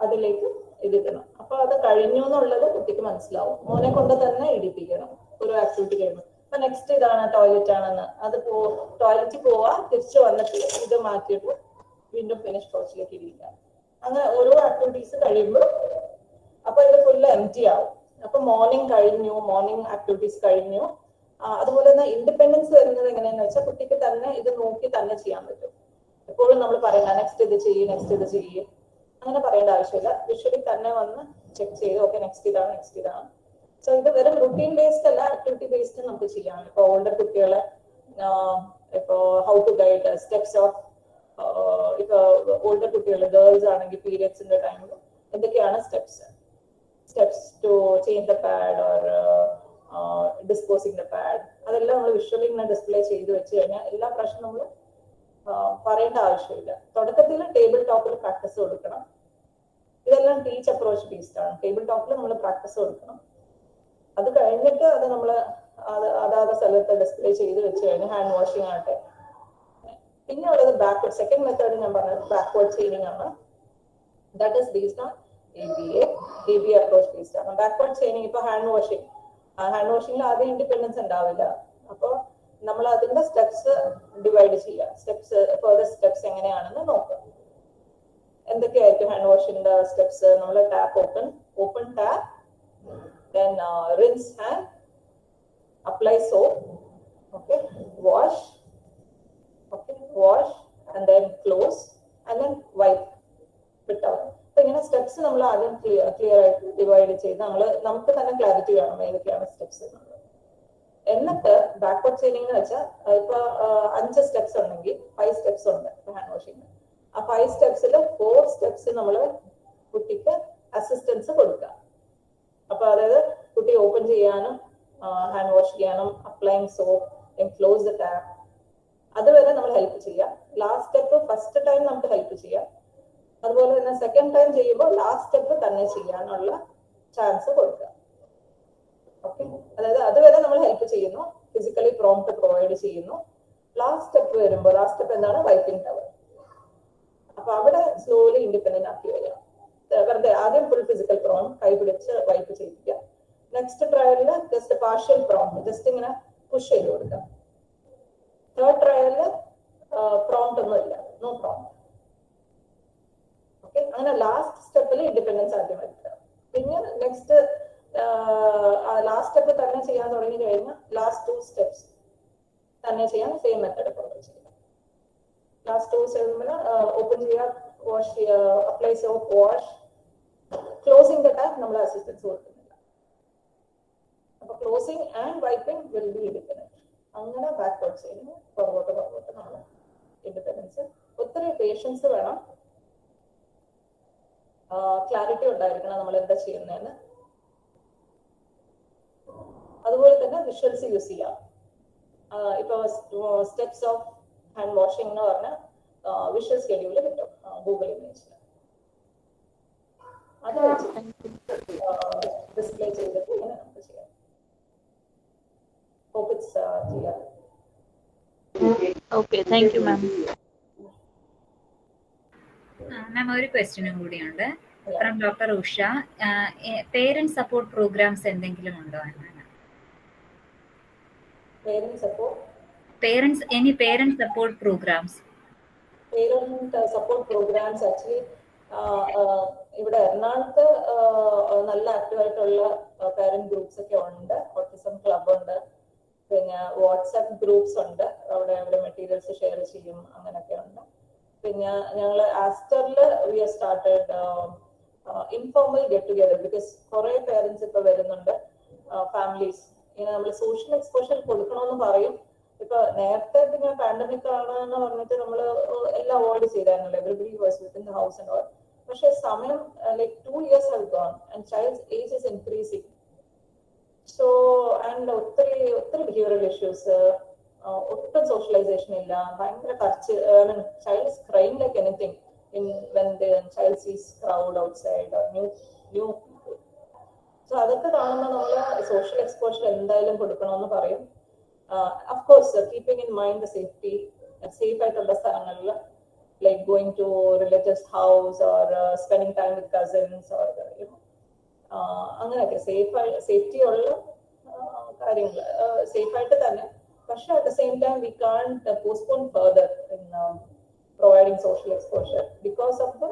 അതിലേക്ക് ഇതിടണം. അപ്പൊ അത് കഴിഞ്ഞു എന്നുള്ളത് കുട്ടിക്ക് മനസ്സിലാവും. മോനെ കൊണ്ട് തന്നെ ഇടിപ്പിക്കണം ഒരു ആക്ടിവിറ്റി കഴിയുമ്പോൾ. അപ്പൊ നെക്സ്റ്റ് ഇതാണ് ടോയ്ലറ്റ് ആണെന്ന്, അത് ടോയ്ലറ്റിൽ പോവാ, തിരിച്ചു വന്നിട്ട് ഇത് മാറ്റിയിട്ട് വീണ്ടും ഫിനിഷ് പൗച്ചിലേക്ക് ഇരിക്കാം. അങ്ങനെ ഓരോ ആക്ടിവിറ്റീസ് കഴിയുമ്പോൾ അപ്പൊ ഇത് ഫുള്ള് എം ടി ആവും. അപ്പൊ മോർണിംഗ് കഴിഞ്ഞു, മോർണിംഗ് ആക്ടിവിറ്റീസ് കഴിഞ്ഞു. അതുപോലെ തന്നെ ഇൻഡിപെൻഡൻസ് വരുന്നത് എങ്ങനെയാന്ന് വെച്ചാൽ കുട്ടിക്ക് തന്നെ ഇത് നോക്കി തന്നെ ചെയ്യാൻ പറ്റും. എപ്പോഴും നമ്മൾ പറയണ്ട നെക്സ്റ്റ് ഇത് ചെയ്യും, നെക്സ്റ്റ് ഇത് ചെയ്യും, അങ്ങനെ പറയേണ്ട ആവശ്യമില്ല. വിഷ്വലി തന്നെ വന്ന് ചെക്ക് ചെയ്ത് ഓക്കെ നെക്സ്റ്റ് ഇതാണ്, നെക്സ്റ്റ് ഇതാണ്. സോ ഇത് വെറും റുട്ടീൻ ബേസ്ഡ് അല്ല, ആക്ടിവിറ്റി ബേസ്ഡ് നമുക്ക് ചെയ്യാം. ഇപ്പൊ ഓൾഡർ കുട്ടികളെ ഇപ്പൊ how to guide steps of, ഇപ്പൊ ഓൾഡർ കുട്ടികൾ ഗേൾസ് ആണെങ്കിൽ പീരിയഡ്സിന്റെ ടൈമിൽ എന്തൊക്കെയാണ് steps to change the pad or disposing the pad, അതെല്ലാം നമ്മൾ വിഷ്വലി ഇങ്ങനെ ഡിസ്പ്ലേ ചെയ്ത് വെച്ച് കഴിഞ്ഞാൽ എല്ലാ പ്രാവശ്യം നമ്മൾ പറയേണ്ട ആവശ്യമില്ല. തുടക്കത്തിൽ ടേബിൾ ടോപ്പിൽ പ്രാക്ടീസ് കൊടുക്കണം. ഇതെല്ലാം ടീച്ച് അപ്രോച്ച് ബേസ്ഡ് ആണ്. ടേബിൾ ടോപ്പിൽ നമ്മൾ പ്രാക്ടീസ് കൊടുക്കണം. അത് കഴിഞ്ഞിട്ട് അത് നമ്മൾ അതാത് സ്ഥലത്ത് ഡിസ്പ്ലേ ചെയ്ത് വെച്ച് കഴിഞ്ഞാൽ ഹാൻഡ് വാഷിംഗ് ആകട്ടെ. പിന്നെ ഉള്ളത് ബാക്ക്വേർഡ്, സെക്കൻഡ് മെത്തേഡ് ഞാൻ പറഞ്ഞത് ബാക്ക്വേർഡ് ചെയിനിങ് ആണ്. That is based on ABA approach based ആണ്. ബാക്ക്വേർഡ് ചെയിനിങ് ഇപ്പൊ ഹാൻഡ് വാഷിംഗിൽ ആദ്യം ഇൻഡിപെൻഡൻസ് ഉണ്ടാവില്ല. അപ്പൊ നമ്മൾ അതിന്റെ സ്റ്റെപ്സ് ഡിവൈഡ് ചെയ്യുക. ഫർദർ സ്റ്റെപ്സ് എങ്ങനെയാണെന്ന് നോക്കുക. എന്തൊക്കെയായിരിക്കും ഹാൻഡ് വാഷിന്റെ സ്റ്റെപ്സ്? നമ്മൾ tap open tap, then rinse hand, apply soap, okay, wash and then close and then wipe it out. അപ്പൊ ഇങ്ങനെ സ്റ്റെപ്സ് നമ്മൾ ആദ്യം ക്ലിയർ ആയിട്ട് ഡിവൈഡ് ചെയ്ത് നമുക്ക് തന്നെ ക്ലാരിറ്റി വേണം ഏതൊക്കെയാണ് സ്റ്റെപ്സ് എന്നുള്ളത്. എന്നിട്ട് ബാക്ക്വേർഡ് ചെയിനിങ് എന്ന് വെച്ചാൽ ഇപ്പൊ 5 സ്റ്റെപ്സ് ഉണ്ടെങ്കിൽ 5 സ്റ്റെപ്സ് ഉണ്ട് ഹാൻഡ് വാഷിംഗ്. ആ 5 സ്റ്റെപ്സിൽ 4 സ്റ്റെപ്സ് നമ്മൾ കുട്ടിക്ക് അസിസ്റ്റൻസ് കൊടുക്കുക. അപ്പൊ അതായത് കുട്ടി ഓപ്പൺ ചെയ്യാനും ഹാൻഡ് വാഷ് ചെയ്യാനും applying soap, close the tap, അതുവരെ നമ്മൾ ഹെൽപ്പ് ചെയ്യാം. ലാസ്റ്റ് സ്റ്റെപ്പ് ഫസ്റ്റ് ടൈം നമുക്ക് ഹെൽപ്പ് ചെയ്യാം. അതുപോലെ തന്നെ സെക്കൻഡ് ടൈം ചെയ്യുമ്പോൾ ലാസ്റ്റ് സ്റ്റെപ്പ് തന്നെ ചെയ്യാനുള്ള ചാൻസ് കൊടുക്കുക. ഓക്കെ, അതായത് അതുവരെ നമ്മൾ ഹെൽപ്പ് ചെയ്യുന്നു, ഫിസിക്കലി പ്രോംപ്റ്റ് പ്രൊവൈഡ് ചെയ്യുന്നു. ലാസ്റ്റ് സ്റ്റെപ്പ് വരുമ്പോൾ ലാസ്റ്റ് സ്റ്റെപ്പ് എന്താണ്? Wiping towel. അപ്പൊ അവിടെ സ്ലോലി ഇൻഡിപെൻഡന്റ് ആക്കി വരിക. വെറുതെ ആദ്യം ഫുൾ ഫിസിക്കൽ പ്രോംപ്റ്റ് കൈ പിടിച്ച് വൈപ്പ് ചെയ്യിപ്പിക്കുക. നെക്സ്റ്റ് ട്രയലില് ജസ്റ്റ് പാർഷ്യൽ പ്രോംപ്റ്റ് ജസ്റ്റ് ഇങ്ങനെ പുഷ് ചെയ്ത് കൊടുക്കുക. തേർഡ് ട്രയലില് പ്രോംപ്റ്റ് ഒന്നും ഇല്ല, നോ പ്രോംപ്റ്റ്. ഓക്കെ, അങ്ങനെ ലാസ്റ്റ് സ്റ്റെപ്പിൽ ഇൻഡിപെൻഡൻസ് ആദ്യം വരുത്തുക. പിന്നെ നെക്സ്റ്റ് ലാസ്റ്റ് സ്റ്റെപ്പ് തന്നെ ചെയ്യാൻ തുടങ്ങി കഴിഞ്ഞാൽ ലാസ്റ്റ് 2 സ്റ്റെപ്സ് തന്നെ ചെയ്യാൻ സെയിം മെത്തേഡ് ഫോളോ ചെയ്യുക. ലാസ്റ്റ് 2 സ്റ്റെപ്പിന് ഓപ്പൺ ചെയ്യുക, വാഷ് ചെയ്യുക, apply soap, wash, closing the tap നമ്മൾ അസിസ്റ്റൻസ് കൊടുക്കുന്നില്ല. അപ്പൊ closing and wiping will be independent. അങ്ങനെ ബാക്ക്വേർഡ് ചെയ്യുന്നു, പുറകോട്ട് നമ്മൾ ഇൻഡിപെൻഡൻസ്. ഒത്തിരി പേഷ്യൻസ് വേണം, ക്ലാരിറ്റി ഉണ്ടായിരിക്കണം നമ്മൾ എന്താ ചെയ്യുന്നതെന്ന്. അതുപോലെ തന്നെ വിഷ്വൽസ് യൂസ് ചെയ്യാം. ഇപ്പൊ സ്റ്റെപ്സ് ഓഫ് ഹാൻഡ് വാഷിംഗ് എന്ന് പറഞ്ഞാൽ വിഷ്വൽ സ്കെഡ്യൂൾ കിട്ടും ഗൂഗിൾ ഇമേജിൽ. അത് ഡിസ്പ്ലേ ചെയ്തിട്ട് ഇങ്ങനെ നമുക്ക് ചെയ്യാം. Hope it's clear. Okay, thank you ma'am. Ma'am ഒരു ക്വസ്റ്റ്യനും കൂടിയുണ്ട് from doctor Usha. Parent support programs എന്തെങ്കിലും ഉണ്ടോ എന്നാണ്? പേരന്റ് സപ്പോർട്ട് പ്രോഗ്രാംസ് ആക്ച്വലി ഇവിടെ എറണാകുളത്ത് നല്ല ആക്റ്റീവായിട്ടുള്ള പേരന്റ് ഗ്രൂപ്പ്സ് ഒക്കെ ഉണ്ട്. ഓട്ടിസം ക്ലബ് ഉണ്ട്, പിന്നെ വാട്സാപ്പ് ഗ്രൂപ്പ്സ് ഉണ്ട്, അവിടെ മെറ്റീരിയൽസ് ഷെയർ ചെയ്യും, അങ്ങനെയൊക്കെ ഉണ്ട്. പിന്നെ ഞങ്ങൾ ആസ്റ്ററില് we are started informal get together because കുറെ പേരന്റ്സ് ഇപ്പൊ വരുന്നുണ്ട്, ഫാമിലീസ്. ഇങ്ങനെ നമ്മൾ സോഷ്യൽ എക്സ്പോഷർ കൊടുക്കണമെന്ന് പറയും. ഇപ്പൊ നേരത്തെ പിന്നെ പാൻഡമിക് ആണെന്ന് പറഞ്ഞിട്ട് നമ്മൾ എല്ലാം അവോയ്ഡ് ചെയ്തായിരുന്നല്ലോ, everybody was within the house and all. പക്ഷെ സമയം like 2 years have gone and child's age is increasing. So and ഒത്തിരി ബിഹേവിയറൽ ഇഷ്യൂസ്, ഒട്ടും സോഷ്യലൈസേഷൻ ഇല്ല, ഭയങ്കര touch. Child is crying like anything when the child sees crowd outside or new people. So അതൊക്കെ കാണുമ്പോൾ നമ്മൾ social exposure എന്തായാലും കൊടുക്കണമെന്ന് പറയും. Of course, keeping in mind the safety, safe ആയിട്ടുള്ള സ്ഥലങ്ങളിൽ like going to relatives house or spending time with cousins or അങ്ങനെയൊക്കെ safety ഉള്ള കാര്യങ്ങൾ സേഫ് ആയിട്ട് തന്നെ. പക്ഷെ at the same time we can't postpone further in providing social exposure because of the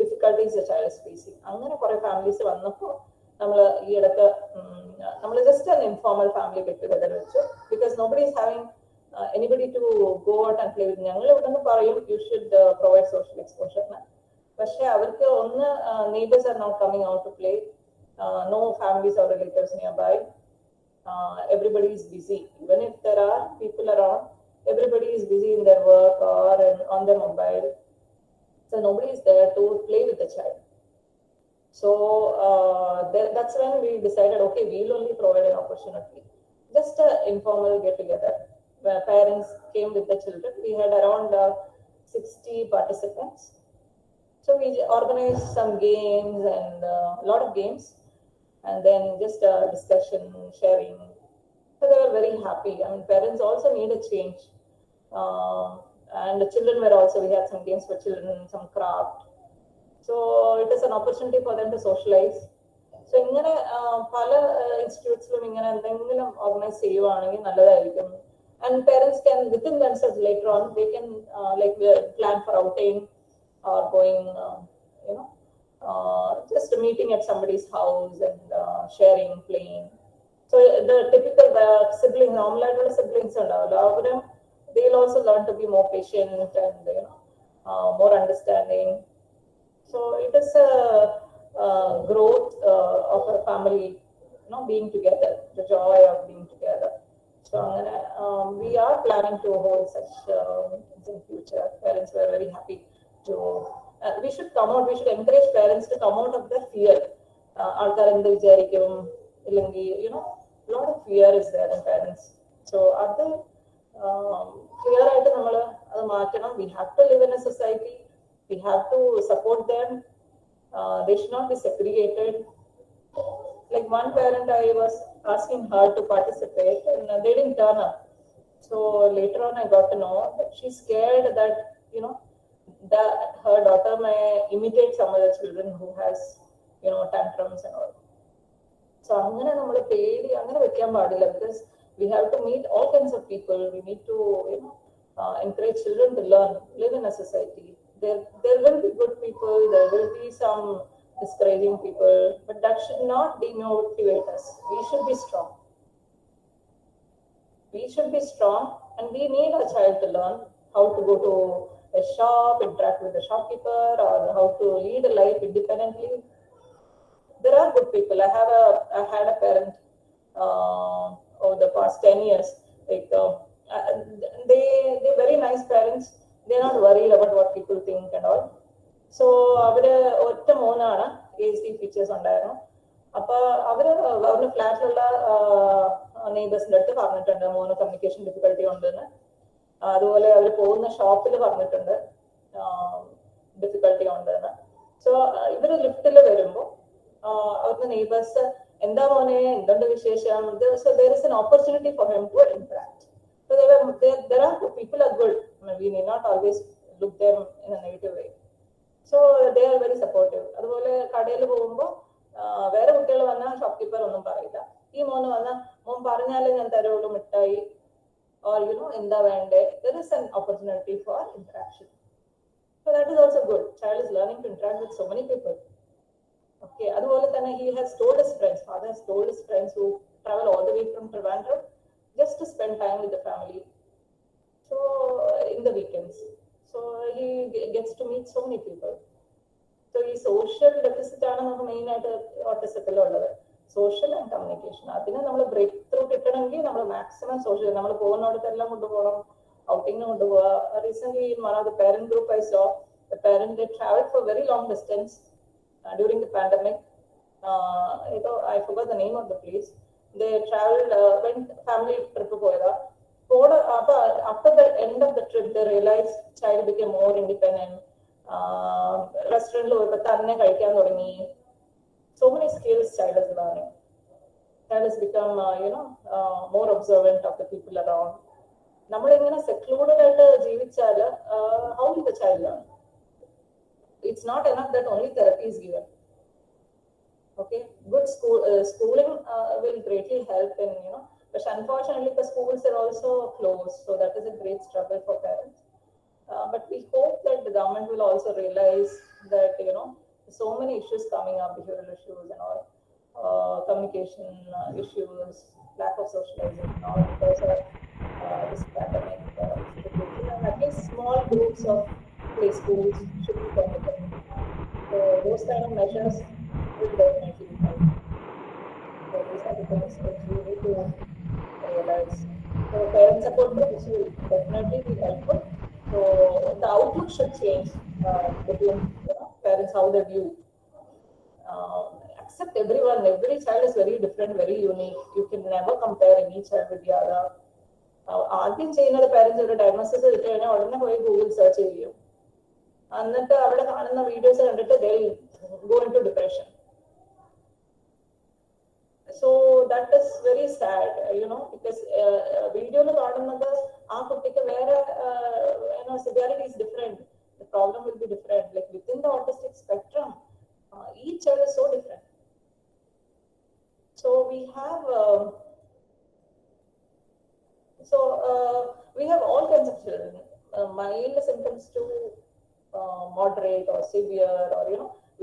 difficulties the child is facing. അങ്ങനെ കുറെ families വന്നപ്പോൾ നമ്മൾ ഈ ഇടയ്ക്ക് നമ്മൾ just an informal family get together വെച്ചു, because nobody is having anybody to go out and play with. ഞങ്ങൾ ഇവിടെ നിന്ന് പറയും you should provide social exposure. പക്ഷെ അവർക്ക് ഒന്ന് neighbors are not coming out to play, no families or relatives nearby, everybody is busy. Even if there are people around, everybody is busy in their work or on their mobile, so nobody is there to play with the child. So that's when we decided, okay, we'll only provide an opportunity, just an informal get together where parents came with the children. We had around 60 participants. So we organized some games and a lot of games, and then just discussion, sharing. So they were very happy. I mean, parents also need a change. And the children were also, we had some games for children, some craft. So it is an opportunity for them to socialize. So ingane pala institutes lo ingane endengilum organize cheyyuvaanengil nalladayirikkum. And parents can within themselves later on, they can like plan for outing or going just meeting at somebody's house and sharing, playing. So the typical siblings, normal siblings undavalla, they'll also learn to be more patient and more understanding. So it is a growth of a family, being together, the joy of being together. So we are planning to hold such in future. Parents were very happy to. We should come out. We should encourage parents to come out of their fear. Alkar endu vicharikkum illengi, a lot of fear is there in parents. So adu clear aayittu nammal adu maakanam. We have to live in a society. We have to support them. They should not be segregated. Like one parent, I was asking her to participate and they didn't turn up. So later on I got to know that she's scared that, that her daughter may imitate some of the children who has, tantrums and all. So angana nammal pedi angana vekkan paadilla, because we have to meet all kinds of people. We need to, encourage children to learn, live in a society. There will be good people, there will be some discouraging people, but that should not demotivate us. We should be strong. We should be strong, and we need our child to learn how to go to a shop, interact with the shopkeeper, or how to lead a life independently. There are good people. I had a parent over the past 10 years. Like they're very nice parents. They're not worried about what people think and all. So avare otta moonana ASD features undairunnu. Appo avare flat ulla neighbors inde parnittundu mono communication difficulty undennu. Aduvole avaru povuna shop il parnittundu difficulty undennu. So ivaru lift il varumbo avരുടെ neighbors എന്താ മോനെ എന്തുണ്ട് വിശേഷം. So there is an opportunity for him to interact. So there are good people are good. I mean, we may not always look them in a negative way. So they are very supportive. അതുപോലെ കടയിൽ പോകുമ്പോൾ വേറെ കുട്ടികൾ വന്നാൽ ഷോപ്കീപ്പർ ഒന്നും പറയില്ല. ഈ മോന് വന്നാൽ മോൻ പറഞ്ഞാലേ ഞാൻ തരുള്ളൂ മിഠായി, or എന്താ വേണ്ടേ. There is an opportunity for interaction. So that is also good. Child is learning to interact with so many people. Okay, അതുപോലെ തന്നെ he has told his friends, father has told his friends who travel all the way from Trivandrum just to spend time with the family. So in the weekends, so he gets to meet so many people. So the social deficit ആണ് നമുക്ക് main ആയിട്ട് ഓട്ടിസത്തിൽ ഉള്ളത്, social and communication. അതിന് നമ്മൾ break through കിട്ടണമെങ്കിൽ നമ്മൾ maximum social, നമ്മൾ പോകുന്നിടത്തെല്ലാം കൊണ്ടുപോകണം, ഔട്ടിങ്ങിന് കൊണ്ടുപോകുക. Recent in one of the parent group I saw, the parent they traveled for very long distance during the pandemic. I forgot the name of the place. They traveled, went family trip പോയതാ. After the end of the trip, they realized child became more independent. Restaurant പോയപ്പോൾ തന്നെ കഴിക്കാൻ തുടങ്ങി. So many skills child is learning. Child has become, more observant of the people around. നമ്മൾ ഇങ്ങനെ secluded ആയിട്ട് ജീവിച്ചാൽ how will the child learn? It's not enough that only therapy is given. Okay, good schooling will greatly help in, but unfortunately the schools are also closed, so that is a great struggle for parents. But we hope that the government will also realize that, so many issues coming up, behavioral issues and all, communication issues, lack of socializing and all because of this pandemic situation. And at least small groups of play schools should be permitted. So those kind of measures will definitely help. So these are the things which we need to realize. So parent support groups will definitely be helpful. So the outlook should change between parents, how they view. Accept everyone. Every child is very different, very unique. You can never compare any child with the other. ആദ്യം ചെയ്യുന്നത് parents ഒരു diagnosis കിട്ടി കഴിഞ്ഞാൽ ഉടനെ പോയി Google search ചെയ്യും. എന്നിട്ട് അവിടെ കാണുന്ന വീഡിയോസ് കണ്ടിട്ട് they go into depression. So that is very sad, because വീഡിയോയിൽ കാണുന്നത് ആ കുട്ടിക്ക് വേറെ severity is different. The problem will be different. Like within the autistic spectrum, each child is so different. So we have all kinds of children, mild symptoms to moderate or severe, or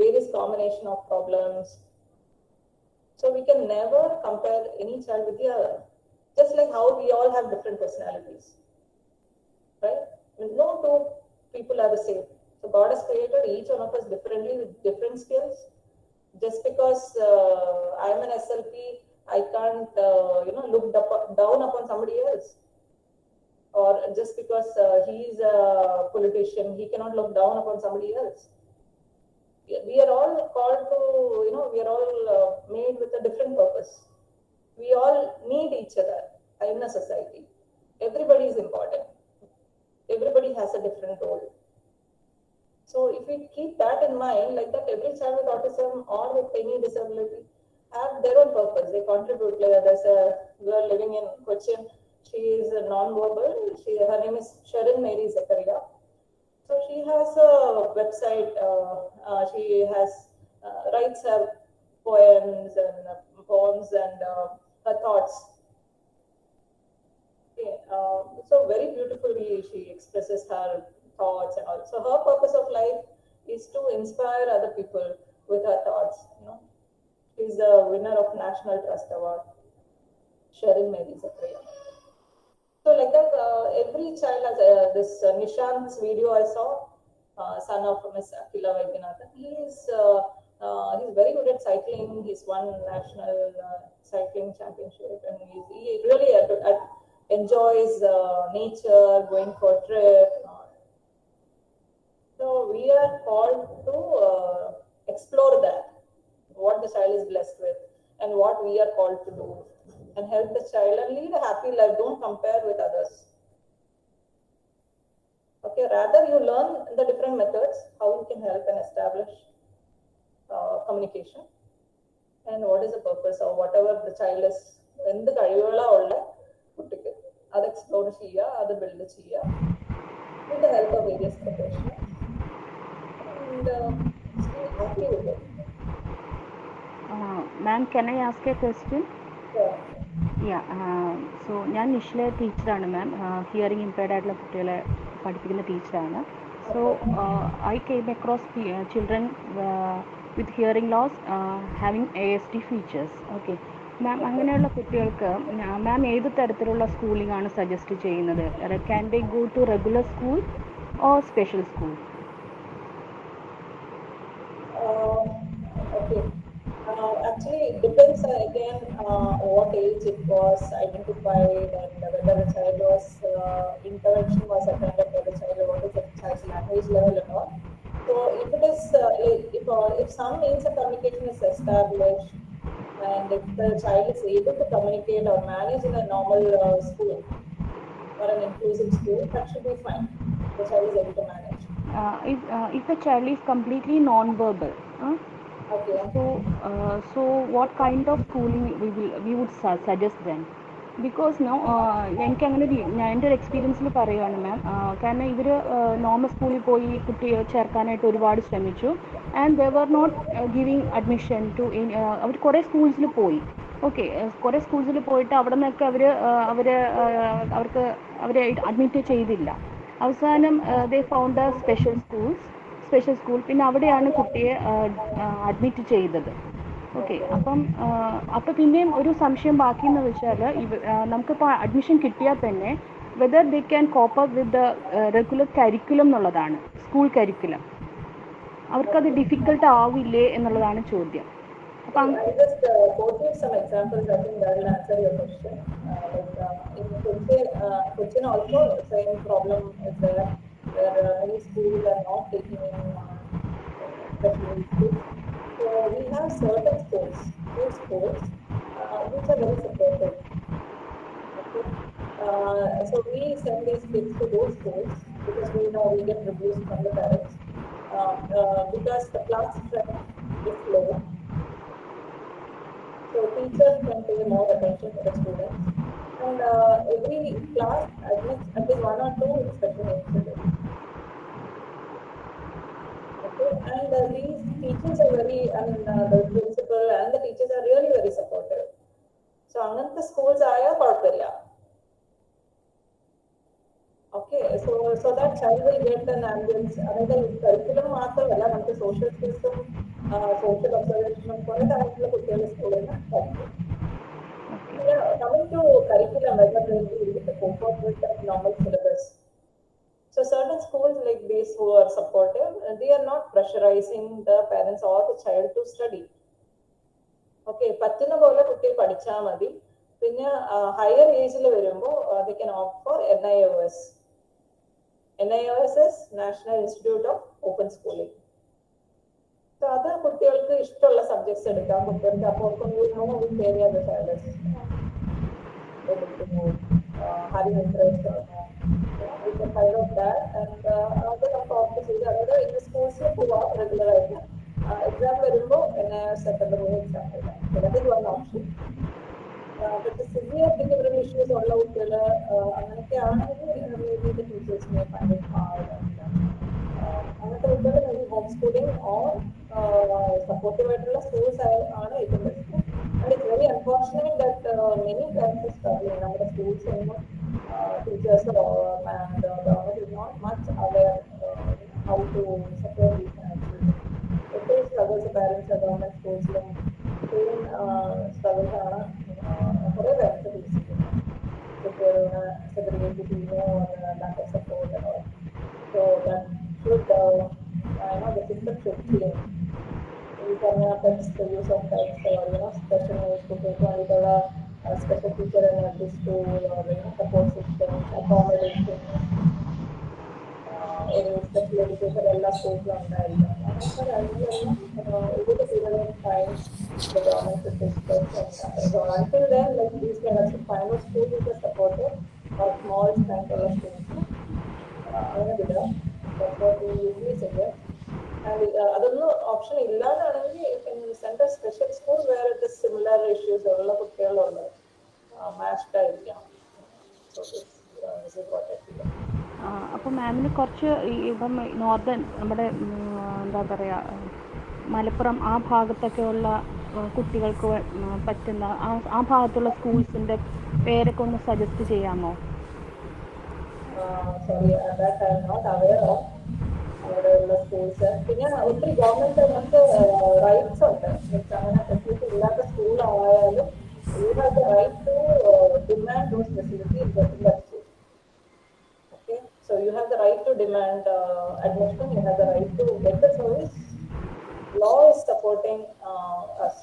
various combination of problems. So we can never compare any child with the other. Just like how we all have different personalities, right? No two people are the same. So God has created each one of us differently with different skills. Just because I'm an SLP, I can't, look down upon somebody else. Or just because he's a politician, he cannot look down upon somebody else. We are all called to, we are all made with a different purpose. We all need each other in a society. Everybody is important. Everybody has a different role. So if we keep that in mind, like that, every child with autism or with any disability have their own purpose. They contribute. Like there's a girl living in Cochin. She is non-verbal. Her name is Sharon Mary Zakaria. So she has a website. She has writes her poems and her thoughts. Okay. So very beautifully she expresses her thoughts and all. So her purpose of life is to inspire other people with her thoughts. She's the winner of National Trust Award, Sharon Mary Zakaria. So like that, every child has this Nishant's video I saw, son of Miss Akila Vaidyanathan. He's very good at cycling. He's won national cycling championship, and he really enjoys nature, going for a trip. So we are called to explore that, what the child is blessed with, and what we are called to do, and help the child and lead a happy life. Don't compare with others. Okay, rather you learn the different methods, how you can help and establish communication, and what is the purpose of whatever the child is. എന്ത് കഴിവുകളാ ഉള്ള കുട്ടിക്ക് അത് explore ചെയ്യുക, അത് build ചെയ്യുക with the help of various professionals, and stay happy with it. Ma'am, can I ask a question? Sure. So ഞാൻ നിഷില ടീച്ചറാണ് മാം. Hearing impaired ആയിട്ടുള്ള കുട്ടികളെ പഠിപ്പിക്കുന്ന ടീച്ചറാണ്. So I came across children with hearing loss having ASD features. Okay ma'am, അങ്ങനെയുള്ള കുട്ടികൾക്ക് ma'am ഏത് തരത്തിലുള്ള സ്കൂളിംഗ് ആണ് സജസ്റ്റ് ചെയ്യുന്നത്? Can they go to regular school or special school? Okay. Actually, it depends again what age it was identified, and whether the child was intervention was attended by the child, what is the child's language level and all. So if it is if some means of communication is established, and if the child is able to communicate or manage in a normal school or an inclusive school, that should be fine. The child is able to manage. If a child is completely non-verbal, Okay. so what kind of schooling we would suggest them? Because എനിക്കങ്ങനെ ഞാൻ എൻ്റെ ഒരു എക്സ്പീരിയൻസിൽ പറയുകയാണ് മാം. കാരണം ഇവർ normal സ്കൂളിൽ പോയി കുട്ടിയെ ചേർക്കാനായിട്ട് ഒരുപാട് ശ്രമിച്ചു, and they were not giving admission to. അവർ കുറേ സ്കൂൾസിൽ പോയി. ഓക്കെ, കുറേ സ്കൂൾസിൽ പോയിട്ട് അവിടെ നിന്നൊക്കെ അവരെ അഡ്മിറ്റ് ചെയ്തില്ല. അവസാനം ദേ found special schools. Special school. പിന്നെ അവിടെയാണ് കുട്ടിയെ അഡ്മിറ്റ് ചെയ്തത്. ഓക്കെ, അപ്പം പിന്നെയും ഒരു സംശയം ബാക്കി എന്ന് വെച്ചാൽ നമുക്കിപ്പോൾ അഡ്മിഷൻ കിട്ടിയാൽ തന്നെ whether they can cope up with the regular curriculum എന്നുള്ളതാണ്, സ്കൂൾ കരിക്കുലം. അവർക്കത് ഡിഫിക്കൽട്ട് ആവില്ലേ എന്നുള്ളതാണ് ചോദ്യം. അപ്പം I just quoted some examples. I think that will answer your question. In Cochin also same problem is there, where many schools are not taking in special needs kids. So we have certain schools, few schools, which are very supportive. Okay, so we send these kids to those schools because we know we get reviews from the parents. Because the class strength is low. So teachers can pay more attention to the students, and every class admits at least 1 or 2 special needs children. Okay, and these teachers are very, the principal and the teachers are really very supportive. So അങ്ങനത്തെ schools ആയാൽ കുഴപ്പമില്ല. Okay, so that child will get an ambience. അതായത് curriculum മാത്രമല്ല, നമുക്ക് social skills, social observation കുറെ തരത്തിലുള്ള കുട്ടികളുടെ സ്കൂളിൽ നിന്ന് പഠിക്കും. Coming to curriculum, whether they will be able to cope up with that normal syllabus. So certain schools like these who are supportive, they are not pressurizing the parents or the child to study. Okay, പറ്റുന്ന പോലെ കുട്ടി പഠിച്ചാൽ മതി. പിന്നെ higher ഏജിൽ വരുമ്പോൾ they can opt for NIOS. NIOS is National Institute of Open Schooling. So അത് കുട്ടികൾക്ക് ഇഷ്ടമുള്ള സബ്ജക്ട്സ് എടുക്കാം. കുട്ടികൾക്ക് അപ്പോൾ which area the child is able to move, having interest or not. We can find out that, and other opt ചെയ്ത് അതായത് in the schools പോവാം regular ആയിട്ട്. Exam വരുമ്പോൾ NIOS സെക്കൻഡറി എക്സാം എഴുതാം. So that is one option. But the severe behavioral issues ഉള്ള കുട്ടികൾ അങ്ങനെയൊക്കെ ആണെങ്കിൽ maybe the teachers may find it hard, അങ്ങനത്തെ കുട്ടികൾ maybe home schooling or supportive ആയിട്ടുള്ള schools ആണ് ഏറ്റവും best. And it's very unfortunate that many parents are struggling. നമ്മുടെ schools ഒന്നും teachers and government is not much aware how to support these children. It struggles the parents at government schools same struggles ആണ് കുറെ parents face കുട്ടികളെ segregated ചെയ്യുന്നു, lack of support and all. So that should the system should change. We can text the use of text or special needs കുട്ടികൾക്കുള്ള special teacher in every school or support systems, accommodation, ഒരു special education എല്ലാ സ്കൂളിലും ഉണ്ടായിരിക്കണം. അങ്ങനത്തെ കാര്യങ്ങളെല്ലാം over the period of time the government should take steps. So until then, like these kind of final schools is supported or small standalone schools. അങ്ങനെ വിടാം. That's what we usually suggest. And അതൊന്നും option ഇല്ലാതാണെങ്കിൽ you can send a special school where it is similar issues ഉള്ള കുട്ടികളുള്ള matched ആയിരിക്കാം. So this is what I feel. അപ്പോൾ മാമിന് കുറച്ച് ഇപ്പം നോർത്തേൺ നമ്മുടെ എന്താ പറയുക മലപ്പുറം ആ ഭാഗത്തൊക്കെയുള്ള കുട്ടികൾക്ക് പറ്റുന്ന ആ ഭാഗത്തുള്ള സ്കൂൾസിൻ്റെ പേരൊക്കെ ഒന്ന് സജസ്റ്റ് ചെയ്യാമോ? Sorry, that I am not aware of. അവിടെയുള്ള സ്കൂൾസ് പിന്നെ ഒത്തിരി ഗവൺമെന്റ് നമുക്ക് റൈറ്റ്സ് ഉണ്ട്. അങ്ങനെ ഫെസിലിറ്റി ഇല്ലാത്ത സ്കൂളായാലും you have the right to demand those facilities within that school. Okay, so you have the right to demand admission, you have the right to get the service. Law is supporting us.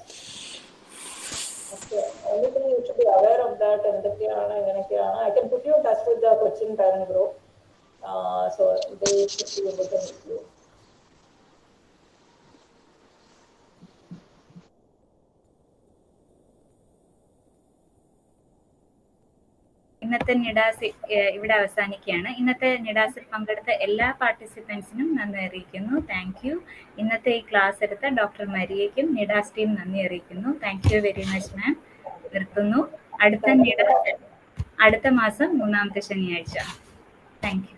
Okay, only thing you should be aware of that. I can put you in touch with the Cochin parent group, so they should be able to help you. ഇന്നത്തെ നിഡാസ് ഇവിടെ അവസാനിക്കുകയാണ്. ഇന്നത്തെ നിഡാസിൽ പങ്കെടുത്ത എല്ലാ പാർട്ടിസിപ്പൻസിനും നന്ദി അറിയിക്കുന്നു. Thank you. ഇന്നത്തെ ഈ ക്ലാസ് എടുത്ത ഡോക്ടർ മരിയയ്ക്കും നിഡാസ് ടീം നന്ദി അറിയിക്കുന്നു. Thank you very much ma'am. നിർത്തുന്നു. അടുത്ത മാസം 3-ാമത്തെ ശനിയാഴ്ച. Thank you.